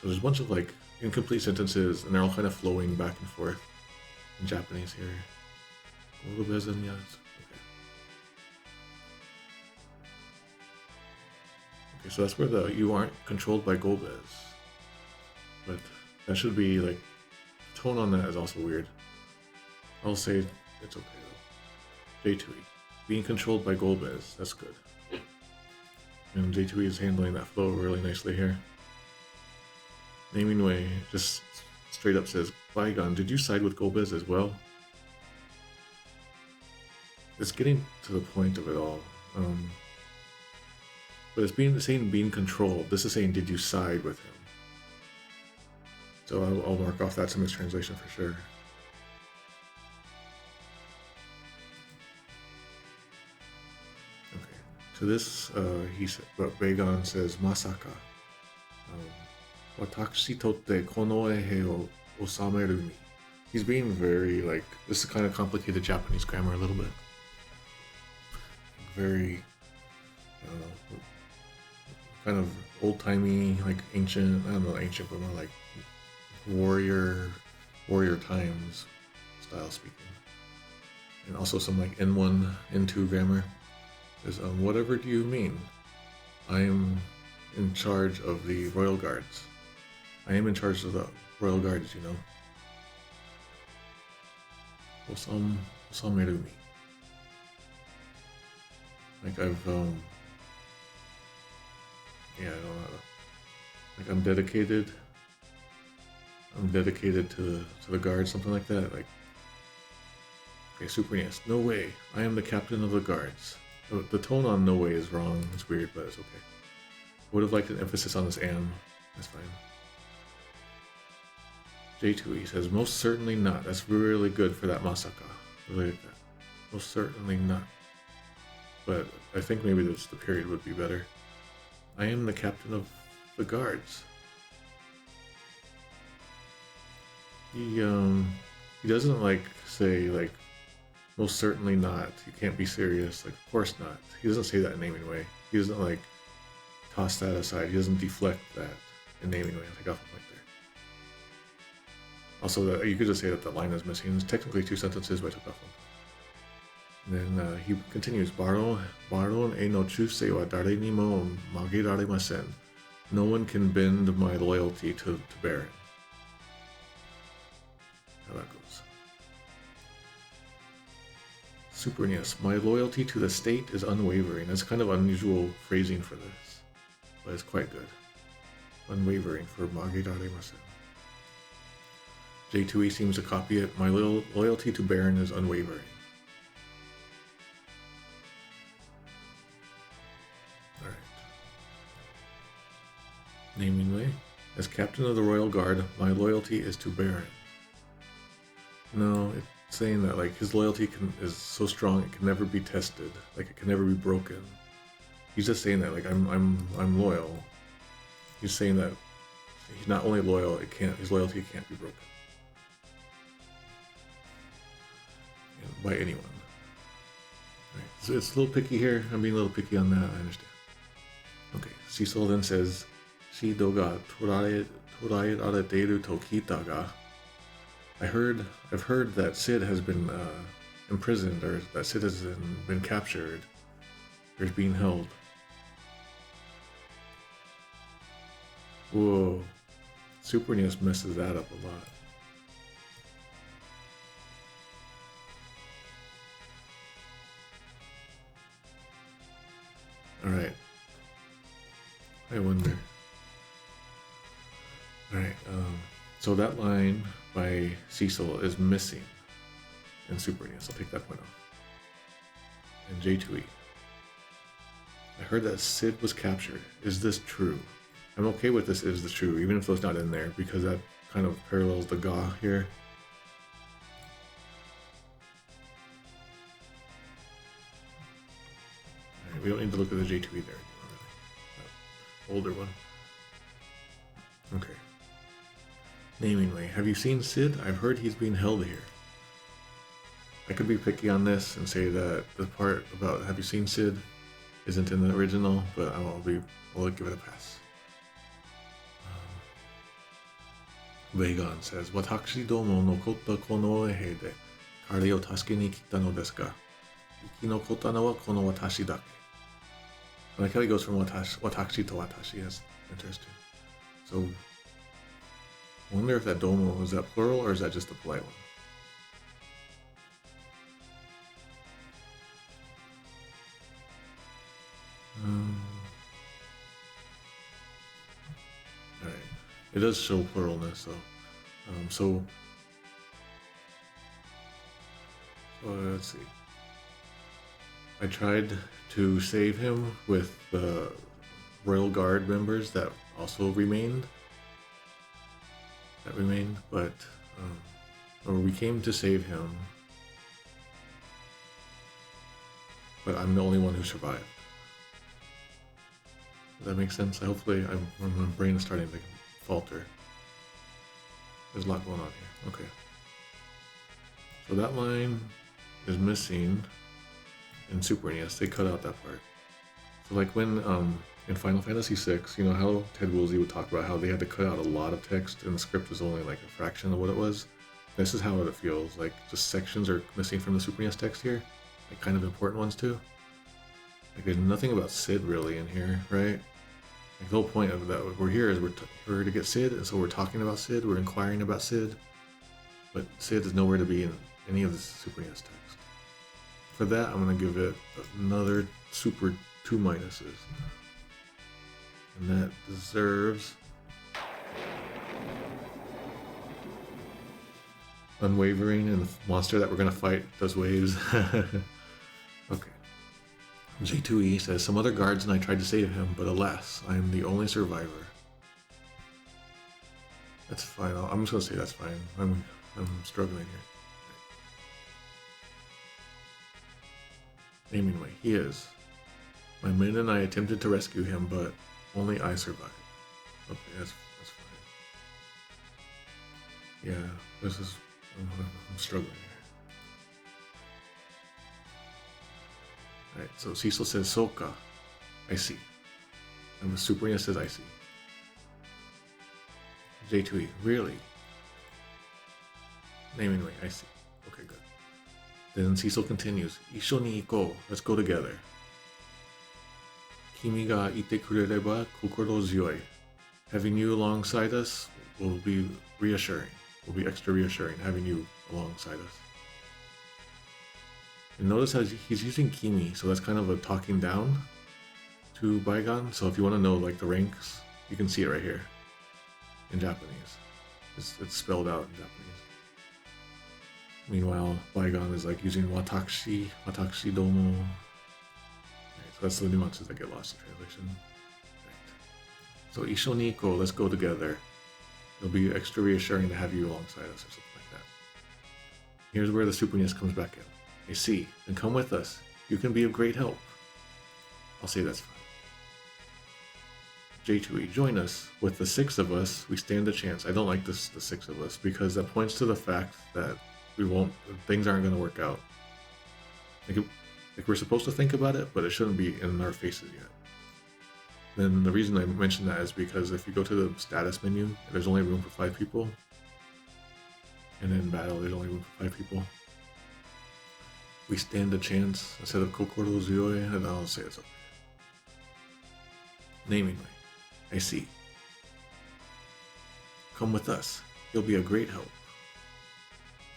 So there's a bunch of like incomplete sentences, and they're all kind of flowing back and forth in Japanese here. Golbeza ni Okay, so that's where you aren't controlled by Golbez. But that should be like, tone on that is also weird. I'll say it's okay though. J2E. Being controlled by Golbez, that's good. And J2E is handling that flow really nicely here. Naming way just straight up says, Baigan, did you side with Golbez as well? It's getting to the point of it all. But it's saying being controlled. This is saying, did you side with him? So I'll mark off that's a mistranslation for sure. Okay, to this, Baigan says, Masaka. Watashi totte kono ehe o osameru mi. He's being very, like, this is kind of complicated Japanese grammar a little bit. Very, I don't know, kind of old-timey, like ancient, I don't know, ancient, but more like warrior times style speaking. And also some like N1, N2 grammar. Is whatever do you mean? I am in charge of the Royal Guards. I am in charge of the Royal Guards, you know. Osameru mi. Like I've yeah, I don't know. Like I'm dedicated to the guards, something like that. Like, okay, Super NES. No way. I am the captain of the guards. The tone on no way is wrong. It's weird, but it's okay. Would have liked an emphasis on this am. That's fine. J2E says, most certainly not. That's really good for that Masaka. Really like that. Most certainly not. But I think maybe the period would be better. I am the captain of the guards. He doesn't like say like, most certainly not. You can't be serious. Like, of course not. He doesn't say that in naming way. He doesn't like toss that aside. He doesn't deflect that in naming way. I'll take off the point there. Also, you could just say that the line is missing. It's technically two sentences, but I took off one. And then he continues, Baron e no chusei wa dare ni mo magiraremasen. No one can bend my loyalty to Baron. How that goes. Super NES. My loyalty to the state is unwavering. That's kind of unusual phrasing for this, but it's quite good. Unwavering for magiraremasen. J2E seems to copy it. My loyalty to Baron is unwavering. Naming way. As captain of the Royal Guard, my loyalty is to Baron. No, it's saying that like his loyalty is so strong it can never be tested, like it can never be broken. He's just saying that like I'm loyal. He's saying that he's not only loyal, his loyalty can't be broken by anyone. Right. So it's a little picky here. I'm being a little picky on that. I understand. Okay. Cecil then says, Shido ga toraerareteru to kita ga. I've heard that Sid has been imprisoned, or that Sid has been captured, or is being held. Whoa. Super NES messes that up a lot. I wonder. Alright, so that line by Cecil is missing in Super NES. I'll take that point off. And J2e. I heard that Sid was captured. Is this true? I'm okay with this is this true, even if those not in there, because that kind of parallels the Ga here. Alright, we don't need to look at the J2e there anymore, really. That older one. Okay. Naming way. Have you seen Sid? I've heard he's being held here. I could be picky on this and say that the part about have you seen Sid isn't in the original, but I'll give it a pass. Baigan says, Watashi domo nokotta kono ehe de kare o tasuke ni kita no desu ga, ikinokota no wa kono watashi dake. I like how he goes from watashi to watashi. That's interesting. So, I wonder if that domo, is that plural or is that just a polite one? Alright, it does show pluralness though. So let's see. I tried to save him with the Royal Guard members that also remained. But we came to save him. But I'm the only one who survived. Does that make sense? Hopefully, my brain is starting to falter. There's a lot going on here. Okay. So that line is missing in Super NES. They cut out that part. So like when in Final Fantasy VI, you know how Ted Woolsey would talk about how they had to cut out a lot of text and the script was only like a fraction of what it was. This is how it feels. Like just sections are missing from the Super NES text here. Like kind of important ones too. Like there's nothing about Sid really in here, right? Like the whole point of that we're here is we're to get Sid, and so we're talking about Sid, we're inquiring about Sid, but Sid is nowhere to be in any of the Super NES text. For that, I'm gonna give it another super 2 minuses, and that deserves unwavering, and the monster that we're gonna fight does waves. Okay. J2e says, some other guards and I tried to save him, but alas, I am the only survivor. That's fine. I'm just gonna say that's fine. I'm struggling here. Naming way. He is. My men and I attempted to rescue him, but only I survived. Okay, that's fine. Yeah, this is. I'm struggling here. Alright, so Cecil says, Soka. I see. And the Super NES says, I see. J2e, really? Naming way, I see. Okay, good. Then Cecil continues, Isho ni iko, let's go together. Kimi ga ite kurereba kokoro zyoi. Having you alongside us will be reassuring. Will be extra reassuring having you alongside us. And notice how he's using Kimi, so that's kind of a talking down to Baigan. So if you want to know like the ranks, you can see it right here in Japanese. It's spelled out in Japanese. Meanwhile, Baigan is like using watashi domo. Right, so that's the nuances that get lost in translation. Right. So isho ni iko, let's go together. It'll be extra reassuring to have you alongside us or something like that. Here's where the Super NES comes back in. I see, then come with us. You can be of great help. I'll say that's fine. J2e, join us. With the 6 of us, we stand a chance. I don't like this, the 6 of us, because that points to the fact that things aren't going to work out. Like we're supposed to think about it, but it shouldn't be in our faces yet. Then the reason I mention that is because if you go to the status menu, there's only room for 5 people. And in battle, there's only room for 5 people. We stand a chance instead of kokoro zyoi, and I'll say it's okay. Naming way. I see. Come with us. You'll be a great help.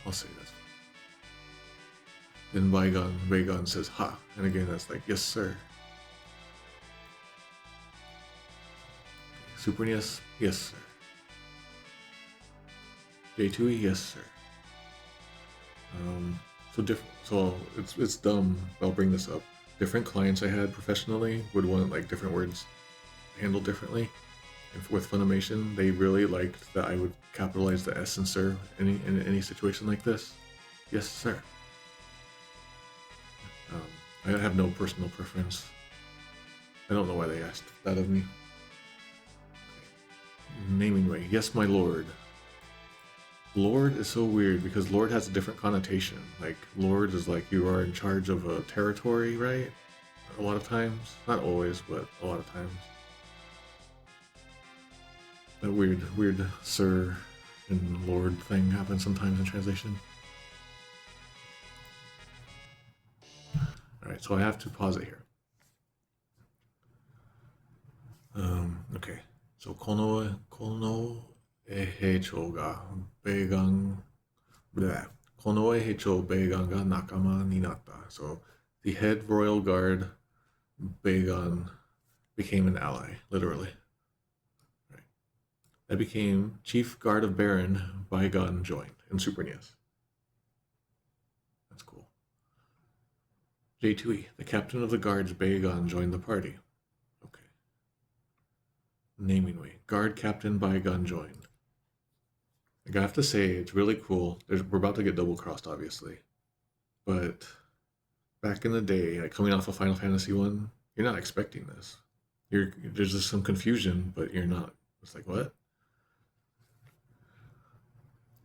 I'll say that's fine. Then Baigan says, ha. And again, that's like, yes, sir. Super NES, yes sir. J2e, yes sir. So it's dumb. I'll bring this up. Different clients I had professionally would want like different words handled differently. And with Funimation, they really liked that I would capitalize the S and sir in any situation like this. Yes sir. I have no personal preference. I don't know why they asked that of me. Naming way. Yes, my lord. Lord is so weird because lord has a different connotation. Like, lord is like you are in charge of a territory, right? A lot of times. Not always, but a lot of times. That weird sir and lord thing happens sometimes in translation. Alright, so I have to pause it here. Okay. So, この兵長がベーガン、この兵長ベーガンが仲間になった。So, the head royal guard, Baigan, became an ally, literally. Right. That became Chief Guard of Baron, Baigan joined in Super NES. That's cool. J2e, the captain of the guards, Baigan, joined the party. Okay. Naming way. Guard Captain Baigan joined. Like, I have to say, it's really cool. We're about to get double-crossed, obviously. But back in the day, like coming off of Final Fantasy 1, you're not expecting this. There's just some confusion, but you're not. It's like, what?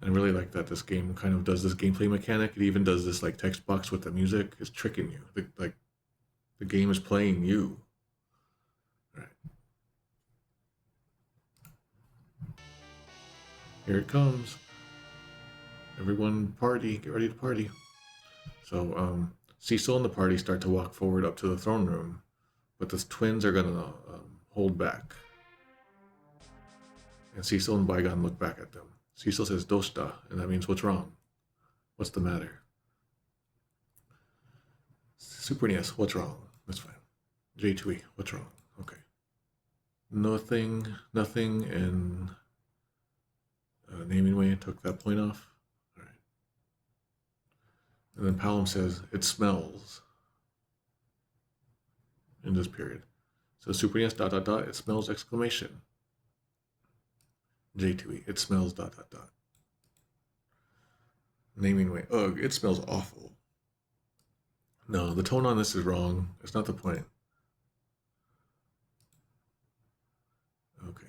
I really like that this game kind of does this gameplay mechanic. It even does this like text box with the music. It's tricking you. The game is playing you. Right. Here it comes. Everyone party. Get ready to party. So, Cecil and the party start to walk forward up to the throne room, but the twins are gonna hold back. And Cecil and Baigan look back at them. Cecil says, Doshita, and that means, what's wrong? What's the matter? Super NES, what's wrong? That's fine. J2e, what's wrong? Okay. Nothing, and naming way took that point off. All right. And then Palom says, it smells. In this period. So Super NES, ... it smells, exclamation. J2e, it smells, ... Naming way, ugh, it smells awful. No, the tone on this is wrong. It's not the point. Okay.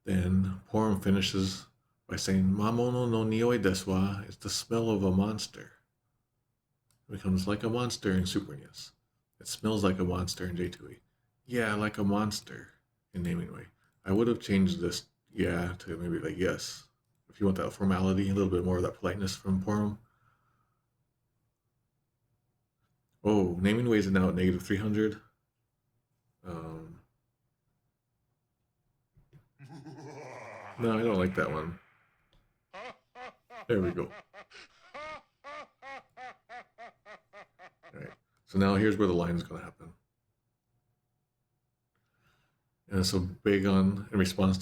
Then Porum finishes by saying, Mamono no nioi desu wa, it's the smell of a monster. It becomes like a monster in Super NES. It smells like a monster in J2e. Yeah, like a monster in naming way. I would have changed this yeah to maybe like yes. If you want that formality, a little bit more of that politeness from Porum. Oh, naming way is now at negative 300. No, I don't like that one. There we go. Alright, so now here's where the line is going to happen. And so Baigan, in response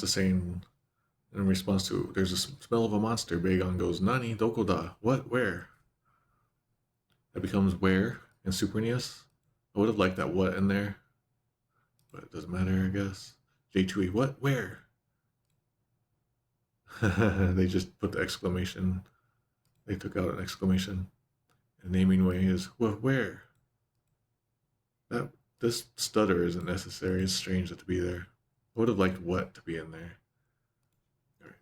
to, there's a smell of a monster, Baigan goes, Nani, doko da? What, where? That becomes where in Super NES. I would have liked that what in there, but it doesn't matter, I guess. J2e, what, where? They just put the exclamation. They took out an exclamation. And naming way is, well, where? This stutter isn't necessary. It's strange that to be there. I would have liked what to be in there. All right.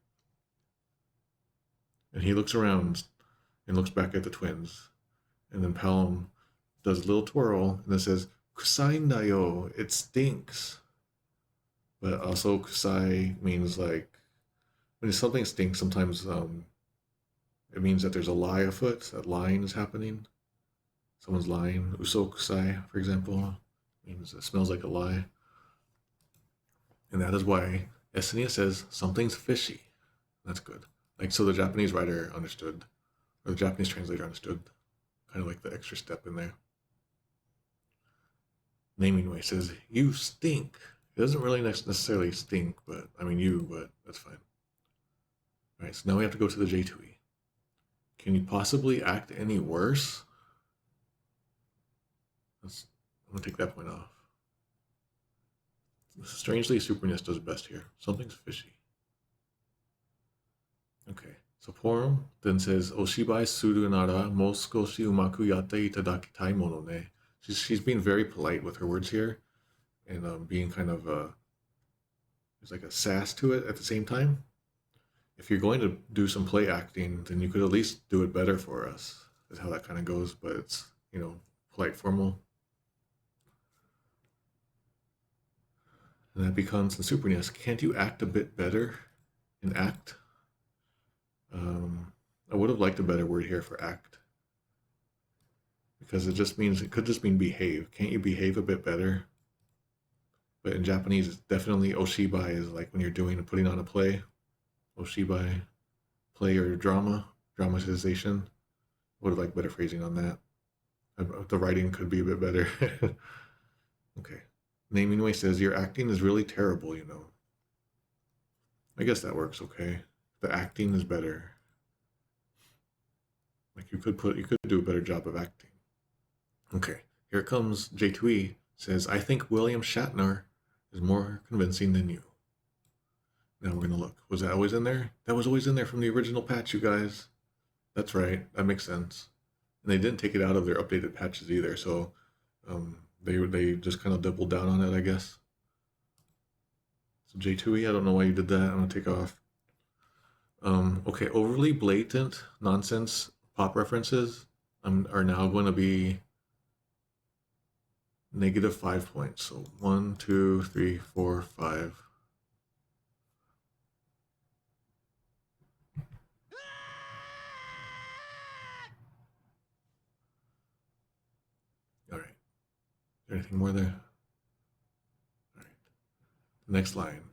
And he looks around and looks back at the twins. And then Palom does a little twirl and then says, Kusai nayo, it stinks. But also kusai means like, when something stinks, sometimes it means that there's a lie afoot, that lying is happening. Someone's lying. Uso kusai, for example, means it smells like a lie. And that is why SNES says something's fishy. That's good. Like, so the Japanese writer understood, or the Japanese translator understood, kind of like the extra step in there. Naming way says, you stink. It doesn't really necessarily stink, but I mean but that's fine. Alright, so now we have to go to the J2e. Can you possibly act any worse? I'm gonna take that point off. Strangely, Superness does best here. Something's fishy. Okay, so Porum then says, Oshibai suru nara mo skoshi umaku yatte itadakitai mono ne. She's being very polite with her words here, and being kind of there's like a sass to it at the same time. If you're going to do some play acting, then you could at least do it better for us. Is how that kind of goes, but it's, you know, polite, formal. And that becomes the Super NES. Can't you act a bit better in act? I would have liked a better word here for act, because it could just mean behave. Can't you behave a bit better? But in Japanese, it's definitely oshibai is like when you're putting on a play. Oshibai, play or dramatization. Would have liked better phrasing on that. The writing could be a bit better. Okay. Namingway says, your acting is really terrible, you know. I guess that works okay. The acting is better. Like you could do a better job of acting. Okay, here comes J2e says, I think William Shatner is more convincing than you. Now we're gonna look. Was that always in there? That was always in there from the original patch, you guys. That's right. That makes sense. And they didn't take it out of their updated patches either, so they just kind of doubled down on it, I guess. So J2e, I don't know why you did that. I'm gonna take off. Okay, overly blatant nonsense pop references are now going to be -5 points. So 1, 2, 3, 4, 5. All right. Is there anything more there? All right. The next line.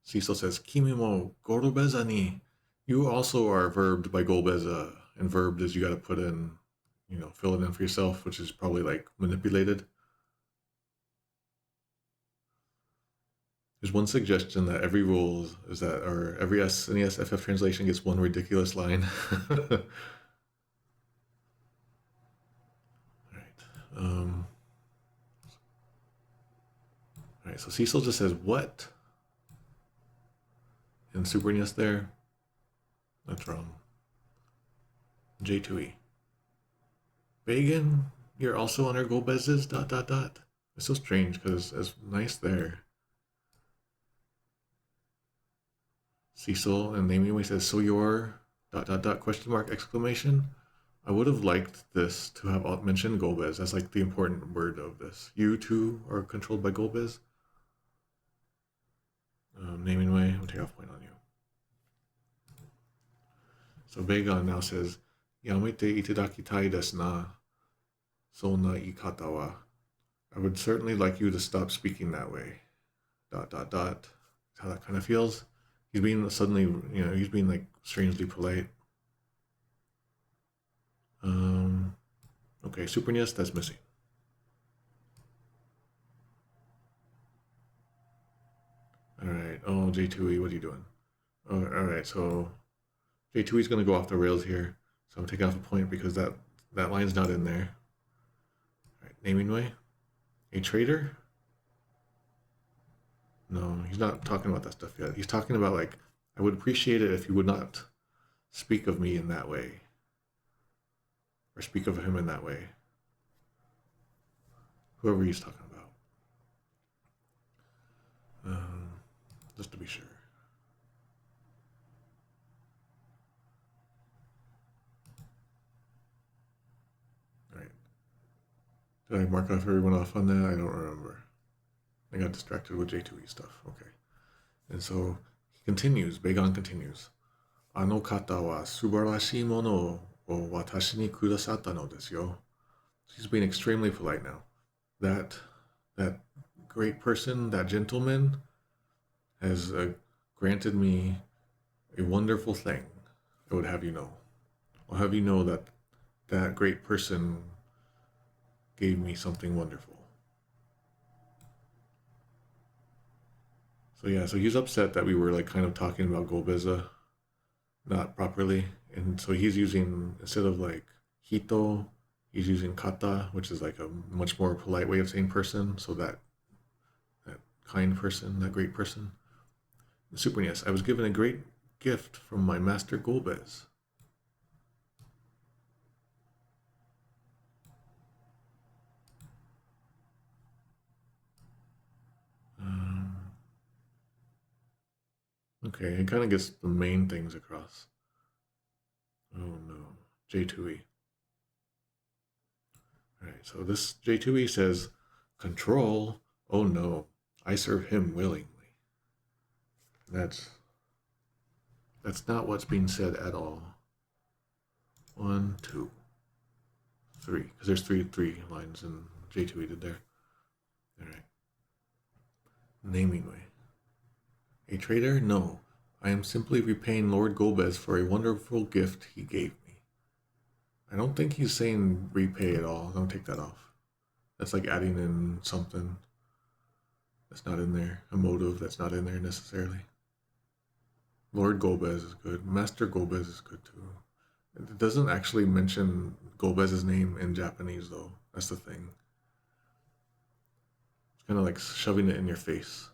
Cecil says, Kimi mo gorobeza ni. You also are verbed by golbeza. And verbed is you got to put in, you know, fill it in for yourself, which is probably like manipulated. There's one suggestion that every rule is that, or every SNES FF translation gets one ridiculous line. All right. All right. So Cecil just says what in Super NES there. That's wrong. J2e. Baigan, you're also on our Golbez's ... It's so strange because it's nice there. Cecil and Nameway says, so you're ... question mark exclamation. I would have liked this to have mentioned Golbez. That's like the important word of this. You too are controlled by Golbez. Nameway, I'll take off point on you. So Baigan now says, Yamete itadakitai desu na. Sonna ikata wa. I would certainly like you to stop speaking that way. ... How that kind of feels. He's being suddenly, you know, he's being like strangely polite. Okay, Super NES, that's missing. All right. Oh, J2e, what are you doing? Oh, all right. So J2e is going to go off the rails here. So I'm taking off a point because that line's not in there. All right, Namingway. A traitor? No, he's not talking about that stuff yet. He's talking about like, I would appreciate it if you would not speak of me in that way. Or speak of him in that way. Whoever he's talking about. Just to be sure. Alright. Did I mark off everyone off on that? I don't remember. I got distracted with J2e stuff. Okay. And so he continues, Baigan continues. Ano kata wa subarashii mono o watashi ni kudasatta no desu yo. She's being extremely polite now. That great person, that gentleman, has granted me a wonderful thing. I would have you know. I'll have you know that that great person gave me something wonderful. So yeah, so he's upset that we were like kind of talking about Golbeza not properly, and so he's using, instead of like hito, he's using kata, which is like a much more polite way of saying person. So that kind person, that great person. Super NES, I was given a great gift from my master Golbez. Okay, it kind of gets the main things across. Oh no, J2e. Alright, so this J2e says, control, oh no, I serve him willingly. That's not what's being said at all. 1, 2, 3, because there's three lines in J2e did there. Alright. Naming way. A traitor? No. I am simply repaying Lord Golbez for a wonderful gift he gave me. I don't think he's saying repay at all. Don't take that off. That's like adding in something that's not in there. A motive that's not in there necessarily. Lord Golbez is good. Master Golbez is good too. It doesn't actually mention Golbez's name in Japanese though. That's the thing. It's kind of like shoving it in your face.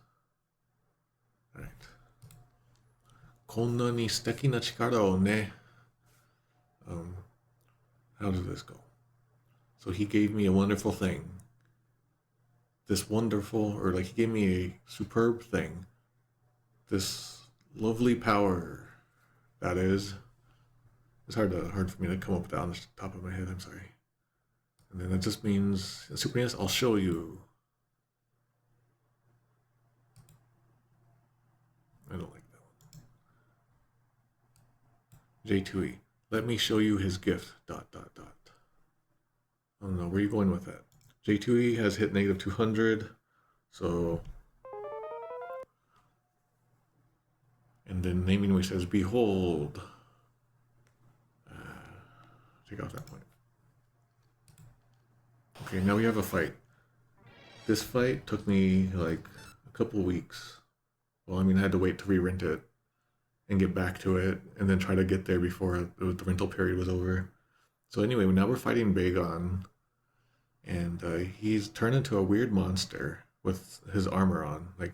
Alright. こんなに素敵な力をね. How does this go? So he gave me a wonderful thing. This wonderful, or like he gave me a superb thing. This lovely power. That is. It's hard for me to come up with that on the top of my head. I'm sorry. And then that just means Super NES, I'll show you. I don't like that one. J2e. Let me show you his gift. ... I don't know. Where are you going with that? J2e has hit negative 200. So. And then naming way says, behold. Take off that point. Okay, now we have a fight. This fight took me like a couple weeks. Well, I mean, I had to wait to re-rent it and get back to it and then try to get there before the rental period was over. So anyway, now we're fighting Baigan, and he's turned into a weird monster with his armor on, like,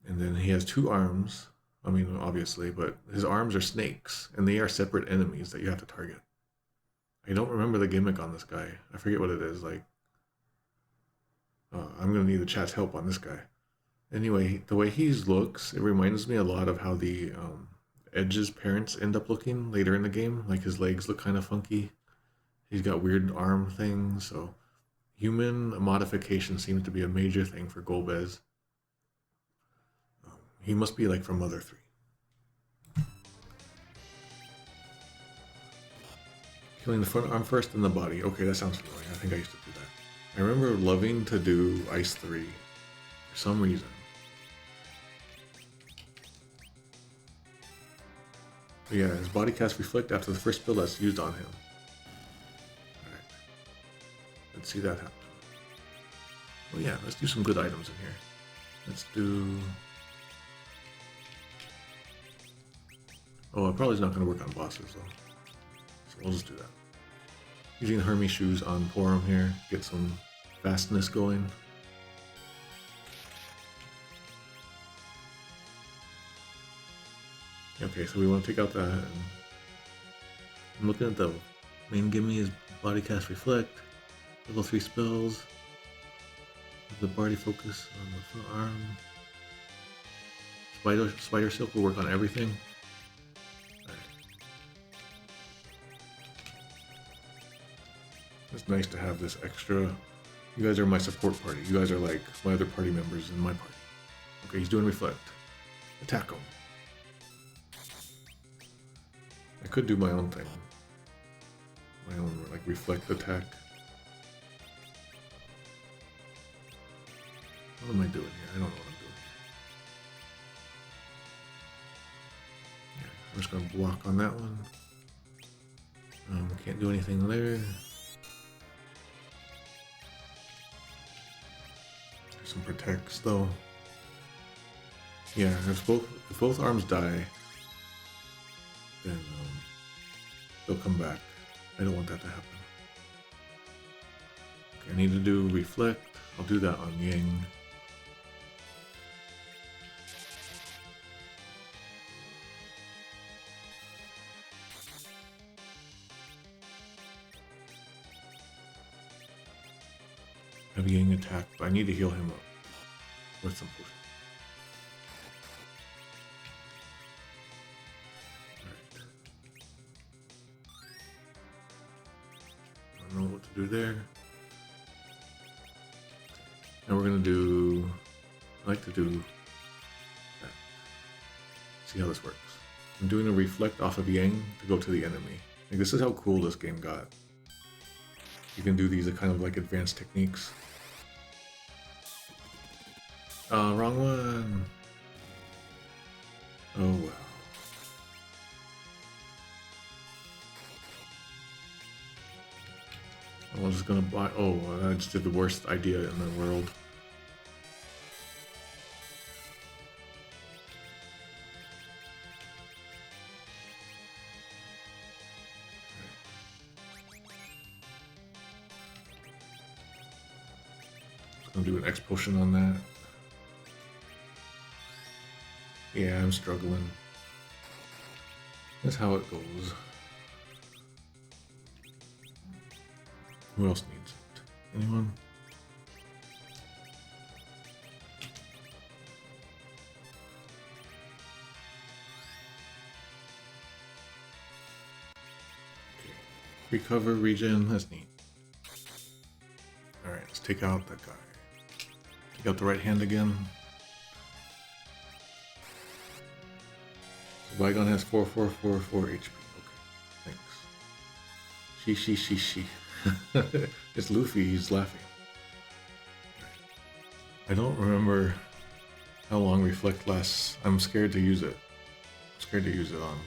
and then he has 2 arms. I mean, obviously, but his arms are snakes, and they are separate enemies that you have to target. I don't remember the gimmick on this guy. I forget what it is. Like, I'm gonna need the chat's help on this guy. Anyway, the way he looks, it reminds me a lot of how the Edge's parents end up looking later in the game. Like his legs look kind of funky. He's got weird arm things. So human modification seems to be a major thing for Golbez. He must be like from Mother 3. Killing the front arm first, then the body. Okay, that sounds familiar. I think I used to do that. I remember loving to do Ice 3 for some reason. But yeah, his body cast reflect after the first spell that's used on him. Alright. Let's see that happen. Oh yeah, let's do some good items in here. Let's do... Oh, it probably is not going to work on bosses though. So we'll just do that. Using Hermes shoes on Porum here, get some fastness going. Okay, so we want to take out that. And I'm looking at the main gimme is body cast reflect, level 3 spells, the body focus on the front arm. Spider silk will work on everything. It's nice to have this extra. You guys are my support party. You guys are like my other party members in my party. Okay, he's doing reflect. Attack him. I could do my own thing. My own, like, reflect attack. What am I doing here? I don't know what I'm doing. Yeah, I'm just going to block on that one. Can't do anything there. Some protects though. Yeah, if both arms die, then they'll come back. I don't want that to happen. Okay, I need to do reflect. I'll do that on Yang. Have Yang attack, but I need to heal him up with some potion. I don't know what to do there. And we're gonna do, I like to do that. See how this works. I'm doing a reflect off of Yang to go to the enemy. Like, this is how cool this game got. You can do these kind of like advanced techniques. Wrong one. Oh wow. I was just gonna buy. Oh, I just did the worst idea in the world. I'm gonna do an X potion on that. Yeah, I'm struggling. That's how it goes. Who else needs it? Anyone? Okay. Recover, regen, that's neat. Alright, let's take out that guy. Take out the right hand again. Baigan has 4444 HP. Okay, thanks. She. It's Luffy, he's laughing. I don't remember how long reflect lasts. I'm scared to use it. I'm scared to use it on.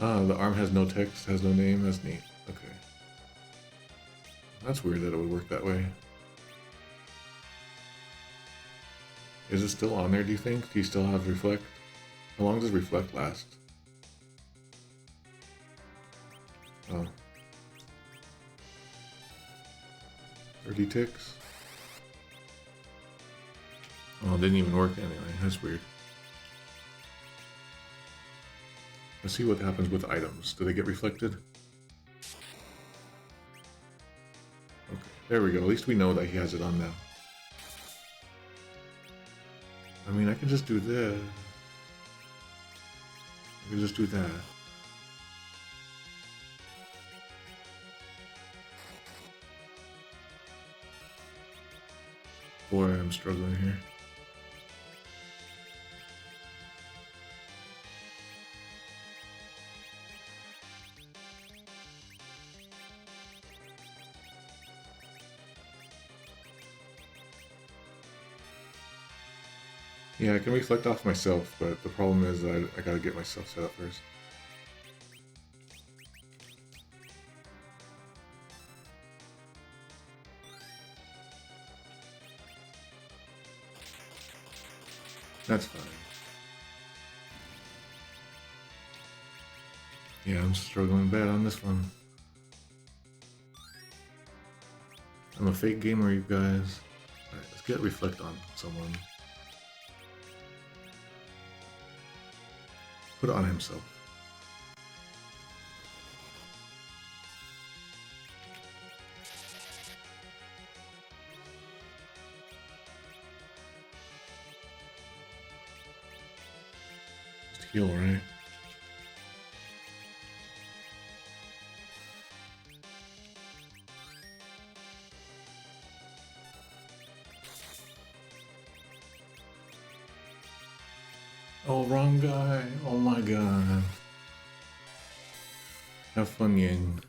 Ah, the arm has no text, has no name, that's neat. Okay. That's weird that it would work that way. Is it still on there, do you think? Do you still have reflect? How long does reflect last? Oh. 30 ticks? Oh, it didn't even work anyway. That's weird. Let's see what happens with items. Do they get reflected? Okay, there we go. At least we know that he has it on now. I mean, I can just do this. I can just do that. Boy, I'm struggling here. Yeah, I can reflect off myself, but the problem is I gotta get myself set up first. That's fine. Yeah, I'm struggling bad on this one. I'm a fake gamer, you guys. Alright, let's get reflect on someone. Put it on himself. Just heal, right? Oh, wrong guy. Oh my god. Have fun, Yang.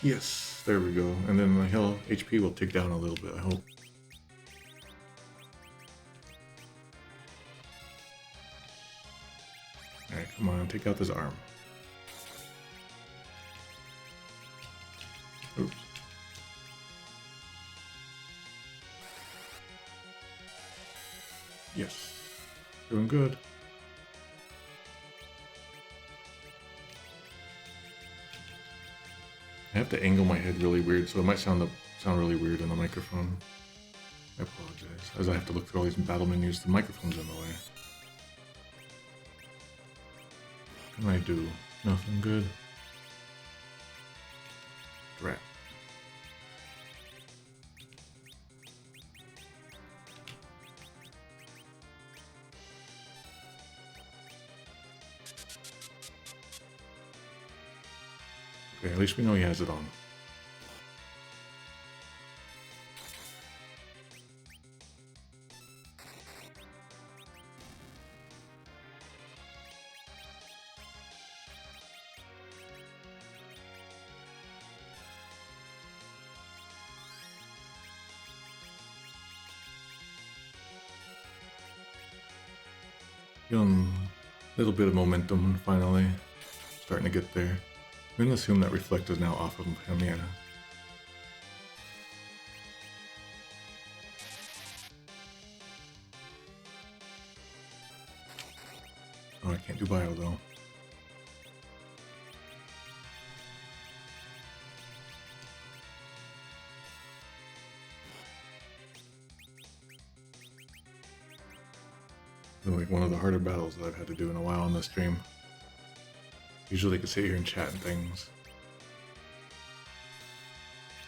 Yes, there we go. And then my HP will tick down a little bit, I hope. Come on, take out this arm. Oops. Yes. Doing good. I have to angle my head really weird, so it might sound really weird in the microphone. I apologize, as I have to look through all these battle menus. The microphone's in the way. What can I do? Nothing good. Drat. Okay, at least we know he has it on. Feeling a little bit of momentum finally. Starting to get there. I'm gonna assume that reflect is now off of him, yeah. Oh, I can't do bio though. Like one of the harder battles that I've had to do in a while on this stream. Usually I could sit here and chat and things.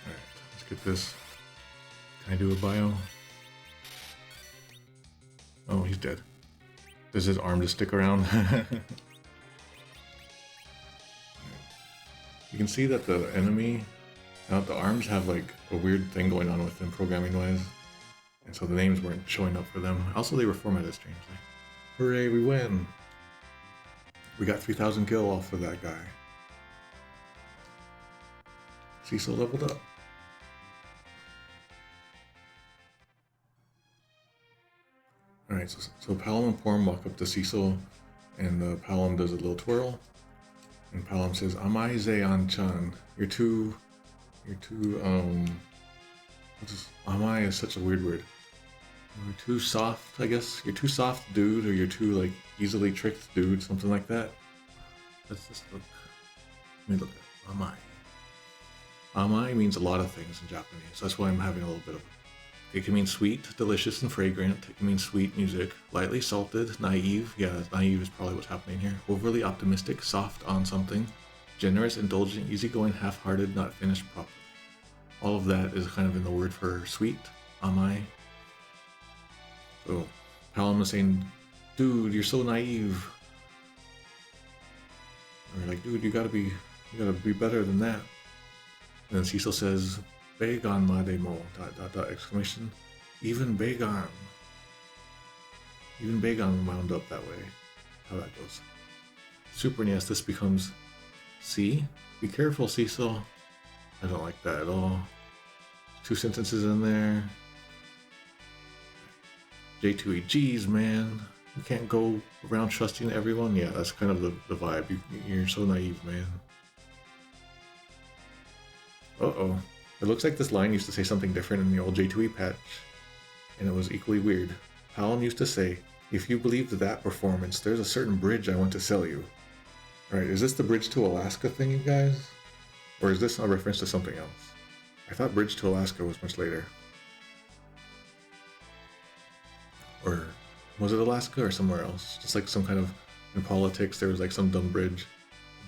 Alright, let's get this. Can I do a bio? Oh, he's dead. Does his arm just stick around? You can see that the enemy, now the arms have like a weird thing going on with them programming wise. And so the names weren't showing up for them. Also, they were formatted strangely. Hooray, we win! We got 3,000 gil off of that guy. Cecil leveled up. Alright, so Palom and Porm walk up to Cecil, and Palom does a little twirl. And Palom says, Amai Zeon-chan, you're too, Amai is such a weird word. You're too soft, I guess. You're too soft, dude, or you're too, like, easily tricked, dude, something like that. Let's just look. Let me look at Amai. Amai means a lot of things in Japanese, so that's why I'm having a little bit of it. It can mean sweet, delicious, and fragrant. It can mean sweet music. Lightly salted, naive. Yeah, naive is probably what's happening here. Overly optimistic, soft on something. Generous, indulgent, easygoing, half-hearted, not finished properly. All of that is kind of in the word for sweet, amai. So, Palom is saying, dude, you're so naive. Or like, dude, you gotta be better than that. And then Cecil says, Baigan mademo, ... exclamation. Even Baigan wound up that way. How that goes. Super NES, this becomes C. Be careful, Cecil. I don't like that at all. 2 sentences in there. J2e, geez, man. You can't go around trusting everyone. Yeah, that's kind of the vibe. You're so naive, man. Uh-oh. It looks like this line used to say something different in the old J2e patch, and it was equally weird. Palom used to say, if you believed that performance, there's a certain bridge I want to sell you. Alright, is this the Bridge to Alaska thing, you guys? Or is this a reference to something else? I thought Bridge to Alaska was much later. Or was it Alaska or somewhere else? Just like some kind of, in politics, there was like some dumb bridge.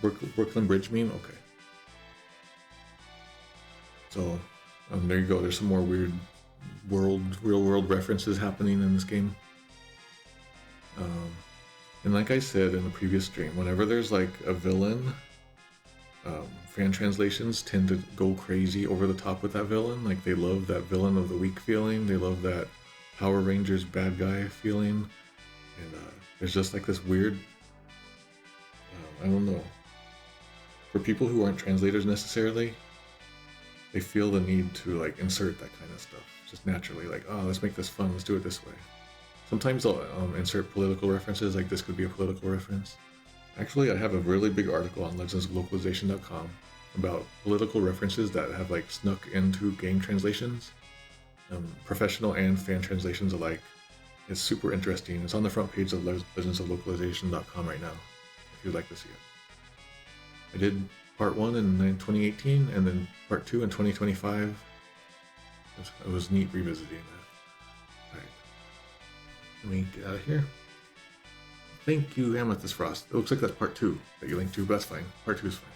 Brooklyn Bridge meme? Okay. So, there you go. There's some more weird real world references happening in this game. And like I said in the previous stream, whenever there's like a villain, fan translations tend to go crazy over the top with that villain. Like they love that villain of the week feeling. They love that Power Rangers bad guy feeling. And there's just like this weird, I don't know. For people who aren't translators necessarily, they feel the need to like insert that kind of stuff just naturally, like, oh, let's make this fun, let's do it this way. Sometimes they'll insert political references, like this could be a political reference. Actually, I have a really big article on legendsoflocalization.com about political references that have like snuck into game translations, professional and fan translations alike. It's super interesting. It's on the front page of legendsoflocalization.com right now, if you'd like to see it. I did part 1 in 2018 and then part 2 in 2025. It was neat revisiting that. Alright. Let me get out of here. Thank you, Amethyst Frost. It looks like that's part 2 that you linked to, but that's fine. Part 2 is fine.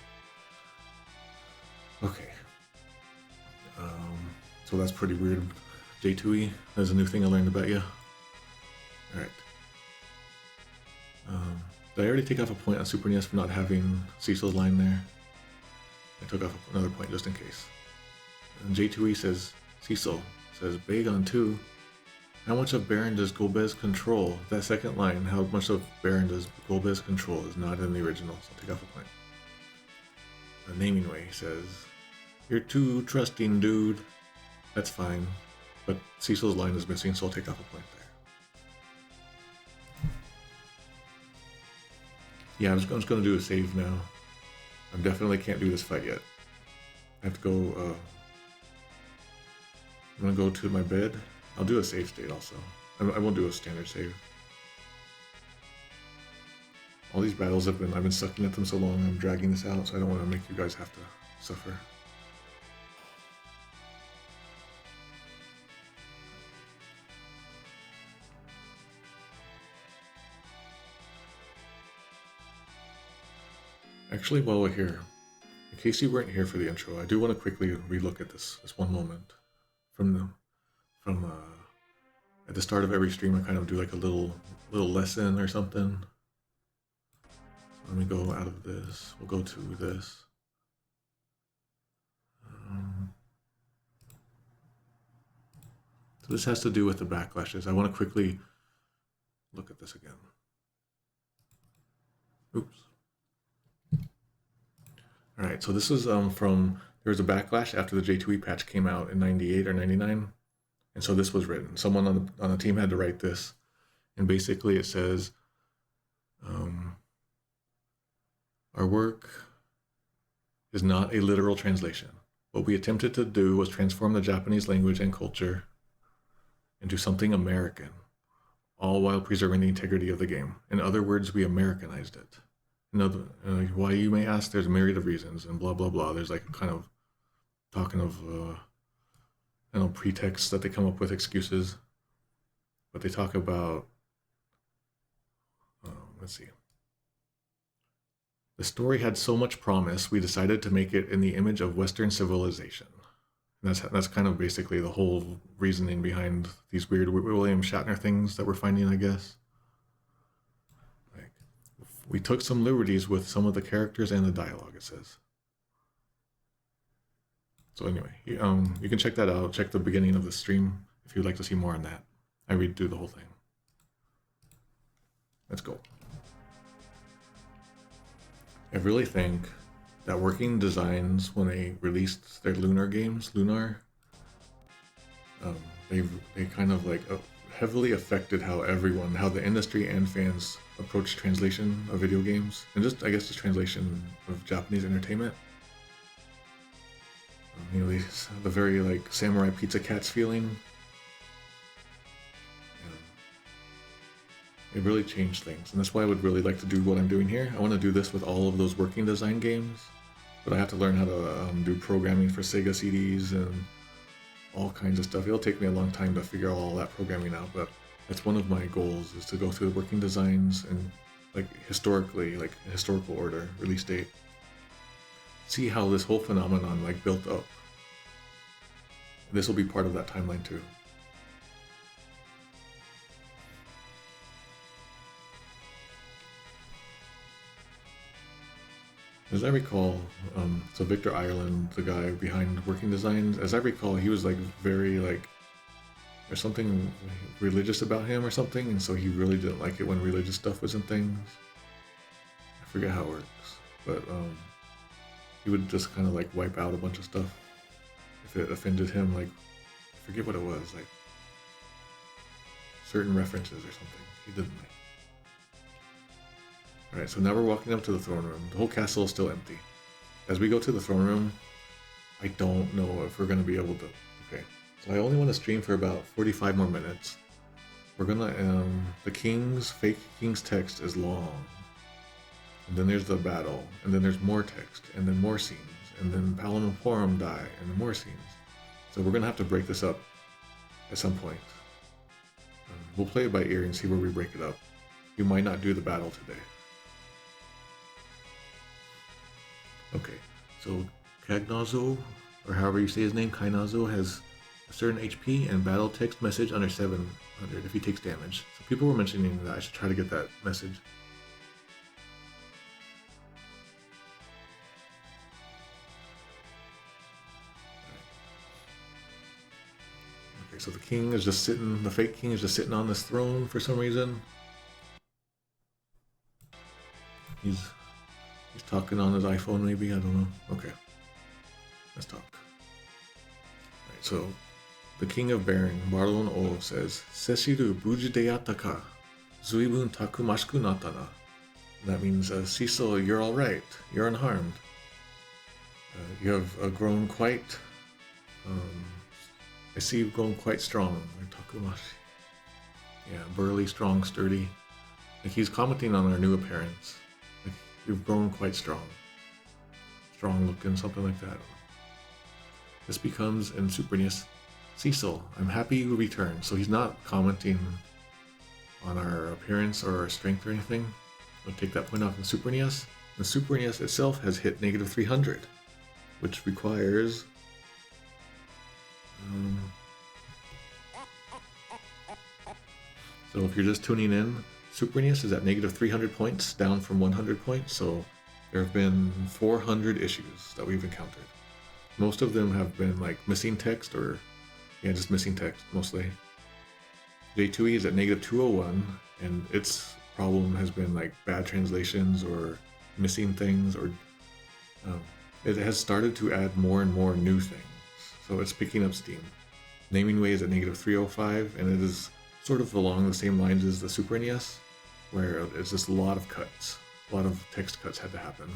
Okay. So that's pretty weird. J2e, that's a new thing I learned about you. Alright. Did I already take off a point on Super NES for not having Cecil's line there? I took off another point just in case. And J2e says, Cecil says, Baigan 2. How much of Baron does Golbez control? That second line, how much of Baron does Golbez control, is not in the original, so I'll take off a point. The Naming Way says, you're too trusting, dude. That's fine, but Cecil's line is missing, so I'll take off a point there. Yeah, I'm just going to do a save now. I definitely can't do this fight yet. I have to go, I'm going to go to my bed. I'll do a save state also. I won't do a standard save. All these battles I've been sucking at them so long, I'm dragging this out, so I don't want to make you guys have to suffer. Actually, while we're here, in case you weren't here for the intro, I do want to quickly relook at this one moment. At the start of every stream, I kind of do like a little lesson or something. So let me go out of this. We'll go to this. So this has to do with the backlashes. I want to quickly look at this again. Oops. All right, so this is from, there was a backlash after the J2e patch came out in 98 or 99. And so this was written. Someone on the team had to write this. And basically it says, our work is not a literal translation. What we attempted to do was transform the Japanese language and culture into something American, all while preserving the integrity of the game. In other words, we Americanized it. Why, you may ask, there's a myriad of reasons and blah, blah, blah. There's like kind of talking of, pretexts that they come up with, excuses. But they talk about, let's see. The story had so much promise, we decided to make it in the image of Western civilization. And that's kind of basically the whole reasoning behind these weird William Shatner things that we're finding, I guess. We took some liberties with some of the characters and the dialogue, it says. So anyway, you can check that out. Check the beginning of the stream if you'd like to see more on that. I read through the whole thing. Let's go. I really think that Working Designs, when they released their Lunar games, they kind of like heavily affected how the industry and fans approach translation of video games, and just, I guess, just translation of Japanese entertainment. The very like Samurai Pizza Cats feeling. It really changed things, and that's why I would really like to do what I'm doing here. I want to do this with all of those Working Design games, but I have to learn how to do programming for Sega CDs and all kinds of stuff. It'll take me a long time to figure all that programming out, but that's one of my goals, is to go through the Working Designs and like historically, like historical order, release date. See how this whole phenomenon like built up. This will be part of that timeline too. As I recall, so Victor Ireland, the guy behind Working Designs, as I recall, he was like very like, there's something religious about him or something, and so he really didn't like it when religious stuff was in things. I forget how it works, but he would just kind of like wipe out a bunch of stuff if it offended him. Like, I forget what it was, like certain references or something he didn't like. Alright, so now we're walking up to the throne room. The whole castle is still empty. As we go to the throne room, I don't know if we're going to be able to... Okay, so I only want to stream for about 45 more minutes. We're gonna... the fake king's text is long. And then there's the battle, and then there's more text, and then more scenes, and then Palom and Porum die, and then more scenes. So we're gonna have to break this up at some point. We'll play it by ear and see where we break it up. You might not do the battle today. Okay, so Cagnazzo, or however you say his name, Cagnazzo, has a certain HP and battle text message under 700 if he takes damage. So people were mentioning that I should try to get that message. Okay, so the king is just sitting, the fake king is just sitting on this throne for some reason. He's talking on his iPhone, maybe, I don't know. Okay, let's talk. Alright, so the king of Baron, Barlon O, says, Seshiru buji deyatta ka, zuibun takumashiku natta na. That means, Cecil, you're alright, you're unharmed. You have grown quite, I see you've grown quite strong. Takumashi. Yeah, burly, strong, sturdy. Like he's commenting on our new appearance. Like you've grown quite strong. Strong looking, something like that. This becomes in Supernius, Cecil, I'm happy you returned. So he's not commenting on our appearance or our strength or anything. We'll take that point off in Supernius. The Supernius itself has hit negative 300, which requires so if you're just tuning in, Supernius is at negative 300 points, down from 100 points, so there have been 400 issues that we've encountered. Most of them have been like missing text or, yeah, just missing text mostly. J2e is at negative 201, and its problem has been like bad translations or missing things, or it has started to add more and more new things. So it's picking up steam. Naming Way is at negative 305, and it is sort of along the same lines as the Super NES, where it's just a lot of cuts. A lot of text cuts had to happen.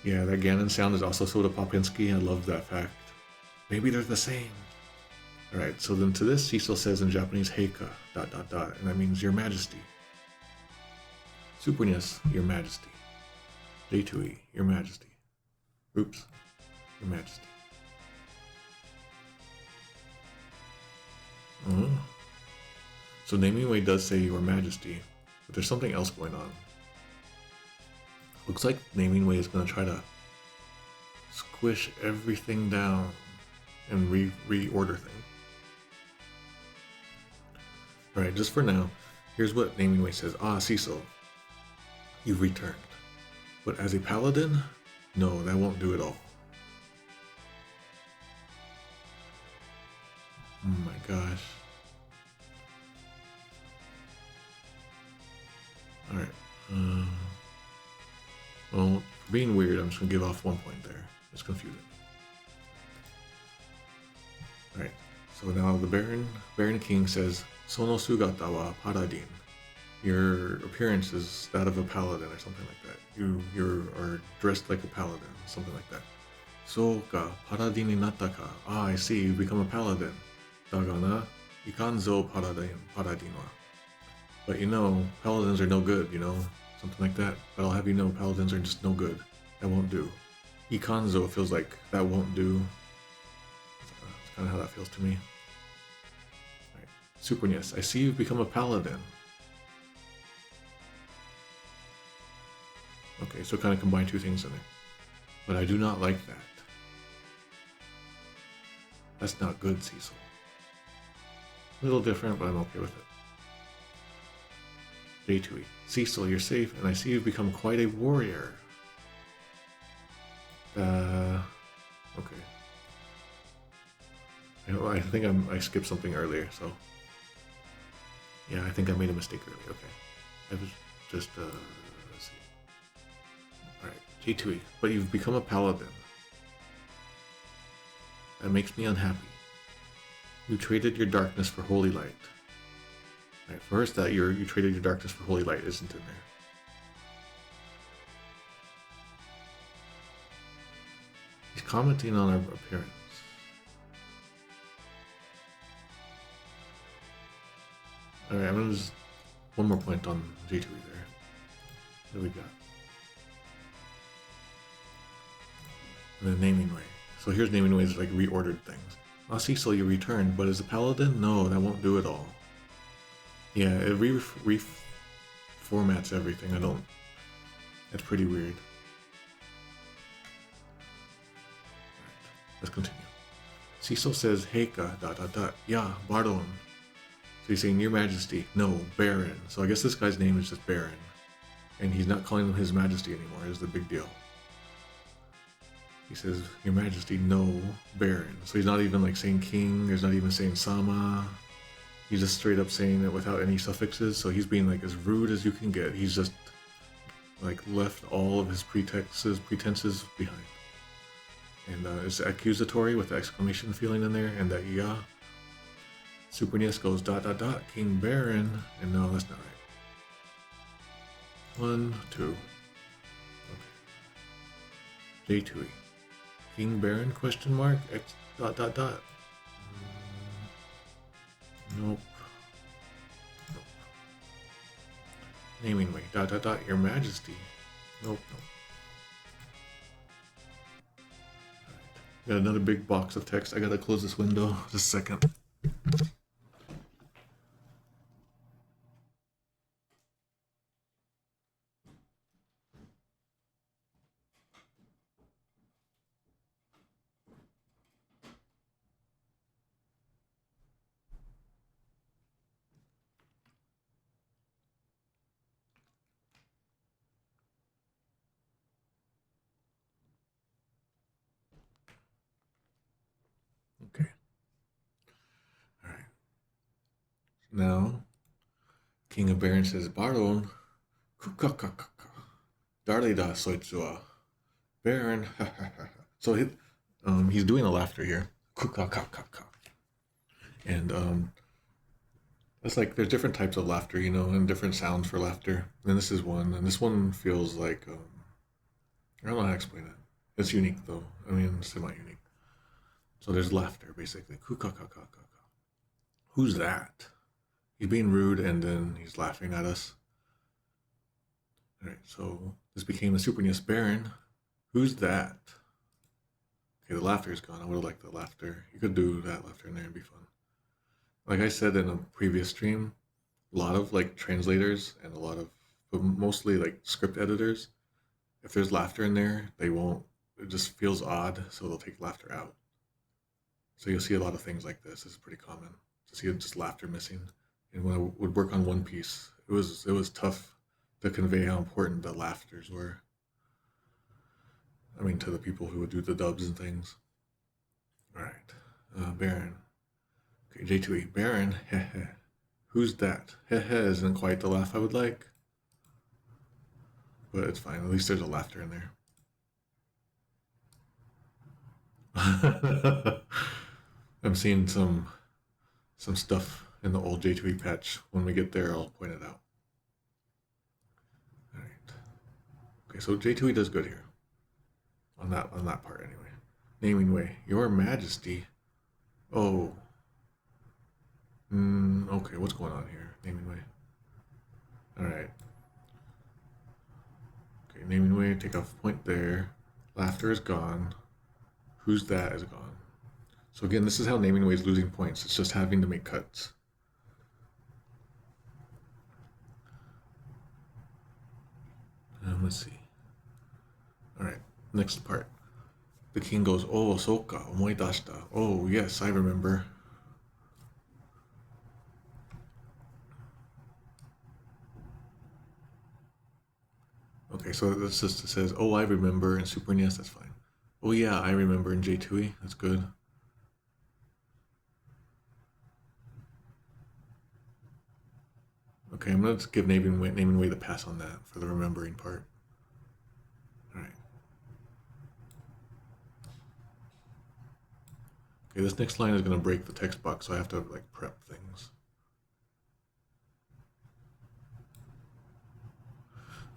Yeah, that Ganon sound is also Soda Popinski. I love that fact. Maybe they're the same. Alright, so then to this, Cecil says in Japanese, Heika, ... and that means Your Majesty. Super NES, Your Majesty. J2e, Your Majesty. Oops, Your Majesty. So Naming Way does say Your Majesty, but there's something else going on. Looks like Naming Way is going to try to squish everything down and reorder things. Alright, just for now, here's what Naming Way says. Ah, Cecil, you've returned. But as a paladin, no, that won't do it all. Oh my gosh. Alright. Well, for being weird, I'm just going to give off 1 point there. It's confusing. Alright, so now the Baron King says, Sono sugata wa paladin. Your appearance is that of a paladin or something like that. You are dressed like a paladin, something like that. So ka, paladin ni natta ka. Ah, I see, you become a paladin. Daga na, ikanzo paladin wa. But you know, paladins are no good, you know? Something like that. But I'll have you know, paladins are just no good. That won't do. Ikanzo feels like that won't do. That's kind of how that feels to me. Alright. Super NES, I see you've become a paladin. Okay, so kind of combine two things in there. But I do not like that. That's not good, Cecil. A little different, but I'm okay with it. J2e. Cecil, you're safe, and I see you've become quite a warrior. Okay. I think I skipped something earlier, so... Yeah, I think I made a mistake earlier, okay. I was just, let's see. Alright, J2e. But you've become a paladin. That makes me unhappy. You traded your darkness for holy light. Right, first that you traded your darkness for holy light isn't in there. He's commenting on our appearance. Alright, I'm gonna just one more point on J2e there. What do we got? The naming way. So here's naming ways like reordered things. Oh, Cecil, you returned, but as a paladin? No, that won't do it all. Yeah, it reformats everything. I don't. That's pretty weird. Right, let's continue. Cecil says, Heika, ... Yeah, Bardon. So he's saying, Your Majesty. No, Baron. So I guess this guy's name is just Baron. And he's not calling him His Majesty anymore, is the big deal. He says, Your Majesty, no, Baron. So he's not even like saying king, there's not even saying sama. He's just straight up saying it without any suffixes, so he's being like as rude as you can get. He's just like left all of his pretenses behind. And it's accusatory with the exclamation feeling in there, and that yeah. Super NES goes ... King Baron, and no, that's not right. 1, 2. Okay. J2e. King Baron question mark X ... Nope. Nope. Naming way ... Your Majesty. Nope. Alright. Got another big box of text. I gotta close this window just a second. Okay. Alright. Now, King of Baron says, Baron, kukakakaka. Darle da soitsu wa. Baron, So he's doing a laughter here. Kukakakaka. And it's like there's different types of laughter, you know, and different sounds for laughter. And this is one, and this one feels like I don't know how to explain it. It's unique though. I mean, semi-unique. So there's laughter basically. Kukakakaka. Who's that? He's being rude, and then he's laughing at us. All right, so this became a Super NES Baron. Who's that? Okay, the laughter is gone. I would have liked the laughter. You could do that laughter in there and be fun. Like I said in a previous stream, a lot of like translators and a lot of, but mostly like script editors, if there's laughter in there, they won't, it just feels odd, so they'll take laughter out. So you'll see a lot of things like this. This is pretty common to see just laughter missing. And when I would work on One Piece, it was tough to convey how important the laughters were. I mean, to the people who would do the dubs and things. All right, Baron. Okay, J2e, Baron. Heh. Who's that? Heh isn't quite the laugh I would like, but it's fine. At least there's a laughter in there. I'm seeing some stuff in the old J2e patch. When we get there, I'll point it out. All right. Okay, so J2e does good here. On that part anyway. Naming way. Your Majesty. Oh. Okay, what's going on here? Naming way. Alright. Okay, naming way, take off point there. Laughter is gone. Who's that is gone. So again, this is how naming way is losing points. It's just having to make cuts. Let's see. Alright, next part. The king goes, Oh, soka, omoidashita. Oh, yes, I remember. Okay, so this just says, Oh, I remember in Super NES, that's fine. Oh, yeah, I remember in J2e, that's good. Okay, I'm going to give naming way the pass on that for the remembering part. Alright. Okay, this next line is going to break the text box, so I have to like prep things.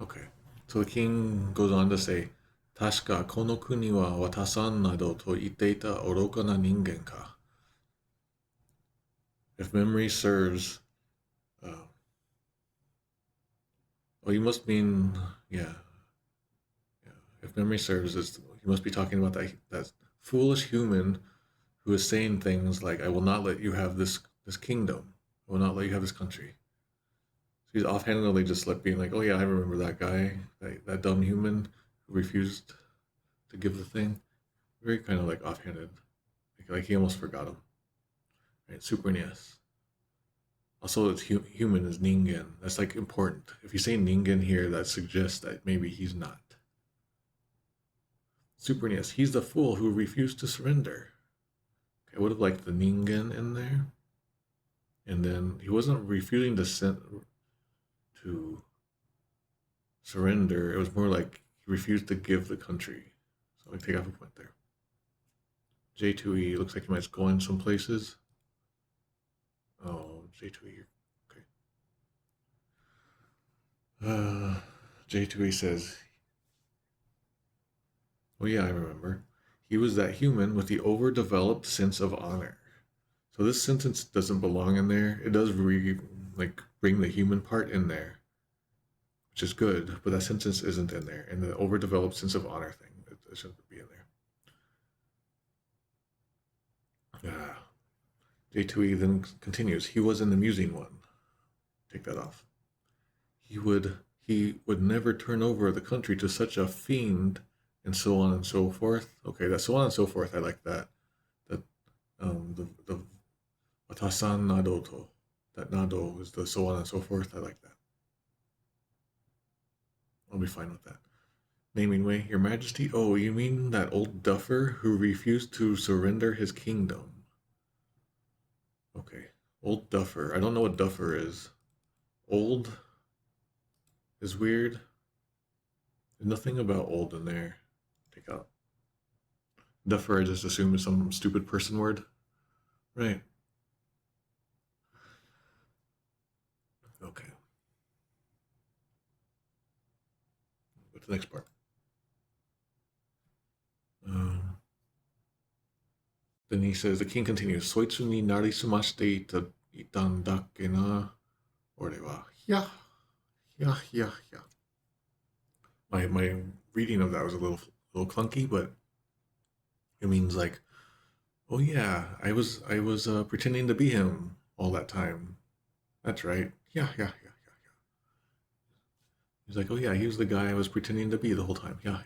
Okay. So the king goes on to say, 確かこの国は渡さんなどと言っていた愚かな人間か. If memory serves, oh, you must mean, yeah. If memory serves, you must be talking about that foolish human who is saying things like, I will not let you have this kingdom. I will not let you have this country. So he's offhandedly just being like, oh yeah, I remember that guy, that dumb human who refused to give the thing. Very kind of like offhanded. Like he almost forgot him. Right, Super NES. Also, it's human is ningen. That's like important. If you say ningen here, that suggests that maybe he's not. Super NES. He's the fool who refused to surrender. Okay, I would have liked the ningen in there. And then he wasn't refusing to surrender. It was more like he refused to give the country. So I take off a point there. J2e looks like he might go in some places. Oh, J2e, okay. J2e says, oh yeah, I remember. He was that human with the overdeveloped sense of honor. So this sentence doesn't belong in there. It does bring the human part in there, which is good, but that sentence isn't in there. And the overdeveloped sense of honor thing, it shouldn't be in there. J2e then continues, he was an amusing one. Take that off. He would never turn over the country to such a fiend, and so on and so forth. Okay, that so on and so forth, I like that. That the watasan nado to, that nado is the so on and so forth. I like that. I'll be fine with that. Naming way, Your Majesty. Oh, you mean that old duffer who refused to surrender his kingdom? Okay, old duffer. I don't know what duffer is. Old is weird. There's nothing about old in there. Take out. Duffer, I just assume is some stupid person word. Right. Okay. Go to the next part. Then he says, the king continues, Soitsu ni narisumashite itan dakke na, ore wa, yeah. My reading of that was a little clunky, but it means like, oh yeah, I was pretending to be him all that time. That's right. Yeah. He's like, oh yeah, he was the guy I was pretending to be the whole time. Yeah.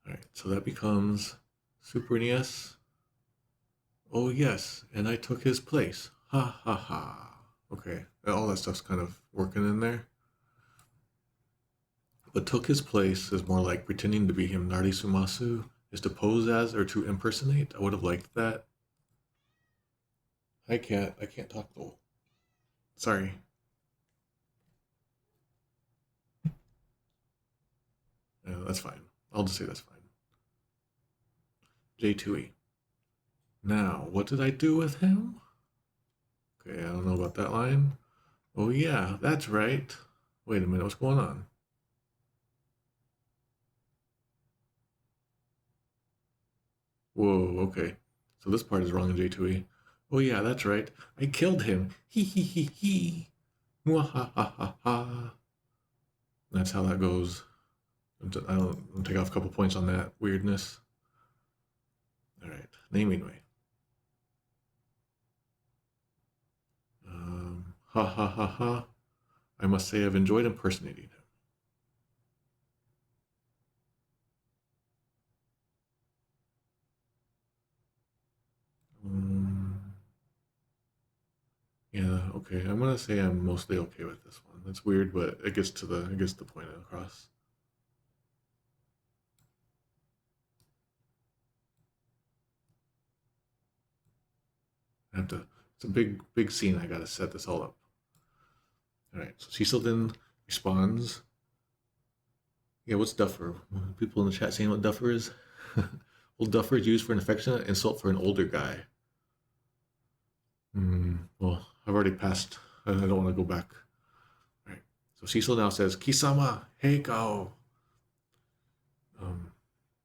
All right, so that becomes Super NES. Oh yes, and I took his place. Ha ha ha. Okay, all that stuff's kind of working in there. But took his place is more like pretending to be him. Narisumasu is to pose as or to impersonate. I would have liked that. Hi cat, I can't talk though. Sorry. That's fine. I'll just say that's fine. J2e. Now, what did I do with him? Okay, I don't know about that line. Oh yeah, that's right. Wait a minute, what's going on? Whoa, okay. So this part is wrong in J2e. Oh yeah, that's right. I killed him. He. Mwahahaha. That's how that goes. I'll take off a couple points on that weirdness. All right, naming way. Ha ha ha ha. I must say I've enjoyed impersonating him. Yeah, okay. I'm gonna say I'm mostly okay with this one. It's weird, but it gets the point across. It's a big scene. I gotta set this all up. All right, so Cecil then responds. Yeah, what's duffer? People in the chat saying what duffer is? Well, duffer is used for an affectionate insult for an older guy. Well, I've already passed. I don't want to go back. So Cecil now says, Kisama, heikao.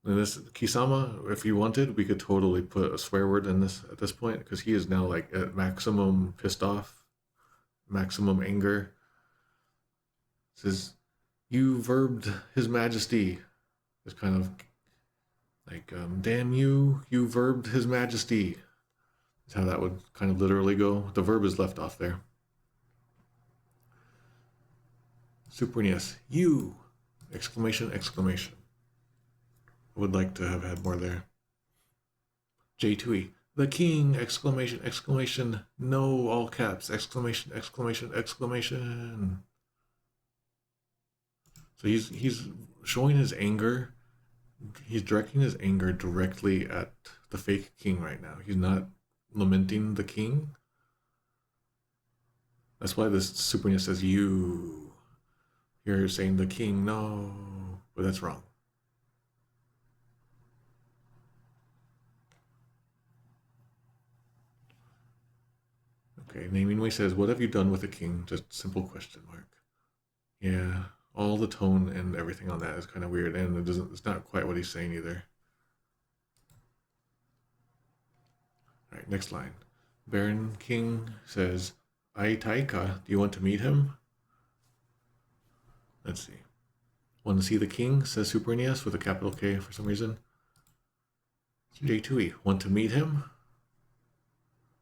And this Kisama, if you wanted, we could totally put a swear word in this at this point, because he is now like at maximum pissed off, maximum anger. It says, you verbed His Majesty. It's kind of like, damn you, you verbed His Majesty. That's how that would kind of literally go. The verb is left off there. Super NES, you! Exclamation, exclamation. Would like to have had more there. J2e, the king! Exclamation, exclamation, no, all caps, exclamation, exclamation, exclamation. So he's showing his anger. He's directing his anger directly at the fake king right now. He's not lamenting the king. That's why this Super NES says you. You're saying the king, no, but that's wrong. Okay, Namingway says, what have you done with the king? Just simple question mark. Yeah, all the tone and everything on that is kind of weird, and it's not quite what he's saying either. All right, next line. Baron King says, Ai Taika, do you want to meet him? Let's see. Want to see the king? Says Super NES with a capital K for some reason. J2e, want to meet him?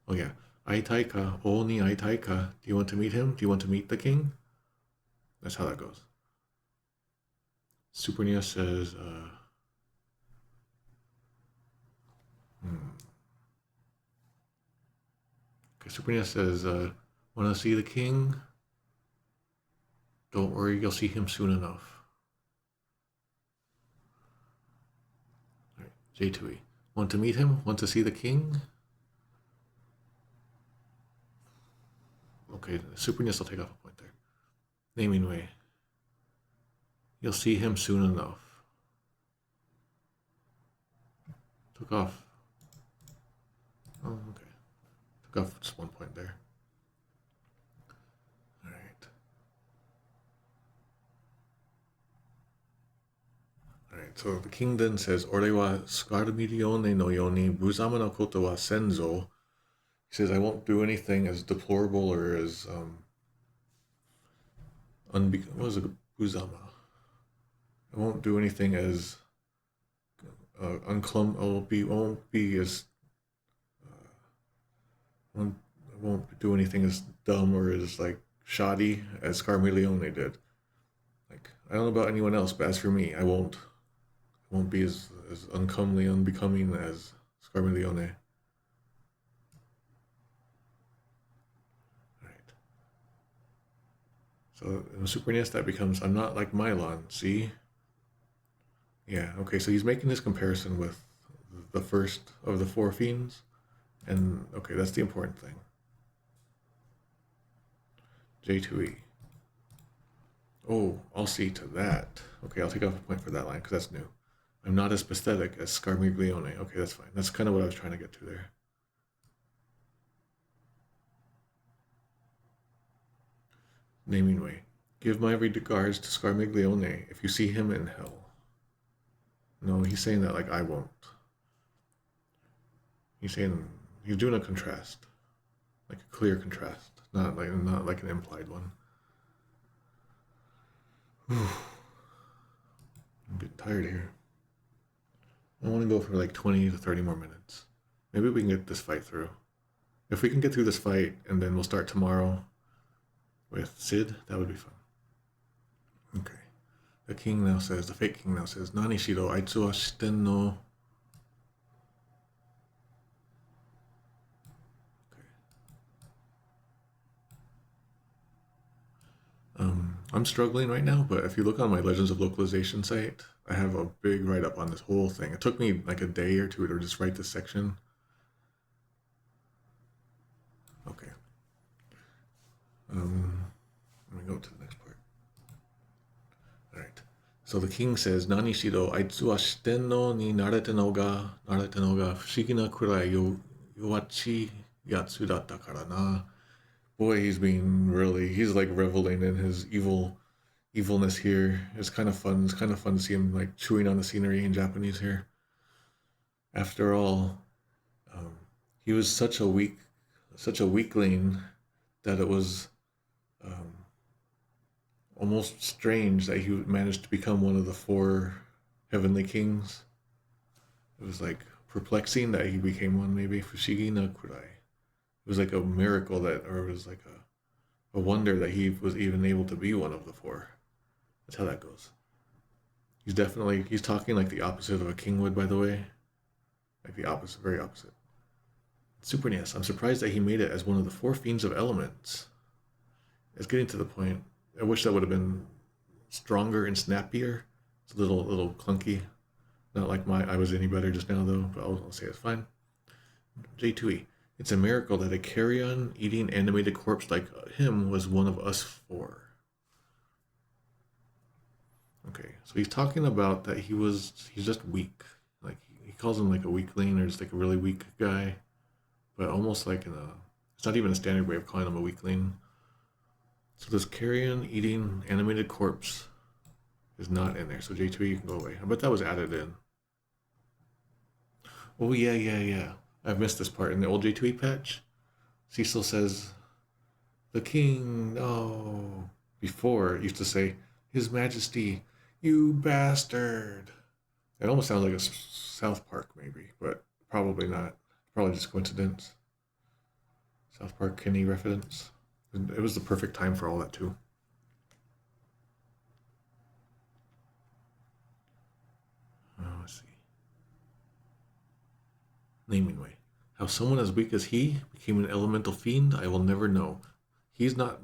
Oh yeah. Ai Taika, o ni Ai Taika. Do you want to meet him? Do you want to meet the king? That's how that goes. Super NES says, Okay, Super NES says, want to see the king? Don't worry, you'll see him soon enough. All right, J2e, want to meet him? Want to see the king? Okay, Super NES will take off a point there. Namingway, you'll see him soon enough. Took off. Oh, okay. Took off just 1 point there. All right. All right, so the king then says, Ore wa scarmiglione no yoni buzama no koto wa senzo. He says, I won't do anything as deplorable or as what was it? Buzama. I won't do anything as won't do anything as dumb or as like shoddy as Scarmiglione did. Like, I don't know about anyone else, but as for me, I won't be as uncomely, unbecoming as Scarmiglione. So in the Super NES, that becomes, I'm not like Mylon, see? Yeah, okay, so he's making this comparison with the first of the four fiends. And, okay, that's the important thing. J2e. Oh, I'll see to that. Okay, I'll take off a point for that line, because that's new. I'm not as pathetic as Scarmiglione. Okay, that's fine. That's kind of what I was trying to get to there. Namingway. Give my regards to Scarmiglione if you see him in hell. No, he's saying that like I won't. He's saying he's doing a contrast, like a clear contrast, not like an implied one. I'm getting tired here. I want to go for like 20 to 30 more minutes. Maybe we can get this fight through. If we can get through this fight and then we'll start tomorrow with Sid, that would be fun. Okay. The king now says, the fake king now says, Nani shiro aitsu wa shitten no. Okay. I'm struggling right now, but if you look on my Legends of Localization site, I have a big write-up on this whole thing. It took me like a day or two to just write this section. Okay. Let me go to the next part. All right. So the king says, Nani shiro aitsu wa shitten no ni narete no ga fushigi na kurai yowachi yatsu datta kara na. Boy, he's like reveling in his evil evilness here. It's kind of fun. It's kind of fun to see him like chewing on the scenery in Japanese here. After all, he was such a weakling that it was almost strange that he managed to become one of the 4 heavenly kings. It was like perplexing that he became one, maybe. Fushigi no Kurai. It was like a miracle that, or it was like a wonder that he was even able to be one of the 4. That's how that goes. He's talking like the opposite of a king would, by the way. Like the opposite, very opposite. Super NES. I'm surprised that he made it as one of the 4 fiends of elements. It's getting to the point. I wish that would have been stronger and snappier. It's a little clunky. Not like I was any better just now though, but I'll say it's fine. J2e. It's a miracle that a carrion eating animated corpse like him was one of us 4. Okay, so he's talking about that he's just weak. Like he calls him like a weakling or just like a really weak guy, but almost like it's not even a standard way of calling him a weakling. So this carrion eating animated corpse is not in there. So J2e, you can go away. I bet that was added in. Oh yeah. I've missed this part in the old J2e patch. Cecil says, "The king, no." Before it used to say, "His Majesty, you bastard." It almost sounds like a South Park maybe, but probably not. Probably just coincidence. South Park Kenny reference. It was the perfect time for all that too. Let's see. Naming way. How someone as weak as he became an elemental fiend, I will never know. He's not.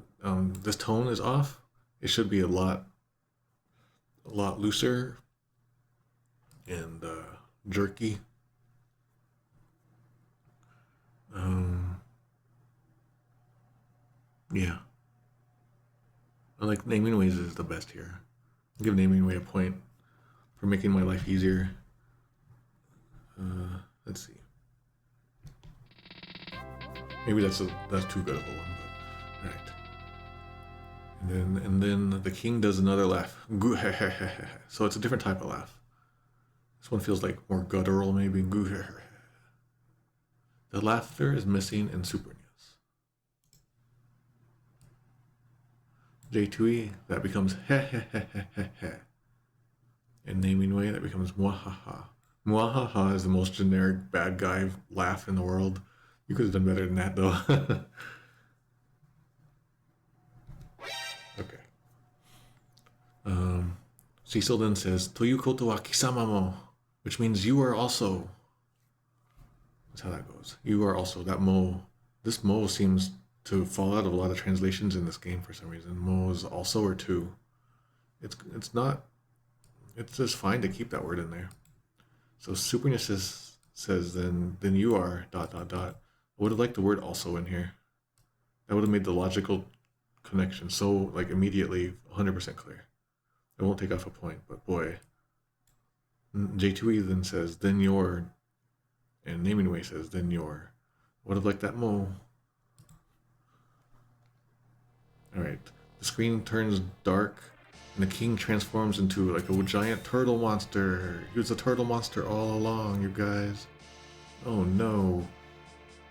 This tone is off. It should be a lot looser and jerky. Yeah. I like naming ways is the best here. I'll give naming way a point for making my life easier. Let's see. Maybe that's too good of a one, but right. And then the king does another laugh. So it's a different type of laugh. This one feels like more guttural, maybe. The laughter is missing in Super NES. J2e, that becomes In naming way, that becomes mwahaha. Mwahaha is the most generic bad guy laugh in the world. You could have done better than that, though. Okay. Cecil then says, "Toyu koto wa kisama mo," which means you are also. That's how that goes. You are also. That mo. This mo seems to fall out of a lot of translations in this game for some reason. Mo is also or too. It's not. It's just fine to keep that word in there. So Super NES says then you are ... I would have liked the word also in here. That would have made the logical connection so like immediately 100% clear. It won't take off a point, but boy. J2e then says then your, and naming way says then your. Would have liked that mo. Alright. The screen turns dark and the king transforms into like a giant turtle monster. He was a turtle monster all along, you guys. Oh no.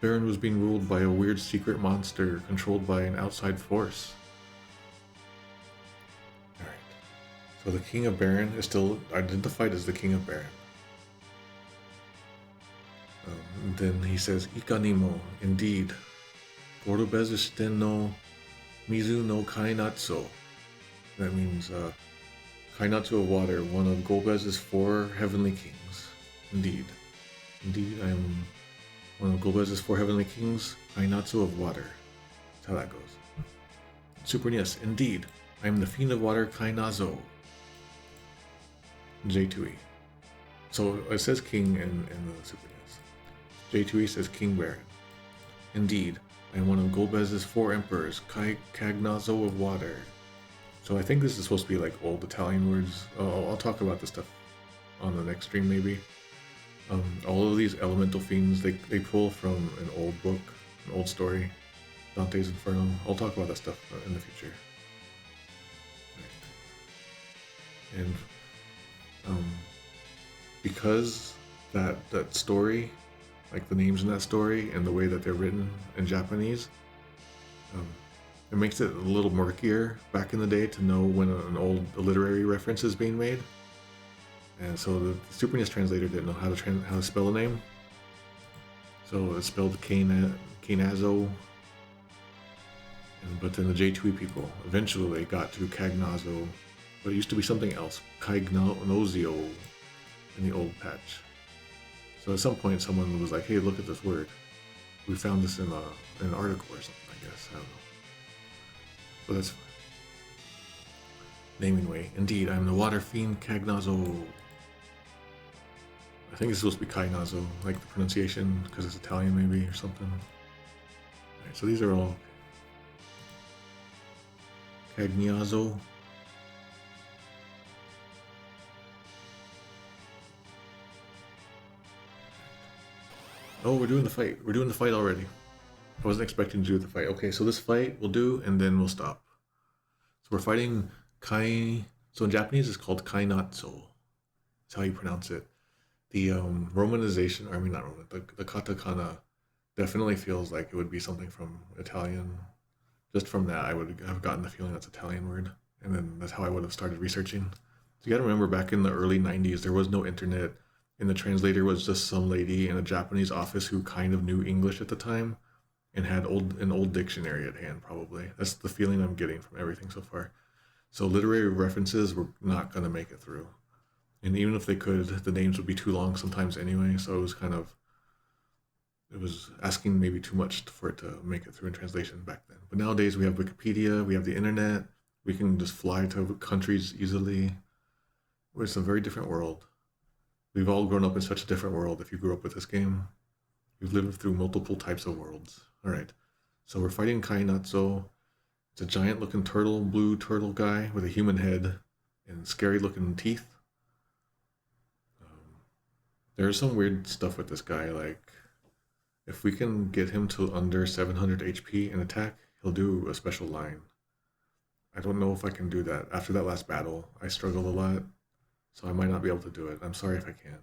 Baron was being ruled by a weird secret monster controlled by an outside force. Alright. So the king of Baron is still identified as the king of Baron. Then he says, "Ikanimo, indeed. Gorubezu shiten no mizu no kainatsu." That means Kainatsu of water, one of Golbez's 4 heavenly kings. Indeed. Indeed, I am one of Golbez's 4 heavenly kings, Kainatsu of water. That's how that goes. Super NES, indeed, I am the fiend of water, Cagnazzo. J2e. So it says king in the Super NES. J2e says King Baron. Indeed, I am one of Golbez's 4 emperors, Cagnazzo of water. So I think this is supposed to be like old Italian words. I'll talk about this stuff on the next stream maybe. All of these elemental fiends, they pull from an old book, an old story, Dante's Inferno. I'll talk about that stuff in the future. And because that story, like the names in that story and the way that they're written in Japanese, it makes it a little murkier back in the day to know when an old literary reference is being made. And so the Super NES translator didn't know how to spell a name. So it's spelled Cagnazzo. But then the J2e people, eventually they got to Cagnazzo, but it used to be something else, Cagnazzo, in the old patch. So at some point someone was like, hey, look at this word. We found this in an article or something, I guess. I don't know. But that's fine. Naming way. Indeed, I'm the water fiend Cagnazzo. I think it's supposed to be Cagnazzo, like the pronunciation, because it's Italian maybe or something. Alright, so these are all Cagnazzo. Oh, we're doing the fight. We're doing the fight already. I wasn't expecting to do the fight. Okay, so this fight we'll do, and then we'll stop. So we're fighting Kai. So in Japanese, it's called Kainatzo. That's how you pronounce it. The romanization, I mean not Roman, the katakana definitely feels like it would be something from Italian. Just from that, I would have gotten the feeling that's an Italian word, and then that's how I would have started researching. So you gotta remember, back in the early 90s, there was no internet, and the translator was just some lady in a Japanese office who kind of knew English at the time and had an old dictionary at hand, probably. That's the feeling I'm getting from everything so far. So literary references were not going to make it through. And even if they could, the names would be too long sometimes anyway, so it was asking maybe too much for it to make it through in translation back then. But nowadays we have Wikipedia, we have the internet, we can just fly to countries easily. It's a very different world. We've all grown up in such a different world if you grew up with this game. We've lived through multiple types of worlds. Alright, so we're fighting Kainatzo. It's a giant looking turtle, blue turtle guy with a human head and scary looking teeth. There's some weird stuff with this guy, like if we can get him to under 700 HP in attack, he'll do a special line. I don't know if I can do that. After that last battle, I struggled a lot, so I might not be able to do it. I'm sorry if I can't.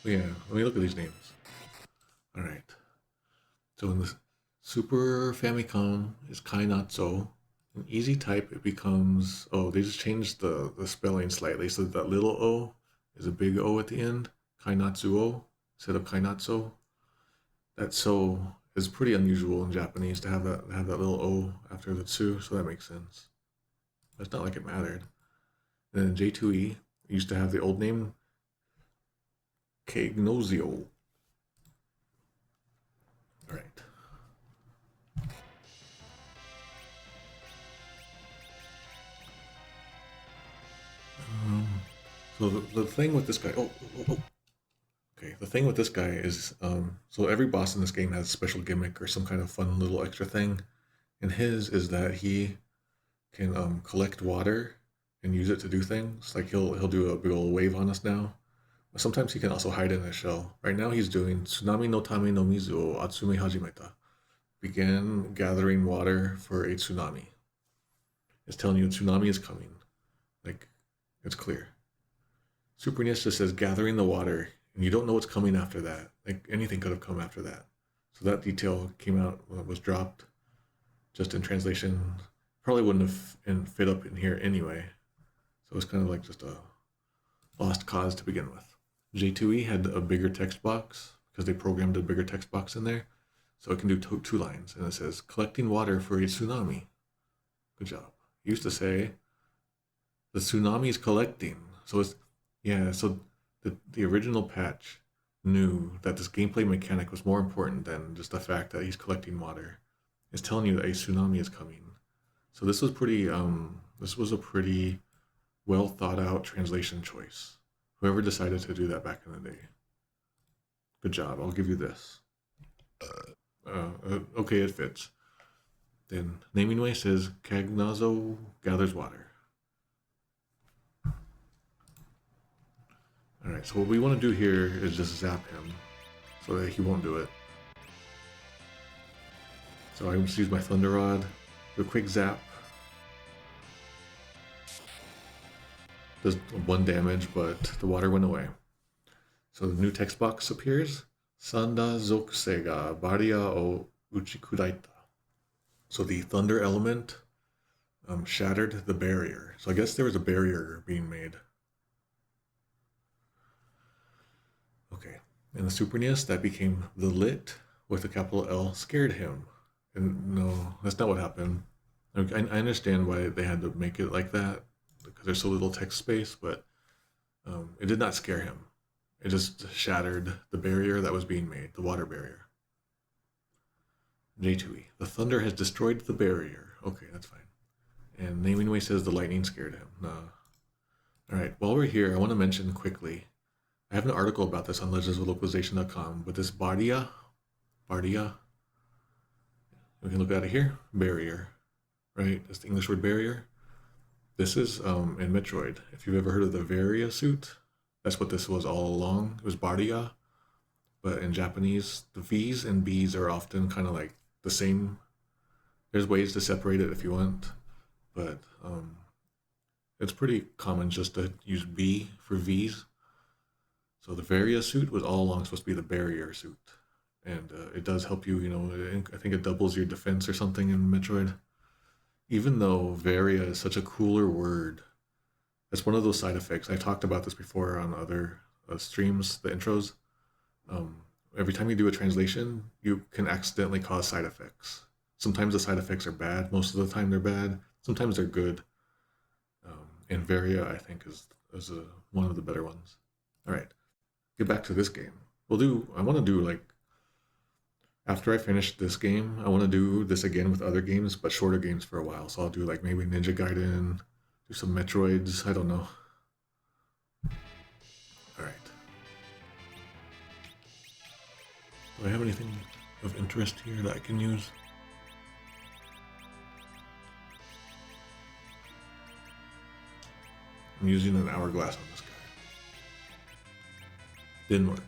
But yeah, let me look at these names. Alright. So in the Super Famicom is Kainatzo. In Easy Type it becomes, oh, they just changed the spelling slightly, so that little O is a big O at the end. Kainatsuo instead of Kainatzo. That so is pretty unusual in Japanese to have that little O after the tsu, so that makes sense. But it's not like it mattered. And then J2e used to have the old name Cagnazzo. Alright. So the thing with this guy, okay, the thing with this guy is, so every boss in this game has a special gimmick or some kind of fun little extra thing, and his is that he can collect water and use it to do things. Like he'll do a big old wave on us now. But sometimes he can also hide in a shell. Right now he's doing Tsunami no Tame no Mizu o Atsume Hajimeta. Began gathering water for a tsunami. It's telling you a tsunami is coming. Like, it's clear. Super NES just says gathering the water, and you don't know what's coming after that. Like, anything could have come after that. So that detail came out, was dropped just in translation. Probably wouldn't have fit up in here anyway. So it's kind of like just a lost cause to begin with. J2e had a bigger text box because they programmed a bigger text box in there. So it can do two lines, and it says, collecting water for a tsunami. Good job. It used to say, the tsunami is collecting. So it's, yeah, so the original patch knew that this gameplay mechanic was more important than just the fact that he's collecting water. It's telling you that a tsunami is coming. So this was a pretty well thought out translation choice. Whoever decided to do that back in the day. Good job, I'll give you this. Okay, it fits. Then naming way says Cagnazzo gathers water. Alright, so what we want to do here is just zap him. so that he won't do it. So I just use my Thunder Rod, do a quick zap. Does 1 damage, but the water went away. So the new text box appears. Sanda zokusei ga baria o uchikudaita. So the thunder element shattered the barrier. So I guess there was a barrier being made. Okay, in the Super NES, that became the lit with a capital L scared him. And no, that's not what happened. I understand why they had to make it like that, because there's so little text space, but it did not scare him. It just shattered the barrier that was being made, the water barrier. J2e. The thunder has destroyed the barrier. Okay, that's fine. And Namingway says the lightning scared him. No. Alright, while we're here, I want to mention quickly, I have an article about this on legendsoflocalization.com, but this Bardia, we can look at it here, barrier, right? That's the English word barrier. This is in Metroid. If you've ever heard of the Varia suit, that's what this was all along. It was Bardia, but in Japanese, the V's and B's are often kind of like the same. There's ways to separate it if you want, but it's pretty common just to use B for V's. So the Varia suit was all along supposed to be the barrier suit. And it does help you, I think it doubles your defense or something in Metroid. Even though Varia is such a cooler word, it's one of those side effects. I talked about this before on other streams, the intros. Every time you do a translation, you can accidentally cause side effects. Sometimes the side effects are bad. Most of the time they're bad. Sometimes they're good. And Varia, I think, is one of the better ones. All right, get back to this game. I want to do like, after I finish this game, I want to do this again with other games, but shorter games for a while. So I'll do like maybe Ninja Gaiden, do some Metroids, I don't know. Alright. Do I have anything of interest here that I can use? I'm using an hourglass on this guy. Didn't work.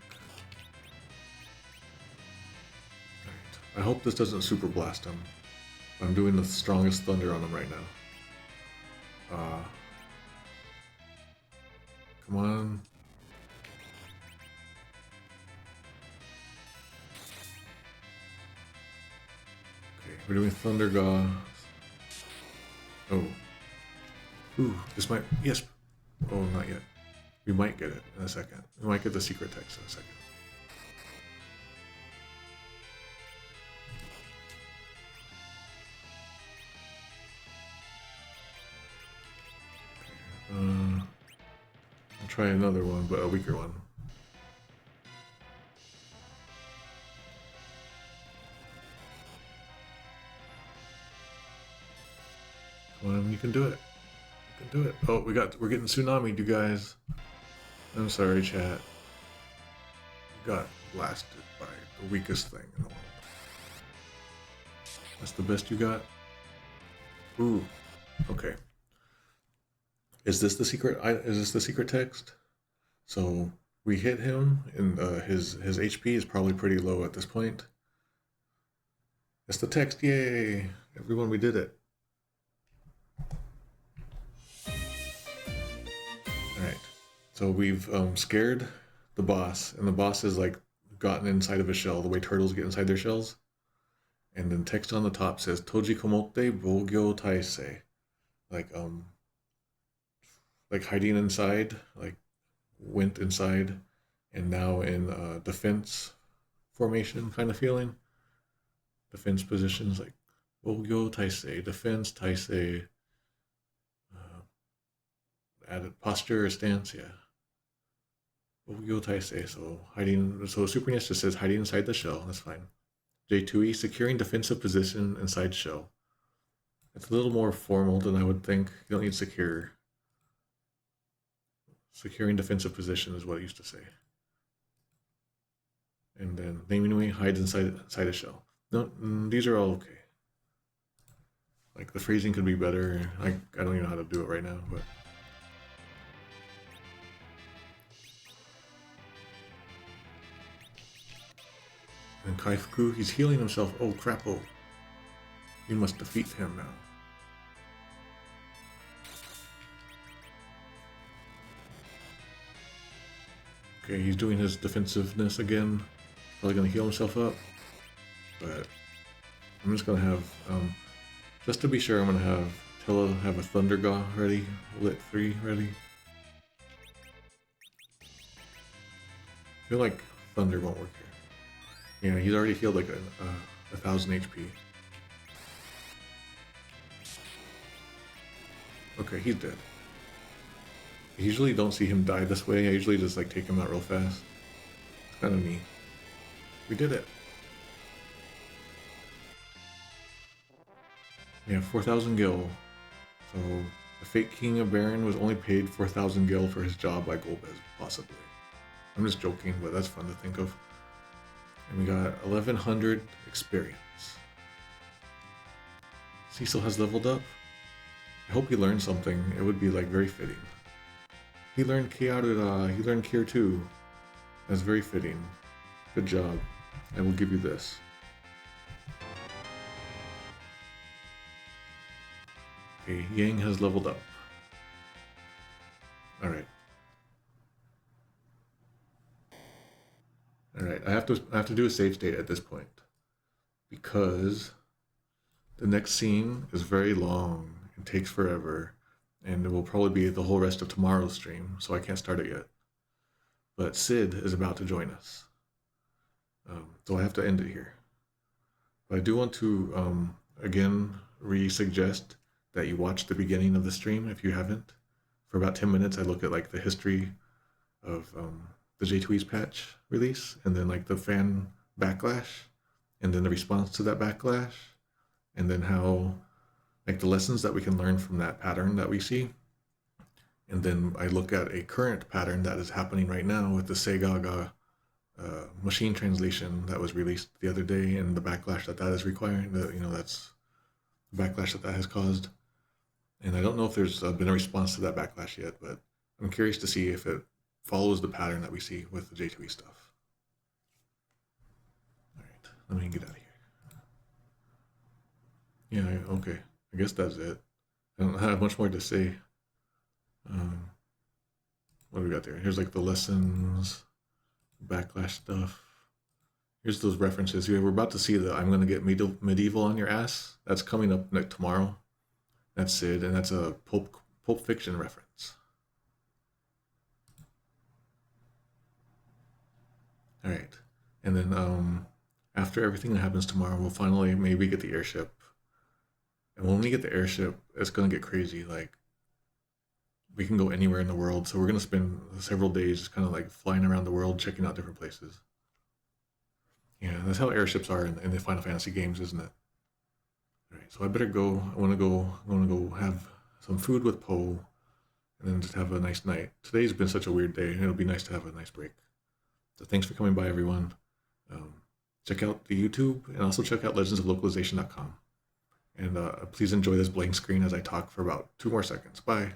I hope this doesn't super blast him. I'm doing the strongest thunder on him right now. Come on. Okay, we're doing Thunder Ga. Oh. Ooh, this might, yes. Oh, not yet. We might get it in a second. We might get the secret text in a second. I'll try another one, but a weaker one. Come on, you can do it. You can do it. Oh, we're getting tsunami'd, you guys. I'm sorry, chat. We got blasted by the weakest thing in the world. That's the best you got? Ooh. Okay. Is this the secret? Is this the secret text? So we hit him, and his HP is probably pretty low at this point. It's the text, yay! Everyone, we did it. All right. So we've scared the boss, and the boss has like gotten inside of a shell, the way turtles get inside their shells. And then text on the top says Toji Komotte Bogyo Taisei, like hiding inside, like went inside, and now in defense formation kind of feeling. Defense positions like Bogyo Taisei, defense Taisei, added posture or stance, yeah. Bogyo Taisei, so hiding. So Super NES just says hiding inside the shell. That's fine. J2e, securing defensive position inside shell. It's a little more formal than I would think. You don't need secure. Securing defensive position is what it used to say. And then Namingway hides inside a shell. No, these are all okay. Like the phrasing could be better. I don't even know how to do it right now, but. And Kaifuku, he's healing himself. Oh, crapo. You must defeat him now. Okay, he's doing his defensiveness again. Probably gonna heal himself up. But I'm just gonna have, just to be sure, I'm gonna have Tilla have a Thunder Gaw ready, Lit 3 ready. I feel like Thunder won't work here. Yeah, he's already healed like 1,000 HP. Okay, he's dead. I usually don't see him die this way. I usually just like take him out real fast. It's kind of neat. We did it. Yeah, 4,000 gil. So the fake king of Baron was only paid 4,000 gil for his job by Golbez, possibly. I'm just joking, but that's fun to think of. And we got 1,100 experience. Cecil has leveled up. I hope he learned something. It would be like very fitting. He learned Kiarura, he learned Kier 2. That's very fitting. Good job. I will give you this. Okay, Yang has leveled up. Alright. Alright, I have to do a save state at this point. Because the next scene is very long. It takes forever. And it will probably be the whole rest of tomorrow's stream, so I can't start it yet. But Sid is about to join us. So I have to end it here. But I do want to, again, re-suggest that you watch the beginning of the stream if you haven't. For about 10 minutes, I look at like the history of the J2E's patch release, and then like the fan backlash, and then the response to that backlash, and then how like the lessons that we can learn from that pattern that we see. And then I look at a current pattern that is happening right now with the Segagaga machine translation that was released the other day, and the backlash that is requiring. That's the backlash that has caused. And I don't know if there's been a response to that backlash yet, but I'm curious to see if it follows the pattern that we see with the J2E stuff. All right, let me get out of here. Yeah, okay. I guess that's it. I don't have much more to say. What do we got there? Here's like the lessons, backlash stuff. Here's those references. We're about to see the I'm gonna get medieval on your ass. That's coming up tomorrow. That's Sid, and that's a Pulp Fiction reference. All right, and then after everything that happens tomorrow, we'll finally maybe get the airship. And when we get the airship, it's gonna get crazy. Like, we can go anywhere in the world. So we're gonna spend several days just kind of like flying around the world, checking out different places. Yeah, that's how airships are in the Final Fantasy games, isn't it? All right, so I better go. I want to go have some food with Poe, and then just have a nice night. Today's been such a weird day, and it'll be nice to have a nice break. So thanks for coming by, everyone. Check out the YouTube, and also check out legendsoflocalization.com. And please enjoy this blank screen as I talk for about 2 more seconds. Bye.